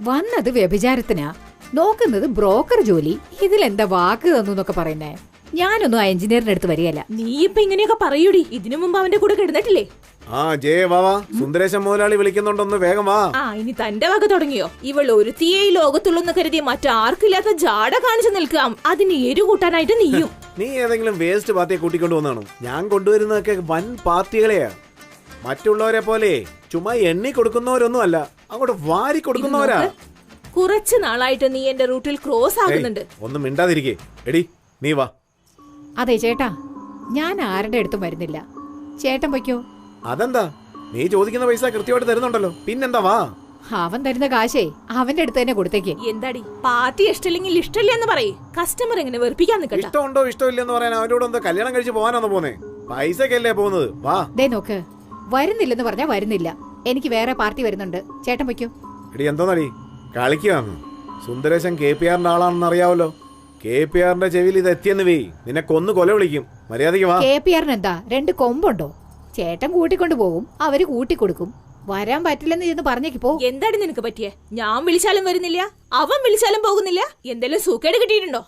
വന്നത് വ്യഭിചാരത്തിനാ, നോക്കുന്നത് ബ്രോക്കർ ജോലി. ഇതിലെന്താ വാക്ക് തന്നു എന്നൊക്കെ പറയുന്നേ? ഞാനൊന്നും ആ എഞ്ചിനീയറിന്റെ അടുത്ത് വരികയല്ല. നീ ഇപ്പൊ ഇങ്ങനെയൊക്കെ പറയൂടി. ഇതിനു മുമ്പ് അവന്റെ കൂടെ കിടന്നിട്ടില്ലേ? ആ ജയ വാ, സുന്ദരേശൻ മുതലാളി വിളിക്കുന്നുണ്ടൊന്ന് വേഗം വാ. ആ ഇനി തന്റെ വക തുടങ്ങിയോ? ഇവൾ ഒരുത്തിയെ ഈ ലോകത്തുള്ളൂന്ന് കരുതി മറ്റാർക്കില്ലാത്ത ജാട കാണിച്ചു നിൽക്കാം. അതിന് എരു കൂട്ടാനായിട്ട് നീയും. നീ ഏതെങ്കിലും വേസ്റ്റ് പാർട്ടിയെ കൂട്ടിക്കൊണ്ടു വന്നാണോ? ഞാൻ കൊണ്ടുവരുന്നതൊക്കെ വൻ പാർട്ടികളെയാ. മറ്റുള്ളവരെ പോലെ ചുമ്മാ എണ്ണി കൊടുക്കുന്നവരൊന്നും അല്ല, അങ്ങോട്ട് വാരി കൊടുക്കുന്നവരാ. കുറച്ചു നാളായിട്ട് നീ എന്റെ റൂട്ടിൽ ക്രോസ് ആകുന്നുണ്ട്. ഒന്നും മിണ്ടാതിരിക്കേ. എടി നീ വാ. അതെ ചേട്ടാ, ഞാൻ ആരുടെ അടുത്തും വരുന്നില്ല. ചേട്ടൻ പൊയ്ക്കോ. അതെന്താ? നീ ചോദിക്കുന്ന പൈസ കൃത്യമായിട്ട് തരുന്നുണ്ടല്ലോ, പിന്നെന്താ? വാ. അവൻ തരുന്ന കാശേ അവന്റെ അടുത്ത് തന്നെ കൊടുത്തേക്ക്. എന്താടി പാർട്ടി ഇഷ്ടമില്ലെങ്കിൽ ഇഷ്ടമില്ല എന്ന് പറയേ. കസ്റ്റമർ എങ്ങനെ വെറുപ്പിക്കാൻ നിൽക്കണ്ട. ഇഷ്ടമുണ്ടോ ഇഷ്ടമില്ലെന്ന് പറയാൻ അവരോട് എന്താ കല്യാണം കഴിച്ച് പോകാനാണോ പോന്നേ? പൈസക്കല്ലേ പോകുന്നത്? വാ. ദേ നോക്ക്, വരുന്നില്ലെന്ന് പറഞ്ഞാ വരുന്നില്ല. എനിക്ക് വേറെ പാർട്ടി വരുന്നുണ്ട്. ചേട്ടൻ പൊയ്ക്കോ. എടി എന്തോന്നടി കളിക്കുകയാണ്? സുന്ദരേശൻ KPRന്റെ ആളാണെന്ന് അറിയാവല്ലോ. KPRന്റെ ചെവിയിൽ ഇത് എത്തിയെന്ന് വേ, നിന്നെ കൊന്നു കൊല വിളിക്കും. മര്യാദയ്ക്ക് വാ. KPRന് എന്താ 2 കൊമ്പുണ്ടോ? ചേട്ടൻ കൂട്ടിക്കൊണ്ടു പോകും, അവര് കൂട്ടിക്കൊടുക്കും. വരാൻ പറ്റില്ലെന്ന് ചെന്ന് പറഞ്ഞേക്ക് പോ. എന്താടി നിനക്ക് പറ്റിയേ? ഞാൻ വിളിച്ചാലും വരുന്നില്ല, അവൻ വിളിച്ചാലും പോകുന്നില്ല. എന്തെങ്കിലും സൂക്കേട് കിട്ടിയിട്ടുണ്ടോ?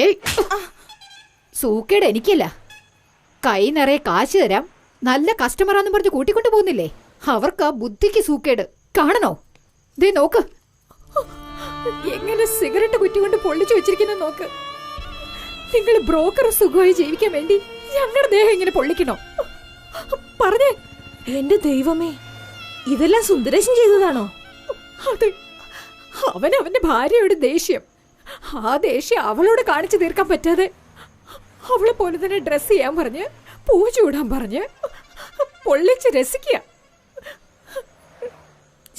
ഏയ്, സൂക്കേട് എനിക്കല്ല. കൈ നിറയെ കാശ് തരാം, നല്ല കസ്റ്റമറാന്ന് പറഞ്ഞ് കൂട്ടിക്കൊണ്ടു പോകുന്നില്ലേ? അവർക്ക് ബുദ്ധിക്ക് സൂക്കേട്. കാണണോ? ദേ നോക്ക്, എങ്ങനെ സിഗരറ്റ് കുറ്റി കൊണ്ട് പൊള്ളിച്ചു വെച്ചിരിക്കുന്ന നോക്ക്. നിങ്ങൾ ബ്രോക്കർ സുഖമായി ജീവിക്കാൻ വേണ്ടി ഞങ്ങളുടെ ദേഹം ഇങ്ങനെ പൊള്ളിക്കണോ? പറഞ്ഞേ. എന്റെ ദൈവമേ, ഇതെല്ലാം സുന്ദരേശൻ ചെയ്തതാണോ? അതെ, അവന്റെ ഭാര്യയോട് ദേഷ്യം. ആ ദേഷ്യം അവളോട് കാണിച്ചു തീർക്കാൻ പറ്റാതെ അവളെ പോലെ തന്നെ ഡ്രസ് ചെയ്യാൻ പറഞ്ഞ്, പൂ ചൂടാൻ പറഞ്ഞ് പൊള്ളിച്ച് രസിക്കുക.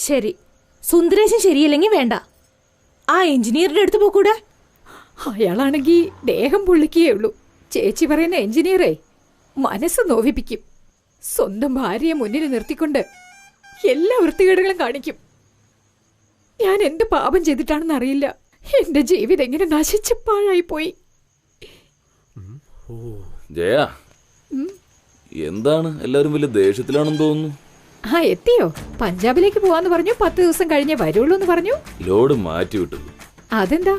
ശരി, സുന്ദരേശൻ ശരിയല്ലെങ്കിൽ വേണ്ട. ആ എഞ്ചിനീയറുടെ അടുത്ത് പോകൂടെ? അയാളാണെങ്കിൽ ദേഹം പൊള്ളിക്കുകയേ ഉള്ളൂ. ചേച്ചി പറയുന്ന എഞ്ചിനീയറെ മനസ്സ് നോവിപ്പിക്കും. സ്വന്തം ഭാര്യയെ മുന്നിൽ നിർത്തിക്കൊണ്ട് എല്ലാ വൃത്തികേടുകളും കാണിക്കും. ഞാൻ എന്ത് പാപം ചെയ്തിട്ടാണെന്ന് അറിയില്ല. എന്റെ ജീവിതം എങ്ങനെ നശിച്ച് പാഴായി പോയി. ജയ, എന്താണ് എല്ലാരും വലിയ ദേഷ്യത്തിലാണെന്ന് തോന്നുന്നു. ആ എത്തിയോ? പഞ്ചാബിലേക്ക് പോവാന്ന് പറഞ്ഞു. 10 ദിവസം കഴിഞ്ഞേ വരുള്ളൂ എന്ന് പറഞ്ഞു. ലോഡ് മാറ്റി വിട്ടു. അതെന്താ?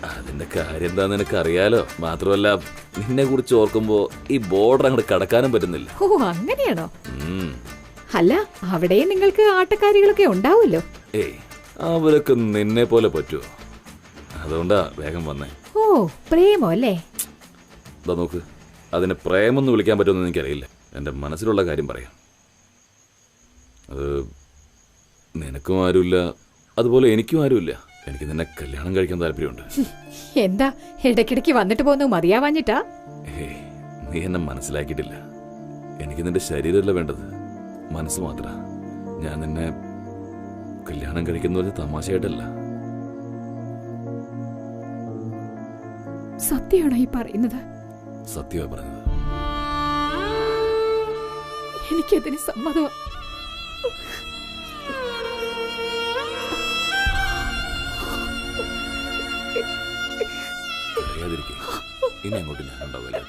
അതിന്റെ കാര്യം എന്താന്ന് നിനക്ക് അറിയാലോ. മാത്രമല്ല, നിന്നെ കുറിച്ച് ഓർക്കുമ്പോ ഈ ബോർഡർ അങ്ങോട്ട് കടക്കാനും പറ്റുന്നില്ല. ഓ അങ്ങനെയാണോ? അല്ല, അവിടെയും നിങ്ങൾക്ക് ആട്ടക്കാരികളൊക്കെ ഉണ്ടാവുമല്ലോ. ഏയ്, അവരൊക്കെ നിന്നെ പോലെ പറ്റുമോ? അതുകൊണ്ടാ വേഗം വന്നേ. ഓ, പ്രേമോ അല്ലേ? ഇതാ നോക്ക്, അതിനെ പ്രേമെന്ന് വിളിക്കാൻ പറ്റുമെന്ന് എനിക്കറിയില്ല. എന്റെ മനസ്സിലുള്ള കാര്യം പറയാം. അത് നിനക്കും ആരുമില്ല, അതുപോലെ എനിക്കും ആരുമില്ല. എനിക്ക് നിന്നെ കല്യാണം കഴിക്കാൻ താല്പര്യമുണ്ട്. എന്താ ഇടയ്ക്കിടയ്ക്ക് വന്നിട്ട് പോകുന്നത് മതിയാവാഞ്ഞിട്ടാ? ഏയ്, നീ എന്നെ മനസ്സിലാക്കിയിട്ടില്ല. എനിക്ക് നിന്റെ ശരീരമല്ല വേണ്ടത്, മനസ്സ് മാത്ര. ഞാൻ നിന്നെ കല്യാണം കഴിക്കുന്ന ഒരു തമാശയായിട്ടല്ല. സത്യമാണോ ഈ പറയുന്നത്? സത്യമാ പറഞ്ഞത്. എനിക്കതിന് സമ്മതം. ഇനി അങ്ങോട്ട് ഞാനുണ്ടാവില്ല.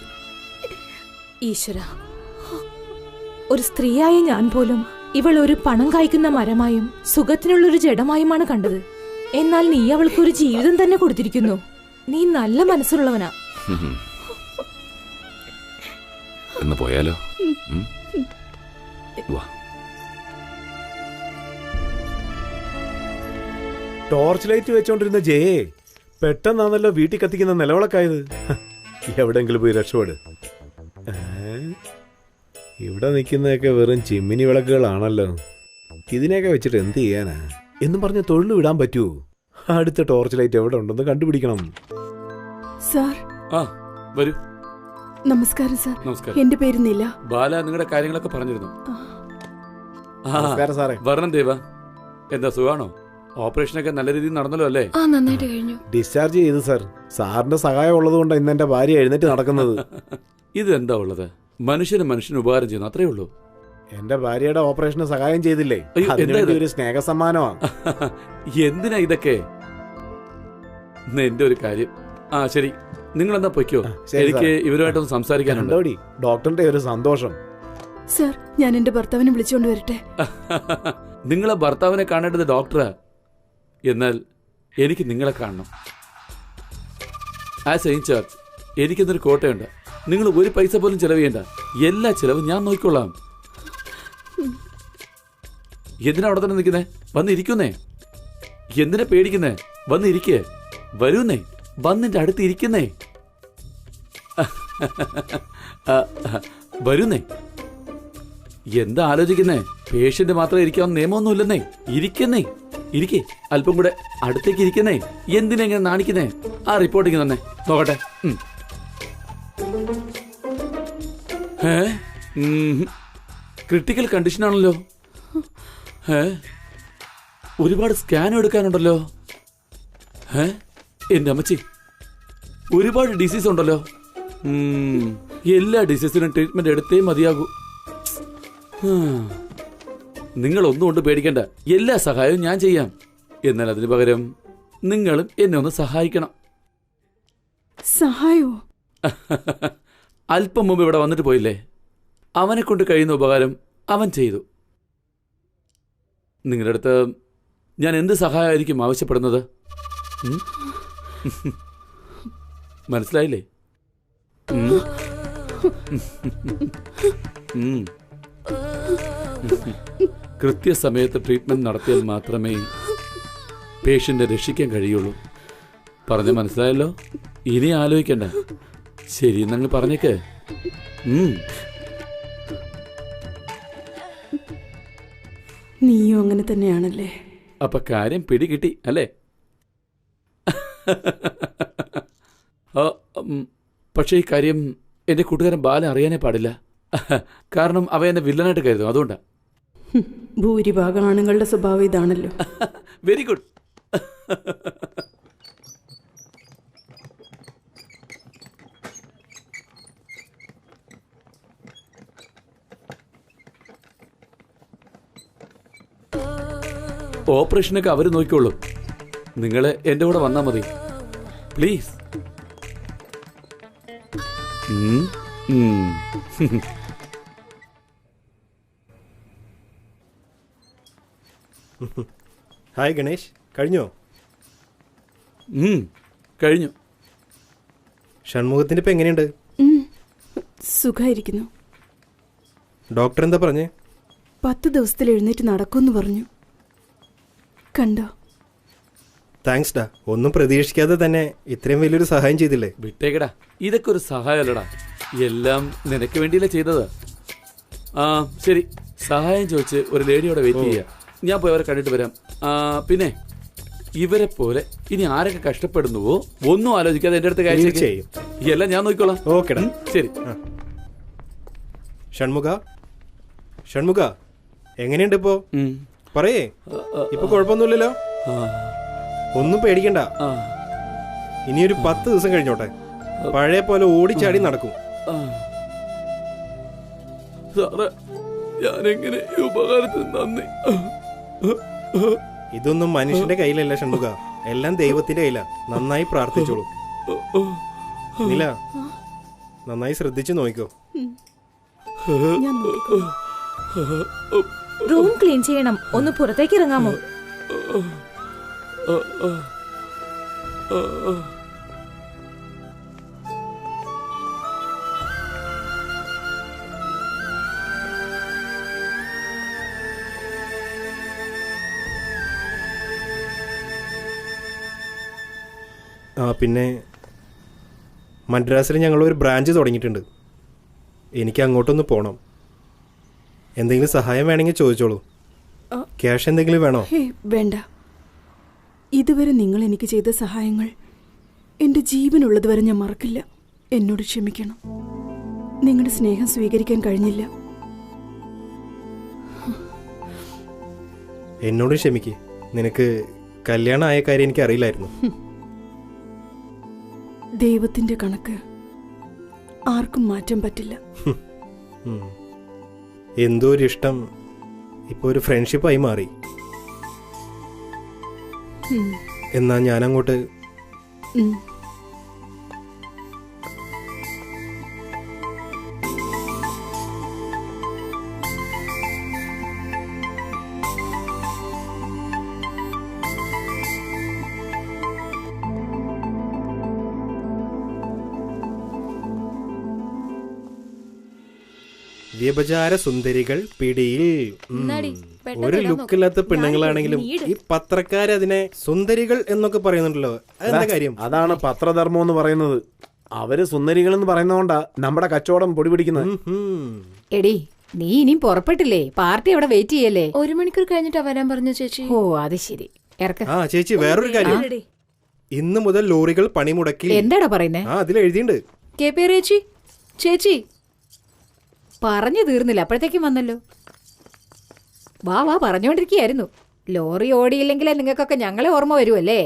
ഈശ്വര, ഒരു സ്ത്രീയായ ഞാൻ പോലും ഇവൾ ഒരു പണം കായ്ക്കുന്ന മരമായും സുഖത്തിനുള്ളൊരു ജഡമായുമാണ് കണ്ടത്. എന്നാൽ നീ അവൾക്കൊരു ജീവിതം തന്നെ കൊടുത്തിരിക്കുന്നു. നീ നല്ല മനസ്സുള്ളവനാ. എന്ന് പോയാലോ? വാ. ടോർച്ച് ലൈറ്റ് വെച്ചോണ്ടിരുന്ന ജയേ പെട്ടെന്നാണല്ലോ വീട്ടിൽ കത്തിക്കുന്ന നിലവിളക്കായത്. എവിടെങ്കിലും പോയി രക്ഷപ്പെട്. ഇവിടെ നിൽക്കുന്നതൊക്കെ വെറും ചിമ്മിനി വിളക്കുകളാണല്ലോ. ഇതിനെയൊക്കെ വെച്ചിട്ട് എന്ത് ചെയ്യാനാ എന്നും പറഞ്ഞ് തൊഴിൽ വിടാൻ പറ്റുമോ? അടുത്ത ടോർച്ച് ലൈറ്റ് എവിടെ ഉണ്ടെന്ന് കണ്ടുപിടിക്കണം. സാർ, വരൂ. നമസ്കാരം സാർ. നമസ്കാരം. എന്റെ പേര് നില. ബാല നിങ്ങളുടെ കാര്യങ്ങളൊക്കെ പറഞ്ഞിരുന്നു. നമസ്കാരം സാറേ. വരണം ദേവ. എന്താ സുഖാണോ? ഓപ്പറേഷനൊക്കെ നല്ല രീതിയിൽ നടന്നല്ലോ അല്ലേ? ആ നന്നായിട്ട് കഴിഞ്ഞു. ഡിസ്ചാർജ് ചെയ്തു സർ. സാറിന്റെ സഹായം ഉള്ളതുകൊണ്ട് ഇന്ന് എന്റെ ഭാര്യ എഴുന്നേറ്റ് നടക്കുന്നത്. ഇതെന്താ ഉള്ളത്? മനുഷ്യന് ഉപകാരം ചെയ്യുന്നു, അത്രേ ഉള്ളൂ. എന്റെ ഭാര്യയുടെ ഓപ്പറേഷന് സഹായം ചെയ്തില്ലേ, അയ്യോ, അതിന് എന്താ വേണ്ടി ഇത്? ഒരു സ്നേഹ സമ്മാനമാണ്. എന്തിനാ ഇതൊക്കെ? എന്റെ ഒരു കാര്യം. ആ ശരി, നിങ്ങൾ എന്താ പൊയ്ക്കോ. ശരി, എനിക്ക് സാർ. ഇവരുമായിട്ടൊന്ന് സംസാരിക്കാനുണ്ട്. കണ്ടോടി, ഡോക്ടറിന്റെ ഒരു സന്തോഷം. സർ, ഞാൻ എന്റെ ഭർത്താവിനെ വിളിച്ചുകൊണ്ട് വരട്ടെ? നിങ്ങളെ ഭർത്താവിനെ കാണേണ്ടത് ഡോക്ടറാ. എന്നാൽ എനിക്ക് നിങ്ങളെ കാണണം. ആസ് എ ഇൻചാർജ് എനിക്കെന്നൊരു കോട്ടയുണ്ട്. നിങ്ങൾ ഒരു പൈസ പോലും ചെലവ് ചെയ്യണ്ട. എല്ലാ ചെലവും ഞാൻ നോക്കിക്കൊള്ളാം. എന്തിനാ അവിടെ തന്നെ നിൽക്കുന്നേ? വന്നിരിക്കുന്നേ. എന്തിനാ പേടിക്കുന്നേ? വന്നിരിക്കേ. വരൂന്നേ. വന്നിന്റെ അടുത്ത് ഇരിക്കുന്നേ. വരുന്നേ. എന്താ ആലോചിക്കുന്നേ? പേഷ്യന്റ് മാത്രം ഇരിക്കാവുന്ന നിയമമൊന്നുമില്ലെന്നേ. ഇരിക്കുന്നേ. ഇരിക്കേ. അല്പം കൂടെ അടുത്തേക്ക് ഇരിക്കുന്നേ. എന്തിനെങ്ങനെ നാണിക്കുന്നേ? ആ റിപ്പോർട്ടിങ് തന്നെ നോക്കട്ടെ. ക്രിട്ടിക്കൽ കണ്ടീഷനാണല്ലോ. ഒരുപാട് സ്കാൻ എടുക്കാനുണ്ടല്ലോ. എന്റെ അമ്മച്ചി, ഒരുപാട് ഡിസീസ് ഉണ്ടല്ലോ. എല്ലാ ഡിസീസിനും ട്രീറ്റ്മെന്റ് എടുത്തേ മതിയാകൂ. നിങ്ങളൊന്നും കൊണ്ട് പേടിക്കണ്ട. എല്ലാ സഹായവും ഞാൻ ചെയ്യാം. എന്നാൽ അതിന് പകരം നിങ്ങളും എന്നെ ഒന്ന് സഹായിക്കണം. സഹായോ? അല്പം മുമ്പ് ഇവിടെ വന്നിട്ട് പോയില്ലേ? അവനെ കൊണ്ട് കഴിയുന്ന ഉപകാരം അവൻ ചെയ്തു. നിങ്ങളുടെ അടുത്ത് ഞാൻ എന്ത് സഹായമായിരിക്കും ആവശ്യപ്പെടുന്നത്? മനസ്സിലായില്ലേ? കൃത്യസമയത്ത് ട്രീറ്റ്മെന്റ് നടത്തിയാൽ മാത്രമേ പേഷ്യന്റിനെ രക്ഷിക്കാൻ കഴിയുള്ളൂ. പറഞ്ഞ മനസ്സിലായല്ലോ? ഇനി ആലോചിക്കണ്ട. ശരി, എന്നങ്ങ് പറഞ്ഞേക്ക്. നീയും അങ്ങനെ തന്നെയാണല്ലേ? അപ്പൊ കാര്യം പിടികിട്ടി അല്ലേ? പക്ഷേ ഈ കാര്യം എന്റെ കൂട്ടുകാരൻ ബാല അറിയാനേ പാടില്ല. കാരണം അവ എന്നെ വില്ലനായിട്ട് കരുതും. അതുകൊണ്ടാ. ഭൂരിഭാഗം ആണുങ്ങളുടെ സ്വഭാവം ഇതാണല്ലോ. Very good. ഓപ്പറേഷനൊക്കെ അവര് നോക്കിക്കോളും. നിങ്ങള് എന്റെ കൂടെ വന്നാ മതി പ്ലീസ്. ഹായ് ഗണേഷ്, കഴിഞ്ഞോ? കഴിഞ്ഞു. ഷൺമുഖത്തിന്റെ ഇപ്പം എങ്ങനെയുണ്ട്? സുഖായിരിക്കുന്നു. ഡോക്ടർ എന്താ പറഞ്ഞേ? 10 ദിവസത്തിൽ എഴുന്നേറ്റ് നടക്കുമെന്ന് പറഞ്ഞു. കണ്ടോ? താങ്ക്സ് ഡാ. ഒന്നും പ്രതീക്ഷിക്കാതെ തന്നെ ഇത്രയും വലിയൊരു സഹായം ചെയ്തില്ലേ? വിട്ടേക്കടാ, ഇതൊക്കെ ഒരു സഹായമല്ലടാ. എല്ലാം നിനക്ക് വേണ്ടിയല്ലേ ചെയ്തത്. ശരി, സഹായം ചോദിച്ച് ഒരു ലേഡിയോടെ വെയിറ്റ് ചെയ്യാം. ഞാൻ പോയി അവരെ കണ്ടിട്ട് വരാം. പിന്നെ ഇവരെ പോലെ ഇനി ആരൊക്കെ കഷ്ടപ്പെടുന്നുവോ ഒന്നും ആലോചിക്കാതെ എന്റെ അടുത്ത് കാര്യം ചെയ്യും. എല്ലാം ഞാൻ നോക്കിക്കോളാം. ഓക്കെടാ, ശരി. ഷൺമുഖ എങ്ങനെയുണ്ട് ഇപ്പോ? പറയേ. ഇപ്പൊ കുഴപ്പമൊന്നുമില്ലല്ലോ? ഒന്നും പേടിക്കണ്ട. ഇനിയൊരു 10 ദിവസം കഴിഞ്ഞോട്ടെ. പഴയ പോലെ ഓടിച്ചാടി നടക്കും. ഞാനെങ്ങനെ ഉപകാരത്തിന് നന്ദി. ഇതൊന്നും മനുഷ്യന്റെ കയ്യിലല്ല ഷൺമുഖ, എല്ലാം ദൈവത്തിന്റെ കയ്യിലാ. നന്നായി പ്രാർത്ഥിച്ചോളൂ. നില, നന്നായി ശ്രദ്ധിച്ചു നോക്കിക്കോ. റൂം ക്ലീൻ ചെയ്യണം. ഒന്ന് പുറത്തേക്ക് ഇറങ്ങാമോ? പിന്നെ മദ്രാസിൽ ഞങ്ങളൊരു ബ്രാഞ്ച് തുടങ്ങിയിട്ടുണ്ട്. എനിക്ക് അങ്ങോട്ടൊന്ന് പോകണം. എന്തെങ്കിലും സഹായം വേണമെങ്കിൽ ചോദിച്ചോളൂ. ക്യാഷ് എന്തെങ്കിലും വേണോ? വേണ്ട. ഇതുവരെ നിങ്ങൾ എനിക്ക് ചെയ്ത സഹായങ്ങൾ എൻ്റെ ജീവനുള്ളതുവരെ ഞാൻ മറക്കില്ല. എന്നോട് ക്ഷമിക്കണം. നിങ്ങളുടെ സ്നേഹം സ്വീകരിക്കാൻ കഴിഞ്ഞില്ല. എന്നോട് ക്ഷമിക്ക്. നിനക്ക് കല്യാണം ആയ കാര്യം എനിക്ക് അറിയില്ലായിരുന്നു. ദൈവത്തിന്റെ കണക്ക് ആർക്കും മാറ്റാൻ പറ്റില്ല. എന്തോ ഒരു ഇഷ്ടം ഇപ്പൊ ഒരു ഫ്രണ്ട്ഷിപ്പായി മാറി. എന്നാ ഞാനങ്ങോട്ട് വ്യഭിചാര സുന്ദരികൾ പിടിയിൽ. ഒരു ലുക്കില്ലാത്ത പെണ്ണുങ്ങളാണെങ്കിലും ഈ പത്രക്കാരതിനെ സുന്ദരികൾ എന്നൊക്കെ പറയുന്നുണ്ടല്ലോ, അതെന്താ കാര്യം? അതാണ് പത്രധർമ്മം എന്ന് പറയുന്നത്. അവര് സുന്ദരികൾ എന്ന് പറയുന്നതുകൊണ്ടാ നമ്മുടെ കച്ചവടം പൊടി പിടിക്കുന്നത്. എടി നീ ഇനിയും പുറപ്പെട്ടില്ലേ? പാർട്ടി അവിടെ വെയിറ്റ് ചെയ്യല്ലേ? 1 മണിക്കൂർ കഴിഞ്ഞിട്ടാ വരാൻ പറഞ്ഞു ചേച്ചി. ഓ അത് ശരി. ആ ചേച്ചി, വേറൊരു കാര്യം, ഇന്ന് മുതൽ ലോറികൾ പണിമുടക്കി. എന്താടാ പറയുന്നേ? അതിലെഴുതിണ്ട്. ചേച്ചി പറഞ്ഞു തീർന്നില്ല, അപ്പോഴത്തേക്കും വന്നല്ലോ. വാ വാ, പറഞ്ഞുകൊണ്ടിരിക്കുകയായിരുന്നു. ലോറി ഓടിയില്ലെങ്കിലേ നിങ്ങൾക്കൊക്കെ ഞങ്ങളെ ഓർമ്മ വരുമല്ലേ?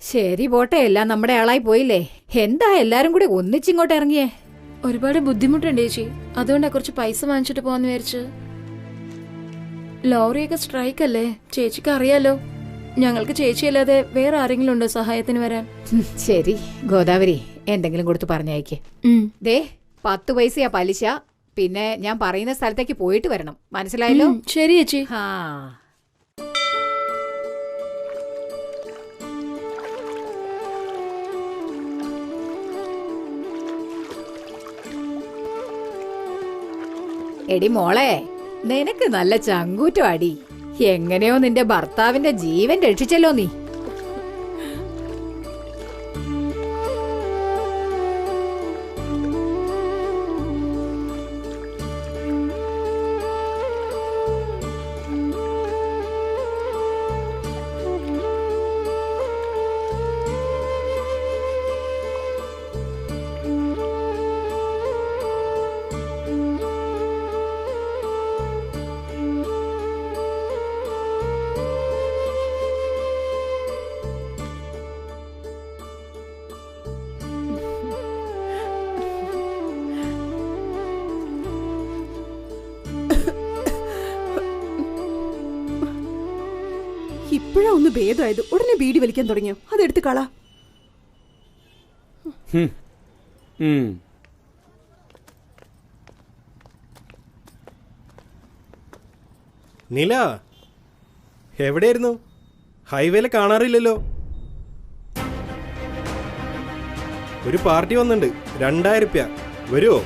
ശരി പോട്ടെ, എല്ലാം നമ്മുടെ ആളായി പോയില്ലേ. എന്താ എല്ലാരും കൂടി ഒന്നിച്ചിങ്ങോട്ട് ഇറങ്ങിയേ? ഒരുപാട് ബുദ്ധിമുട്ടുണ്ട് ചേച്ചി, അതുകൊണ്ടാ കുറച്ച് പൈസ വാങ്ങിച്ചിട്ട് പോവാന്ന് വിചാരിച്ചു. ലോറിയൊക്കെ സ്ട്രൈക്ക് അല്ലേ, ചേച്ചിക്ക് അറിയാലോ. ഞങ്ങൾക്ക് ചേച്ചിയല്ലാതെ വേറെ ആരെങ്കിലും ഉണ്ടോ സഹായത്തിന് വരാൻ? ശരി ഗോദാവരി, എന്തെങ്കിലും കൊടുത്ത് പറഞ്ഞയക്ക്. ദേ 10 പൈസയാ പലിശ. പിന്നെ ഞാൻ പറയുന്ന സ്ഥലത്തേക്ക് പോയിട്ട് വരണം, മനസ്സിലായല്ലോ? ശരി ചേച്ചി. ആ എടി മോളെ, നിനക്ക് നല്ല ചങ്കൂറ്റം അടി. എങ്ങനെയോ നിന്റെ ഭർത്താവിന്റെ ജീവൻ രക്ഷിച്ചല്ലോ നീ. ഇപ്പോഴാ ഒന്ന് ഭേദമായത്, ഉടനെ ബീഡി വലിക്കാൻ തുടങ്ങിയോ? അതെടുത്ത് കളാ. നീല എവിടെയായിരുന്നു? ഹൈവേയിൽ കാണാറില്ലല്ലോ. ഒരു പാർട്ടി വന്നിട്ടുണ്ട്, 2000 രൂപ. വരുമോ?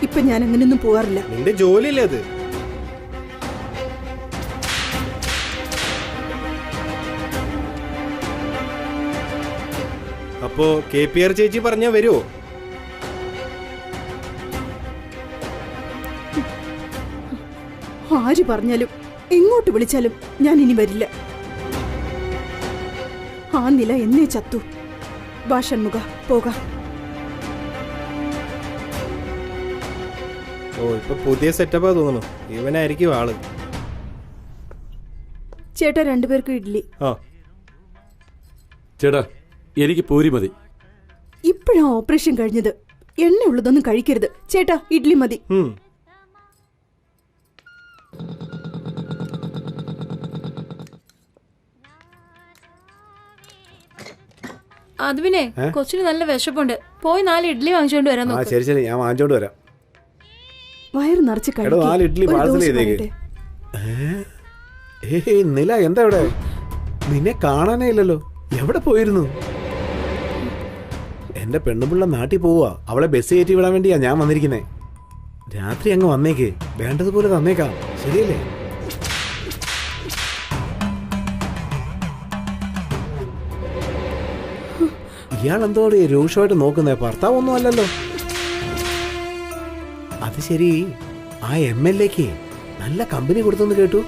ഇപ്പൊ ഞാൻ അങ്ങനെയൊന്നും പോവാറില്ല. നിന്റെ ജോലിയല്ലേ അത്? അപ്പോ KPR ചേച്ചി പറഞ്ഞാ വരുമോ? ആര് പറഞ്ഞാലും എങ്ങോട്ട് വിളിച്ചാലും ഞാൻ ഇനി വരില്ല. ആ നില എന്നേ ചത്തു. ഭാഷൺമുഖ പോകാം. ഓ, ഇപ്പൊ പുതിയ സെറ്റപ്പാ തോന്നുന്നു. ഇവനായിരിക്കും ആള്. ചേട്ടാ 2 പേർക്ക് ഇഡ്ഡലി. ആ ചേട്ടാ, എനിക്ക് പൂരി മതി. ഇപ്പോഴാ ഓപ്പറേഷൻ കഴിഞ്ഞത്, എണ്ണ ഉള്ളതൊന്നും കഴിക്കരുത്. ചേട്ടാ ഇഡ്ഡലി മതി. അത് പിന്നെ കൊച്ചിന് നല്ല വിശപ്പുണ്ട്, പോയി 4 ഇഡ്ഡലി വാങ്ങിച്ചോണ്ട് വരാൻ നോക്ക്. ശരി ശരി, ഞാൻ വാങ്ങിച്ചോണ്ട് വരാം. വയറ് നിറച്ച് കഴിക്ക്. 4 ഇഡ്ഡലി പാഴ്സൽ ചെയ്തേക്ക്. നില എന്താ ഇവിടെ? നിന്നെ കാണാനേ ഇല്ലല്ലോ, എവിടെ പോയിരുന്നു? എന്റെ പെണ്ണുപിള്ള നാട്ടിൽ പോവാ, അവളെ ബസ് കയറ്റി വിടാൻ വേണ്ടിയാ ഞാൻ വന്നിരിക്കുന്നേ. രാത്രി അങ്ങ് വന്നേക്ക്, വേണ്ടതുപോലെ തന്നേക്കാം, ശരിയല്ലേ? ഇയാൾ എന്തോടെ രൂക്ഷമായിട്ട് നോക്കുന്നേ? ഭർത്താവൊന്നും അല്ലല്ലോ. അത് ശരി, ആ MLAക്ക് നല്ല കമ്പനി കൊടുത്തെന്ന് കേട്ടു.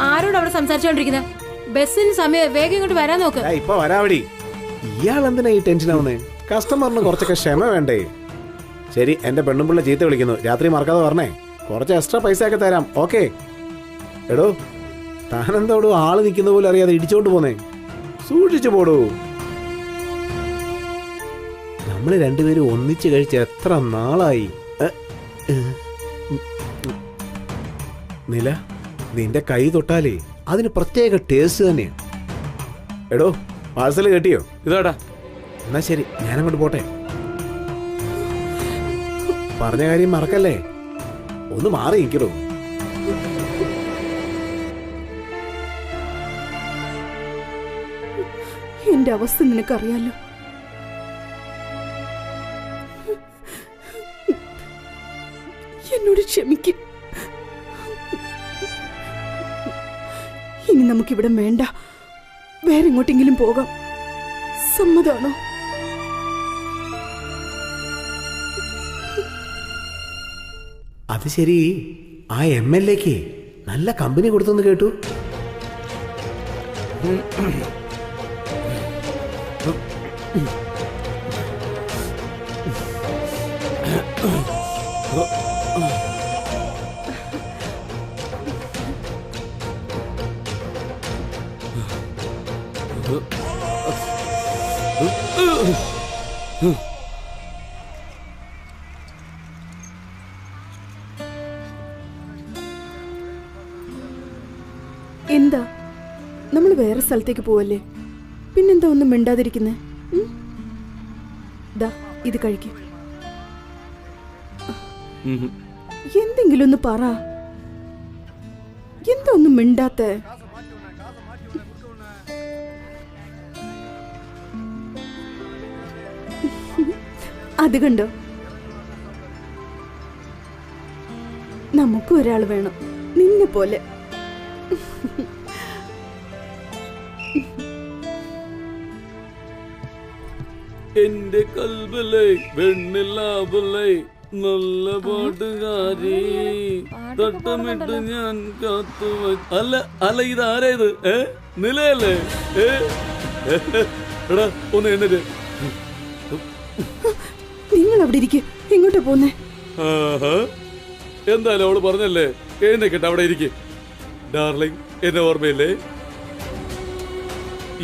ആരോട് അവിടെ സംസാരിച്ചോണ്ടിരിക്കുന്നത്? ബസ്സിന് സമയം, വേഗം ഇങ്ങോട്ട് വരാൻ നോക്ക്. ഇപ്പൊ വരാവടി. ഇയാൾ എന്തിനാ ഈ ടെൻഷൻ ആവുന്നേ? കസ്റ്റമറിന് കുറച്ചൊക്കെ ക്ഷമ വേണ്ടേ? ശരി, എന്റെ പെണ്ണുമ്പിള്ള ചീത്ത വിളിക്കുന്നു, രാത്രി മറക്കാതെ പറഞ്ഞേ. കുറച്ച് എക്സ്ട്രാ പൈസ ഒക്കെ തരാം, ഓക്കെ? എടോ, താനെന്തോടോ ആള് നിൽക്കുന്ന പോലെ അറിയാതെ ഇടിച്ചോണ്ട് പോന്നേ? സൂക്ഷിച്ചു പോടൂ. നമ്മള് രണ്ടുപേരും ഒന്നിച്ച് കഴിച്ച് എത്ര നാളായി. നില, നിന്റെ കൈ തൊട്ടാലേ അതിന് പ്രത്യേക ടേസ്റ്റ് തന്നെയാണ്. എടോ, പാഴ്സല് കേട്ടിയോ? ഇതാടാ. എന്നാ ശരി, ഞാനങ്ങോട്ട് പോട്ടെ. പറഞ്ഞ കാര്യം മറക്കല്ലേ. ഒന്ന് മാറി നിൽക്കണോ? എന്റെ അവസ്ഥ നിനക്കറിയാലോ. എന്നോട് ക്ഷമിക്കും. ഇനി നമുക്കിവിടെ വേണ്ട, വേറെ എങ്ങോട്ടെങ്കിലും പോകാം. സമ്മതാണോ? അത് ശരി, ആ MLA-ക്ക് നല്ല കമ്പനി കൊടുത്തെന്ന് കേട്ടു. എന്താ, നമ്മൾ വേറെ സ്ഥലത്തേക്ക് പോവല്ലേ? പിന്നെന്താ ഒന്നും മിണ്ടാതിരിക്കുന്നേ? ദാ, ഇത് കഴിക്കും. എന്തെങ്കിലും ഒന്ന് പറ. എന്താ ഒന്നും മിണ്ടാത്തേ? അത് കണ്ടോ, നമുക്കും ഒരാൾ വേണം നിന്നെ പോലെ. എന്റെ കൽബിലെ വെണ്ണിലാവലേ നല്ല പാട്ടുകാരി തട്ടമിട്ട് ഞാൻ കാത്തു. അല്ല അല്ല, ഇതാരേത്? നിലയല്ലേ? എടാ, ഒന്ന് എണ്ണിട്ട്. നിങ്ങൾ അവിടെ ഇരിക്കും. എങ്ങോട്ടാ പോന്നേ? എന്തായാലും അവള് പറഞ്ഞല്ലേ, എഴുന്നേക്കട്ടെ, അവിടെ ഇരിക്കും. ഡാർലിംഗ്, എന്നെ ഓർമ്മയില്ലേ?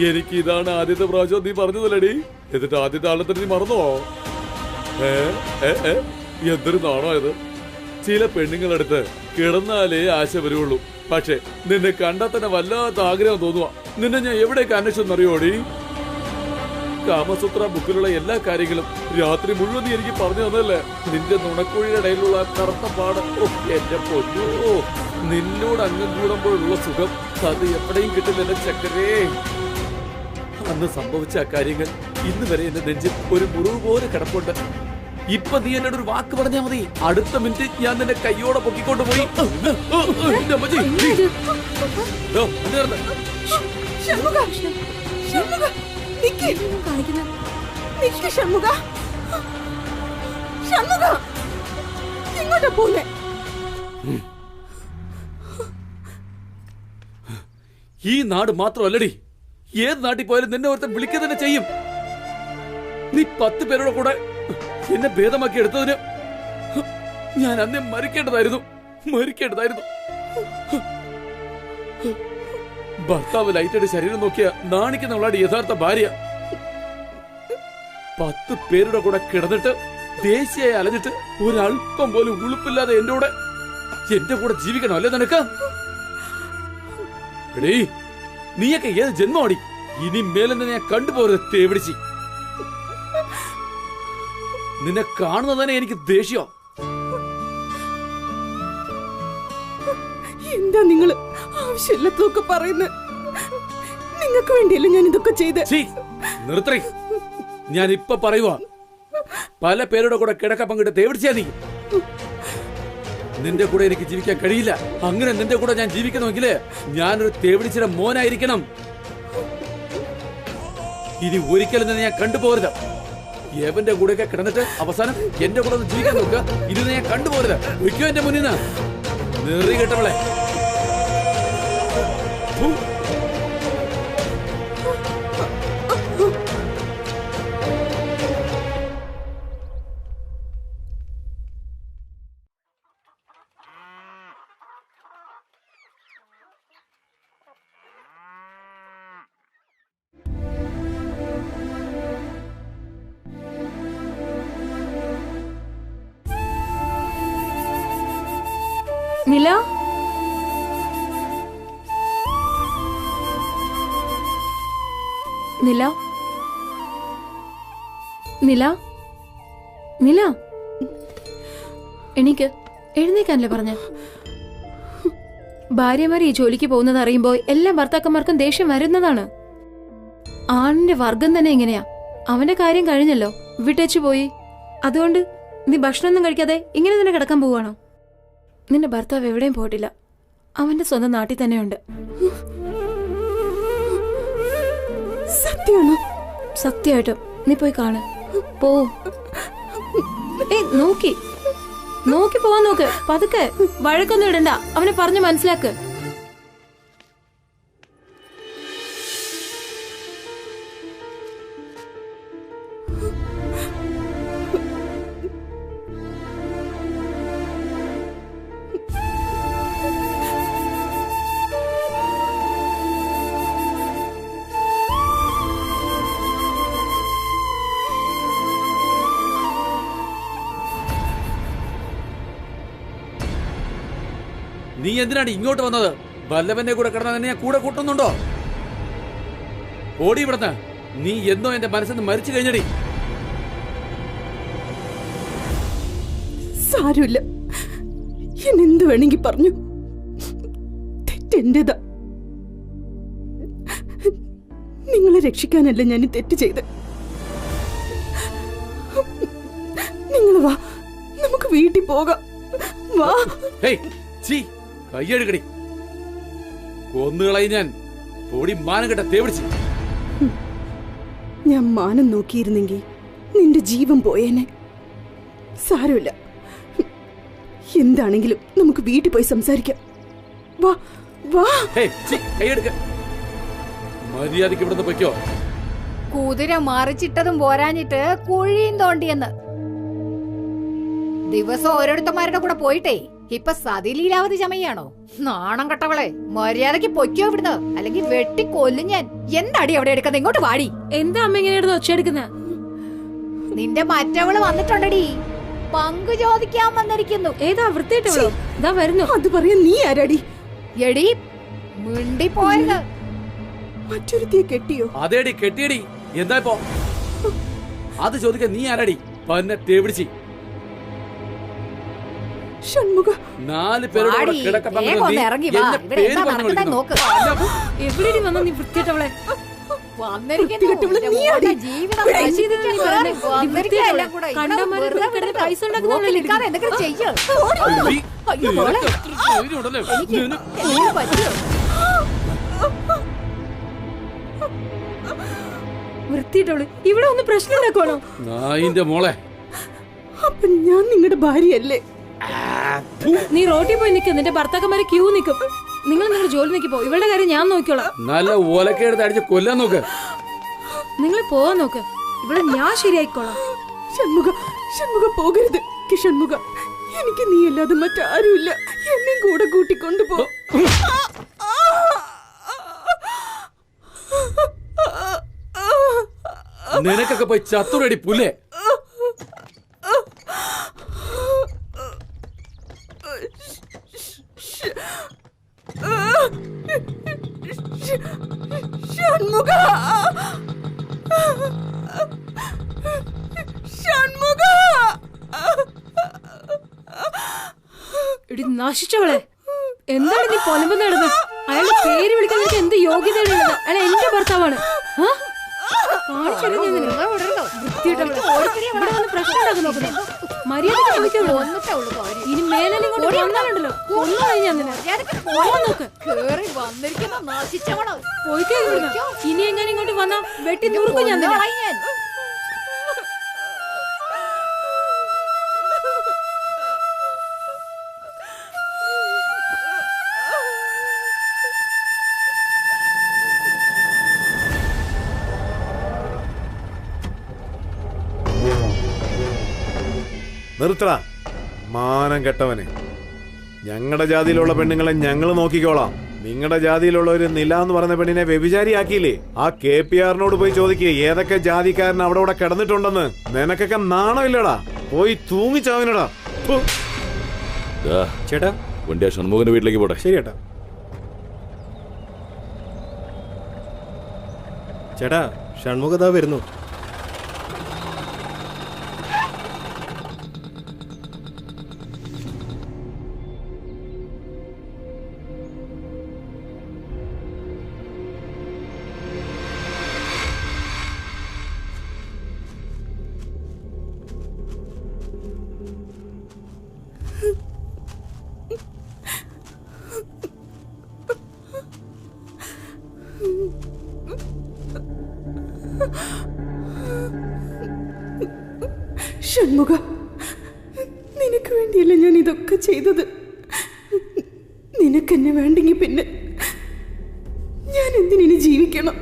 എനിക്ക് ഇതാണ് ആദ്യത്തെ പ്രാവശ്യം നീ പറഞ്ഞതല്ലടി. എന്നിട്ട് ആദ്യത്തെ ആളത്തിന് നീ മറന്നോ? എന്തൊരു നാണോ ഇത്. ചില പെണ്ണുങ്ങളടുത്ത് കിടന്നാലേ ആശ വരുള്ളൂ. പക്ഷെ നിന്നെ കണ്ടാൽ തന്നെ വല്ലാത്ത ആഗ്രഹം തോന്നുക. നിന്നെ ഞാൻ എവിടേക്ക് അന്വേഷിച്ചെന്നറിയോടി? കാമസൂത്ര ബുക്കിലുള്ള എല്ലാ കാര്യങ്ങളും രാത്രി മുഴുവൻ നീ എനിക്ക് പറഞ്ഞു തന്നല്ലേ. നിന്റെ നുണക്കുഴിയുടെ ഇടയിലുള്ള കറുത്ത പാട്, എന്റെ പൊന്നോ, നിന്നോട് അംഗം കൂടുമ്പോഴുള്ള സുഖം അത് എവിടെയും കിട്ടില്ല എന്റെ ചക്കരേ. അന്ന് സംഭവിച്ച ആ കാര്യങ്ങൾ ഇന്ന് വരെ എന്റെ നെഞ്ചിൽ ഒരു മുറിവ് പോലെ കിടപ്പുണ്ട്. ഇപ്പൊ നീ എന്നോട് ഒരു വാക്ക് പറഞ്ഞാൽ മതി, അടുത്ത മിനിറ്റ് ഞാൻ നിന്റെ കൈയോടെ പൊക്കിക്കൊണ്ട് പോയി. ഈ നാട് മാത്രമല്ലടി, ഏത് നാട്ടിൽ പോയാലും നിന്നെ ഒരുത്തൻ വിളിക്കുക തന്നെ ചെയ്യും. നീ 10 പേരുടെ കൂടെ എന്നെ ഭേദമാക്കി എടുത്തതിന് ഞാൻ അന്നേ മരിക്കേണ്ടതായിരുന്നു. ഭർത്താവ് ലൈറ്റയുടെ ശരീരം നോക്കിയ നാണിക്കുന്നവളാണ് യഥാർത്ഥ ഭാര്യ. 10 പേരുടെ കൂടെ കിടന്നിട്ട് ദേശീയായി അലഞ്ഞിട്ട് ഒരല്പം പോലും ഉളുപ്പില്ലാതെ എന്റെ കൂടെ ജീവിക്കണം അല്ലേ നിനക്ക്? എടീ, നീയൊക്കെ ഏത് ജന്മമാടി? ഇനി മേലെ ഞാൻ കണ്ടുപോരുത് തേവിടിച്ച്. നിന്നെ കാണുന്നത് തന്നെ എനിക്ക് ദേഷ്യം. എന്താ നിങ്ങൾ ആവശ്യമില്ലാത്തതൊക്കെ പറയുന്നത്? നിങ്ങൾക്ക് വേണ്ടിയല്ലേ ഞാൻ ഇതൊക്കെ ചെയ്ത്? നിർത്തി. ഞാൻ ഇപ്പൊ പറയുവാ, പല പേരുടെ കൂടെ കിടക്ക പങ്കിട്ട് തേവിടിച്ചാ നീ. നിന്റെ കൂടെ എനിക്ക് ജീവിക്കാൻ കഴിയില്ല. അങ്ങനെ നിന്റെ കൂടെ ഞാൻ ജീവിക്കണമെങ്കിൽ ഞാനൊരു തേവിടിച്ചിയുടെ മോനായിരിക്കണം. ഇനി ഒരിക്കലും തന്നെ ഞാൻ കണ്ടുപോകരുത്. ഏവന്റെ കൂടെയൊക്കെ കിടന്നിട്ട് അവസാനം എന്റെ കൂടെ ഒന്ന് ജീവിക്കാൻ നോക്കുക. ഇത് ഞാൻ കണ്ടുപോകരുത്. ഒരിക്കലും എന്റെ മുന്നിൽ നിന്ന് നേറി കേട്ടവളെ. നില നില നില നില എനിക്ക് എഴുന്നേക്കാനല്ലേ പറഞ്ഞ? ഭാര്യമാർ ഈ ജോലിക്ക് പോകുന്നത് അറിയുമ്പോൾ എല്ലാ ഭർത്താക്കന്മാർക്കും ദേഷ്യം വരുന്നതാണ്. ആണിന്റെ വർഗം തന്നെ എങ്ങനെയാ? അവന്റെ കാര്യം കഴിഞ്ഞല്ലോ, വിട്ടേച്ചു പോയി. അതുകൊണ്ട് നീ ഭക്ഷണമൊന്നും കഴിക്കാതെ ഇങ്ങനെ തന്നെ കിടക്കാൻ പോവാണോ? നിന്റെ ഭർത്താവ് എവിടെയും പോയിട്ടില്ല, അവന്റെ സ്വന്തം നാട്ടിൽ തന്നെയുണ്ട്. സത്യമാണോ? സത്യമായിട്ടും. നീ പോയി കാണ്, പോ. നോക്കി നോക്കി പോവാൻ നോക്ക്, പതുക്കെ. വഴക്കൊന്നും ഇടണ്ട, അവനെ പറഞ്ഞു മനസ്സിലാക്ക്. നീ എന്തിനാണ് ഇങ്ങോട്ട് വന്നത്? വല്ലവന്റെ കൂടെ കിടന്നാൽ നിന്നെ ഞാൻ കൂടെ കൂട്ടുന്നുണ്ടോ? ഓടി ഇവിടുന്ന്. നീ എന്നോ എന്റെ മനസ്സിന്ന് മരിച്ചു കഴിഞ്ഞടി. സാരമില്ല, എന്നെന്ത് വേണമെങ്കിൽ പറഞ്ഞു. തെറ്റെന്റേതാ. നിങ്ങളെ രക്ഷിക്കാനല്ല ഞാൻ ഈ തെറ്റ് ചെയ്ത്. നിങ്ങൾ വാ, നമുക്ക് വീട്ടിൽ പോകാം. വാ. കയ്യെടുക്കടി, കൊന്നുകളയി ഞാൻ. പൊടി മാനം കെട്ട തേവിടിച്ച്. ഞാൻ മാനം നോക്കിയിരുന്നെങ്കിൽ നിന്റെ ജീവൻ പോയേനെ. സാരമില്ല, എന്താണെങ്കിലും നമുക്ക് വീട്ടിൽ പോയി സംസാരിക്കാം. വാ വാ. കയ്യെടുക്ക. മര്യാദക്ക് ഇവിടുന്ന് പൊയ്ക്കോ. കുതിര മറിച്ചിട്ടതും പോരാഞ്ഞിട്ട് കുഴിയും തോണ്ടിയെന്ന്. ദിവസം ഓരോരുത്തന്മാരുടെ കൂടെ പോയിട്ടേ ഇപ്പൊ സതി ലീലാവതി ചമയാണോ? നാണം കെട്ടവളെ, മര്യാദക്ക് പൊയ്ക്കോ ഇവിടുന്ന്, അല്ലെങ്കിൽ വെട്ടി കൊല്ലും ഞാൻ. എന്താടി അവിടെ എടുക്കുന്നത്? ഇങ്ങോട്ട് വാടി. എന്താ അമ്മ ഇങ്ങനെ ഒച്ചയെടുക്കുന്ന? നിന്റെ മറ്റവള് വന്നിട്ടുണ്ടടി, പങ്കു ചോദിക്കാൻ വന്നിരിക്കുന്നു. ഏതാ വൃത്തിയിട്ടവളോ? ഇതാ വരുന്നു. അത് പറയാൻ നീ ആരാടി? എടി മിണ്ടിപ്പോയത്. മറ്റൊരുത്തിയെ കെട്ടിയോ? അതേടി, കെട്ടിയടി. എന്താ ഇപ്പോ അത് ചോദിക്കാൻ നീ ആരാടി? പന്നെ തേവിടിച്ച്. ഷൺമുഖ, 4 പേരോട് എവിടെ വന്ന നീ വൃത്തിയിട്ടവളെ? വൃത്തിയിട്ടവള് ഇവിടെ ഒന്ന് പ്രശ്നം ഉണ്ടാക്കണോ? നായിന്റെ മോളെ, അപ്പൊ ഞാൻ നിങ്ങളുടെ ഭാര്യയല്ലേ? നീ റോട്ടിൽ പോയി നിൽക്കും, നിന്റെ ഭർത്താക്കന്മാരെ ക്യൂ നിൽക്കും. നിങ്ങൾ നിങ്ങളുടെ ജോലി നോക്കിപ്പോ, ഇവളുടെ കാര്യം ഞാൻ നോക്കിക്കോളാം. നല്ല ഓലക്കെടുത്ത് അടിച്ച് കൊല്ലാൻ നോക്ക്. നിങ്ങൾ പോവാൻ നോക്ക്, ഇവിടെ ഞാൻ ശരിയായിക്കോളാം. ഷൺമുഖ, ഷൺമുഖ പോകരുത്. ഷൺമുഖ, എനിക്ക് നീ അല്ലാതെ മറ്റാരുമില്ല. എന്നെ കൂടെ കൂട്ടിക്കൊണ്ടുപോ. നിനക്കൊക്കെ പോയി ചത്തുരടി പുല്ലേ. ഷൺമുഖ, ഷൺമുഖ. ഇടി നശിച്ചവളെ, എന്താണ് നീ പൊലമ്പ് നടന്നത്? അയാളുടെ പേര് വിളിക്കാൻ നിനക്ക് എന്ത് യോഗ്യതയുള്ളത്? അയാൾ എന്റെ ഭർത്താവാണ്. മര്യാദക്ക് ചോദിക്കുള്ളൂ. ഇനി മേലും കൊണ്ട് വന്നാലുണ്ടല്ലോ, ഒന്നും കഴിഞ്ഞാ നോക്ക്. പോയിക്കോ. ഇനി എങ്ങനെ ഇങ്ങോട്ട് വന്നാ വെട്ടി ദൂർക്കും ഞാൻ. നിർത്തടാ മാനം കെട്ടവനെ. ഞങ്ങളുടെ ജാതിയിലുള്ള പെണ്ണുങ്ങളെ ഞങ്ങൾ നോക്കിക്കോളാം. നിങ്ങളുടെ ജാതിയിലുള്ള ഒരു നില എന്ന് പറഞ്ഞ പെണ്ണിനെ വ്യഭിചാരിയാക്കിയില്ലേ? ആ KPR-നോട് പോയി ചോദിക്കുക ഏതൊക്കെ ജാതിക്കാരൻ അവിടെ കിടന്നിട്ടുണ്ടെന്ന്. നിനക്കൊക്കെ നാണമില്ലടാ, പോയി തൂങ്ങിച്ചാവിനടാ. ചേട്ടാ, വണ്ടി ആ ഷൺമുഖന്റെ വീട്ടിലേക്ക് പോട്ടെ. ശരി ചേട്ടാ. ചേട്ടാ ഷൺമുഖതാ വരുന്നു. ഷൺമുഖ, നിനക്ക് വേണ്ടിയല്ല ഞാൻ ഇതൊക്കെ ചെയ്തത്. നിനക്കെന്നെ വേണ്ടെങ്കിൽ പിന്നെ ഞാൻ എന്തിനി ജീവിക്കണം?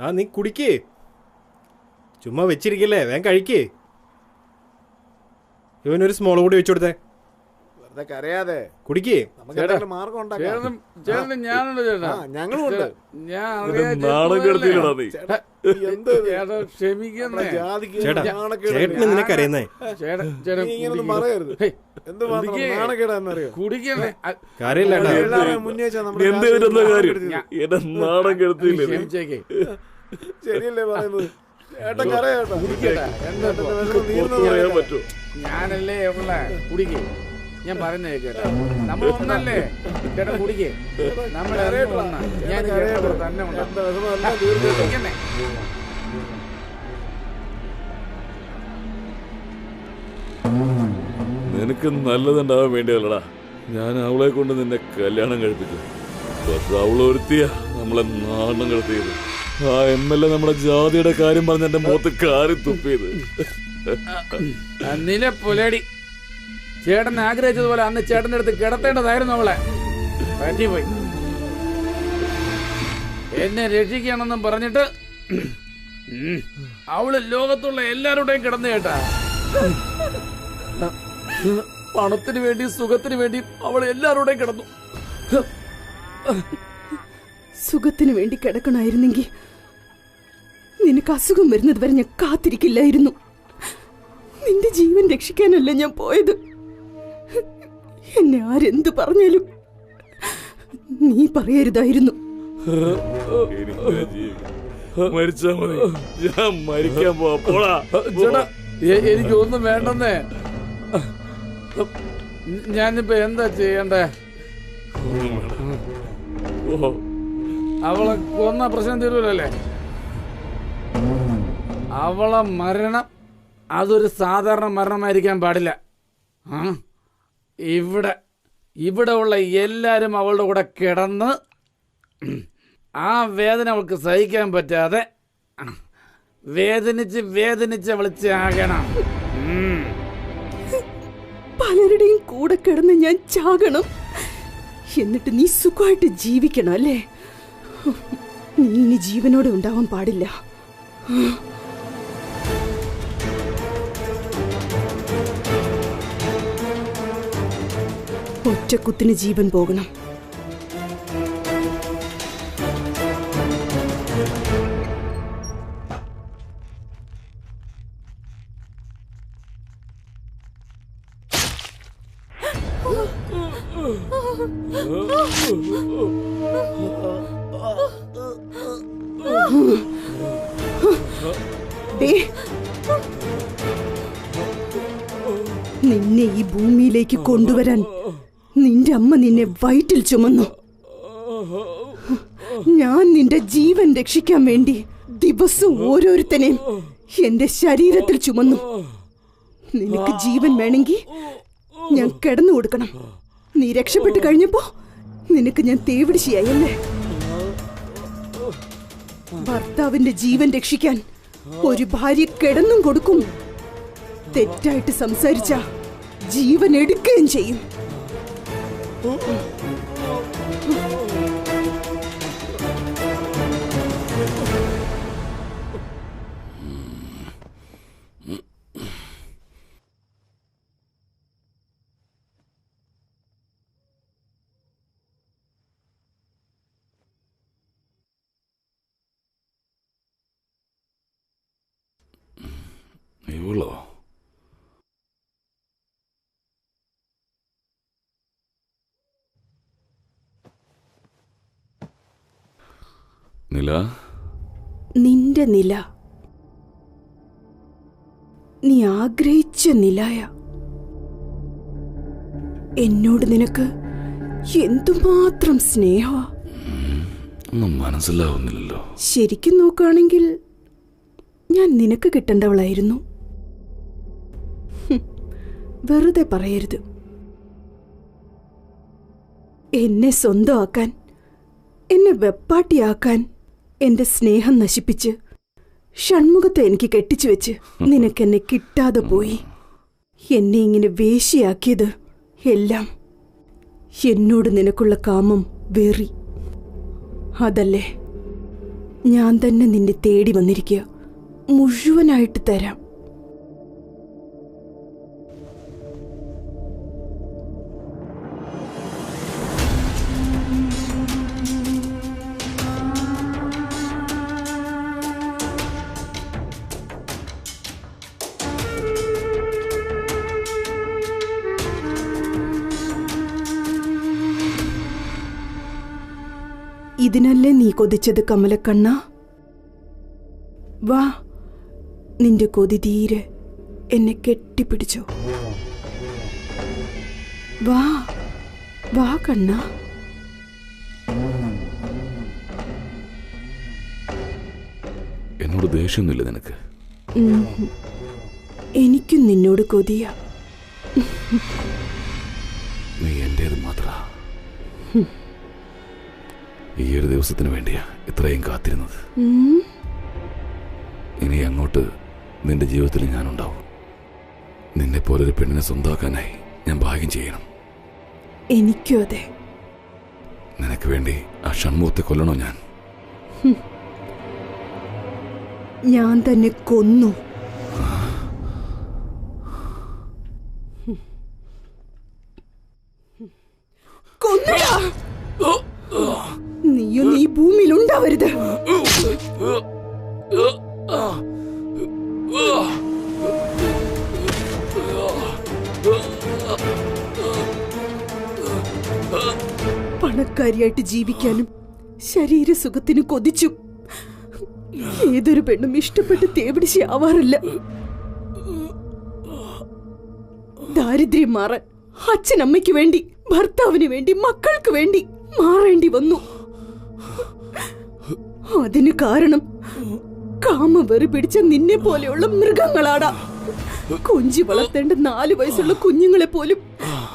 ആ നീ കുടിക്കേ, ചുമ്മാ വെച്ചിരിക്കല്ലേ, വേഗം കഴിക്കേ. ഇവനൊരു സ്മോൾ കൂടി വെച്ചു കൊടുത്തേ. വെറുതെ കരയാതെ കുടിക്കേ. നമുക്ക് മാർഗം ഉണ്ടാക്കാം. ഞാനുണ്ട് ചേട്ടാ, ഞങ്ങളുണ്ട്. ക്ഷമിക്കുന്നേ ചേട്ടാ, ചേട്ടന് നിനക്ക് അറിയുന്നേ. ഇങ്ങനൊന്നും പറയരുത്. എന്ത് നാണക്കേടാന്നറിയോ? കുടിക്കണേ കാര്യമില്ല. മുന്നേ ശരിയല്ലേ പറയുന്നത്? ഏട്ടൻ കരയാട്ടോ. ഞാനല്ലേ ഉള്ള കുടിക്കേ, ഞാൻ പറയുന്നേ കേട്ടോ. നമ്മൾ ഒന്നല്ലേ ചേട്ടാ, കുടിക്കേ. നമ്മൾ ഞാൻ തന്നെ കുടിക്കണേ. നിനക്ക് നല്ലതുണ്ടാവാൻ വേണ്ടിയല്ലടാ ഞാൻ അവളെ കൊണ്ട് നിന്നെ കല്യാണം കഴിപ്പിച്ചു. പക്ഷെ അവളൊരുത്തിയ നമ്മളെ നാണം കിടത്തിയത്. ആ MLA നമ്മുടെ ജാതിയുടെ കാര്യം പറഞ്ഞ എന്റെ മുഖത്ത് കാറി തുപ്പിയത്. നില പുലടി, ചേട്ടൻ ആഗ്രഹിച്ചതുപോലെ അന്ന് ചേട്ടന്റെ അടുത്ത് കിടത്തേണ്ടതായിരുന്നു അവളെ. പറ്റിപ്പോയി. എന്നെ രക്ഷിക്കണമെന്നും പറഞ്ഞിട്ട് അവള് ലോകത്തുള്ള എല്ലാവരുടെയും കിടന്നു കേട്ടാ. പണത്തിന് വേണ്ടി സുഖത്തിന് വേണ്ടി അവൾ എല്ലാവരുടെയും കിടന്നു. സുഖത്തിന് വേണ്ടി കിടക്കണമായിരുന്നെങ്കിൽ നിനക്ക് അസുഖം വരുന്നത് വരെ ഞാൻ കാത്തിരിക്കില്ലായിരുന്നു. നിന്റെ ജീവൻ രക്ഷിക്കാനല്ല ഞാൻ പോയത്. എന്നെ ആരെന്ത് പറഞ്ഞാലും നീ പറയരുതായിരുന്നു. മരിച്ചാ മതി, ഞാൻ മരിക്കാൻ പോവാ. ചേട്ടാ, എനിക്കൊന്നും വേണ്ടെന്നേ. ഞാനിപ്പോ എന്താ ചെയ്യണ്ടേ? അവളെ കൊന്ന പ്രശ്നം തീരൂലല്ലേ? അവളെ മരണം അതൊരു സാധാരണ മരണമായിരിക്കാൻ പാടില്ല. ഇവിടെ ഉള്ള എല്ലാരും അവളുടെ കൂടെ കിടന്ന് ആ വേദന അവൾക്ക് സഹിക്കാൻ പറ്റാതെ വേദനിച്ച് അവൾ ചാകണം. പലരുടെയും കൂടെ കിടന്ന് ഞാൻ ചാകണം, എന്നിട്ട് നീ സുഖമായിട്ട് ജീവിക്കണം അല്ലേ? നീ ഇനി ജീവനോടെ ഉണ്ടാവാൻ പാടില്ല. ഒറ്റക്കുത്തിന് ജീവൻ പോകണം. നിന്നെ ഈ ഭൂമിയിലേക്ക് കൊണ്ടുവരാൻ നിന്റെ അമ്മ നിന്നെ വയറ്റിൽ ചുമന്നു. ഞാൻ നിന്റെ ജീവൻ രക്ഷിക്കാൻ വേണ്ടി ദിവസവും ഓരോരുത്തനെയും എന്റെ ശരീരത്തിൽ ചുമന്നു. നിനക്ക് ജീവൻ വേണമെങ്കിൽ ഞാൻ കിടന്നു കൊടുക്കണം. നീ രക്ഷപ്പെട്ടു കഴിഞ്ഞപ്പോ നിനക്ക് ഞാൻ തേവിടിശിയായല്ലേ. ഭർത്താവിന്റെ ജീവൻ രക്ഷിക്കാൻ ഒരു ഭാര്യ കിടന്നും കൊടുക്കും. തെറ്റായിട്ട് സംസാരിച്ച ജീവൻ എടുക്കുകയും ചെയ്യും. ഇവളോ? നില, നിന്റെ നില, നീ ആഗ്രഹിച്ച നിലായ. എന്നോട് നിനക്ക് എന്തുമാത്രം സ്നേഹ. ഒന്നും മനസ്സിലാവുന്നില്ലല്ലോ. ശരിക്കും നോക്കുകയാണെങ്കിൽ ഞാൻ നിനക്ക് കിട്ടേണ്ടവളായിരുന്നു. വെറുതെ പറയരുത്. എന്നെ സ്വന്തമാക്കാൻ, എന്നെ വെപ്പാട്ടിയാക്കാൻ എന്റെ സ്നേഹം നശിപ്പിച്ച് ഷൺമുഖത്തെ എനിക്ക് കെട്ടിച്ചു വെച്ച് നിനക്കെന്നെ കിട്ടാതെ പോയി. എന്നെ ഇങ്ങനെ വേശ്യയാക്കിയത് എല്ലാം എന്നോട് നിനക്കുള്ള കാമം വെറി. അതല്ലേ, ഞാൻ തന്നെ നിന്നെ തേടി വന്നിരിക്കുക. മുഴുവനായിട്ട് തരാം. ഇതിനല്ലേ നീ കൊതിച്ചത് കമലക്കണ്ണ? വാ, നിന്റെ കൊതി തീരെ എന്നെ കെട്ടിപ്പിടിച്ചോ. വാ വാ കണ്ണ. എന്നോട് ദേഷ്യമൊന്നുമില്ല നിനക്ക്? എനിക്കും നിന്നോട് കൊതിയ. നീ എന്റേത് മാത്ര. ഈ ഒരു ദിവസത്തിന് വേണ്ടിയാ ഇത്രയും കാത്തിരുന്നത്. ഇനി അങ്ങോട്ട് നിന്റെ ജീവിതത്തിൽ ഞാനുണ്ടാവും. നിന്നെ പോലൊരു പെണ്ണിനെ സ്വന്തമാക്കാനായി ഞാൻ ഭാഗ്യം ചെയ്യണം. എനിക്കും അതെ. നിനക്ക് വേണ്ടി ആ ഷൺമുഖത്തെ കൊല്ലണോ ഞാൻ? ഞാൻ തന്നെ കൊന്നു. കൊന്നടാ. നീയും നീ ഭൂമിയിൽ ഉണ്ടാവരുത്. പണക്കാരിയായിട്ട് ജീവിക്കാനും ശരീരസുഖത്തിന് കൊതിച്ചു ഏതൊരു പെണ്ണും ഇഷ്ടപ്പെട്ട് തേവിടിച്ച് ആവാറില്ല. ദാരിദ്ര്യം മാറാൻ അച്ഛനമ്മയ്ക്ക് വേണ്ടി, ഭർത്താവിന് വേണ്ടി, മക്കൾക്ക് വേണ്ടി മാറേണ്ടി വന്നു. അതിന് കാരണം കാമവെറി പിടിച്ച നിന്നെ പോലെയുള്ള മൃഗങ്ങളാടാ. കൊഞ്ചി വളർത്തേണ്ട 4 വയസ്സുള്ള കുഞ്ഞുങ്ങളെ പോലും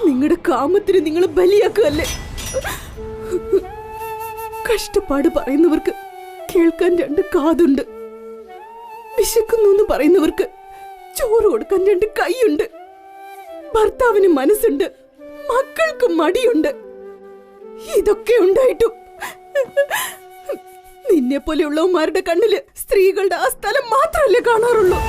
നിങ്ങളുടെ കാമത്തിന് നിങ്ങൾ ബലിയാക്കുകയല്ലേ. കഷ്ടപ്പാട് പറയുന്നവർക്ക് കേൾക്കാൻ 2 കാതുണ്ട്. വിശക്കുന്നു എന്ന് പറയുന്നവർക്ക് ചോറ് കൊടുക്കാൻ 2 കൈയുണ്ട്. ഭർത്താവിന് മനസ്സുണ്ട്, മക്കൾക്ക് മടിയുണ്ട്. ഇതൊക്കെ ഉണ്ടായിട്ടും നിന്നെ പോലെയുള്ളവന്മാരുടെ കണ്ണില് സ്ത്രീകളുടെ ആ സ്ഥലം മാത്രമല്ലേ കാണാറുള്ളൂ.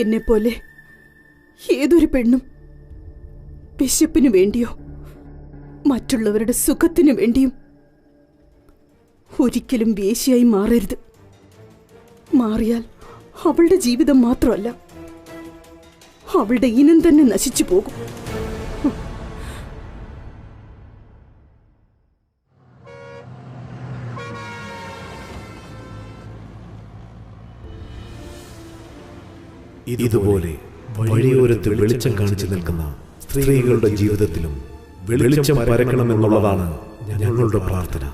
എന്നെ പോലെ ഏതൊരു പെണ്ണും വിശപ്പിനു വേണ്ടിയോ മറ്റുള്ളവരുടെ സുഖത്തിനു വേണ്ടിയും ഒരിക്കലും വേശ്യയായി മാറരുത്. മാറിയാൽ അവളുടെ ജീവിതം മാത്രമല്ല, അവളുടെ ഇനം തന്നെ നശിച്ചു പോകും. ഇതുപോലെ വഴിയോരത്ത് വെളിച്ചം കാണിച്ചു നിൽക്കുന്ന സ്ത്രീകളുടെ ജീവിതത്തിലും വെളിച്ചം പരക്കണമെന്നുള്ളതാണ് ഞങ്ങളുടെ പ്രാർത്ഥന.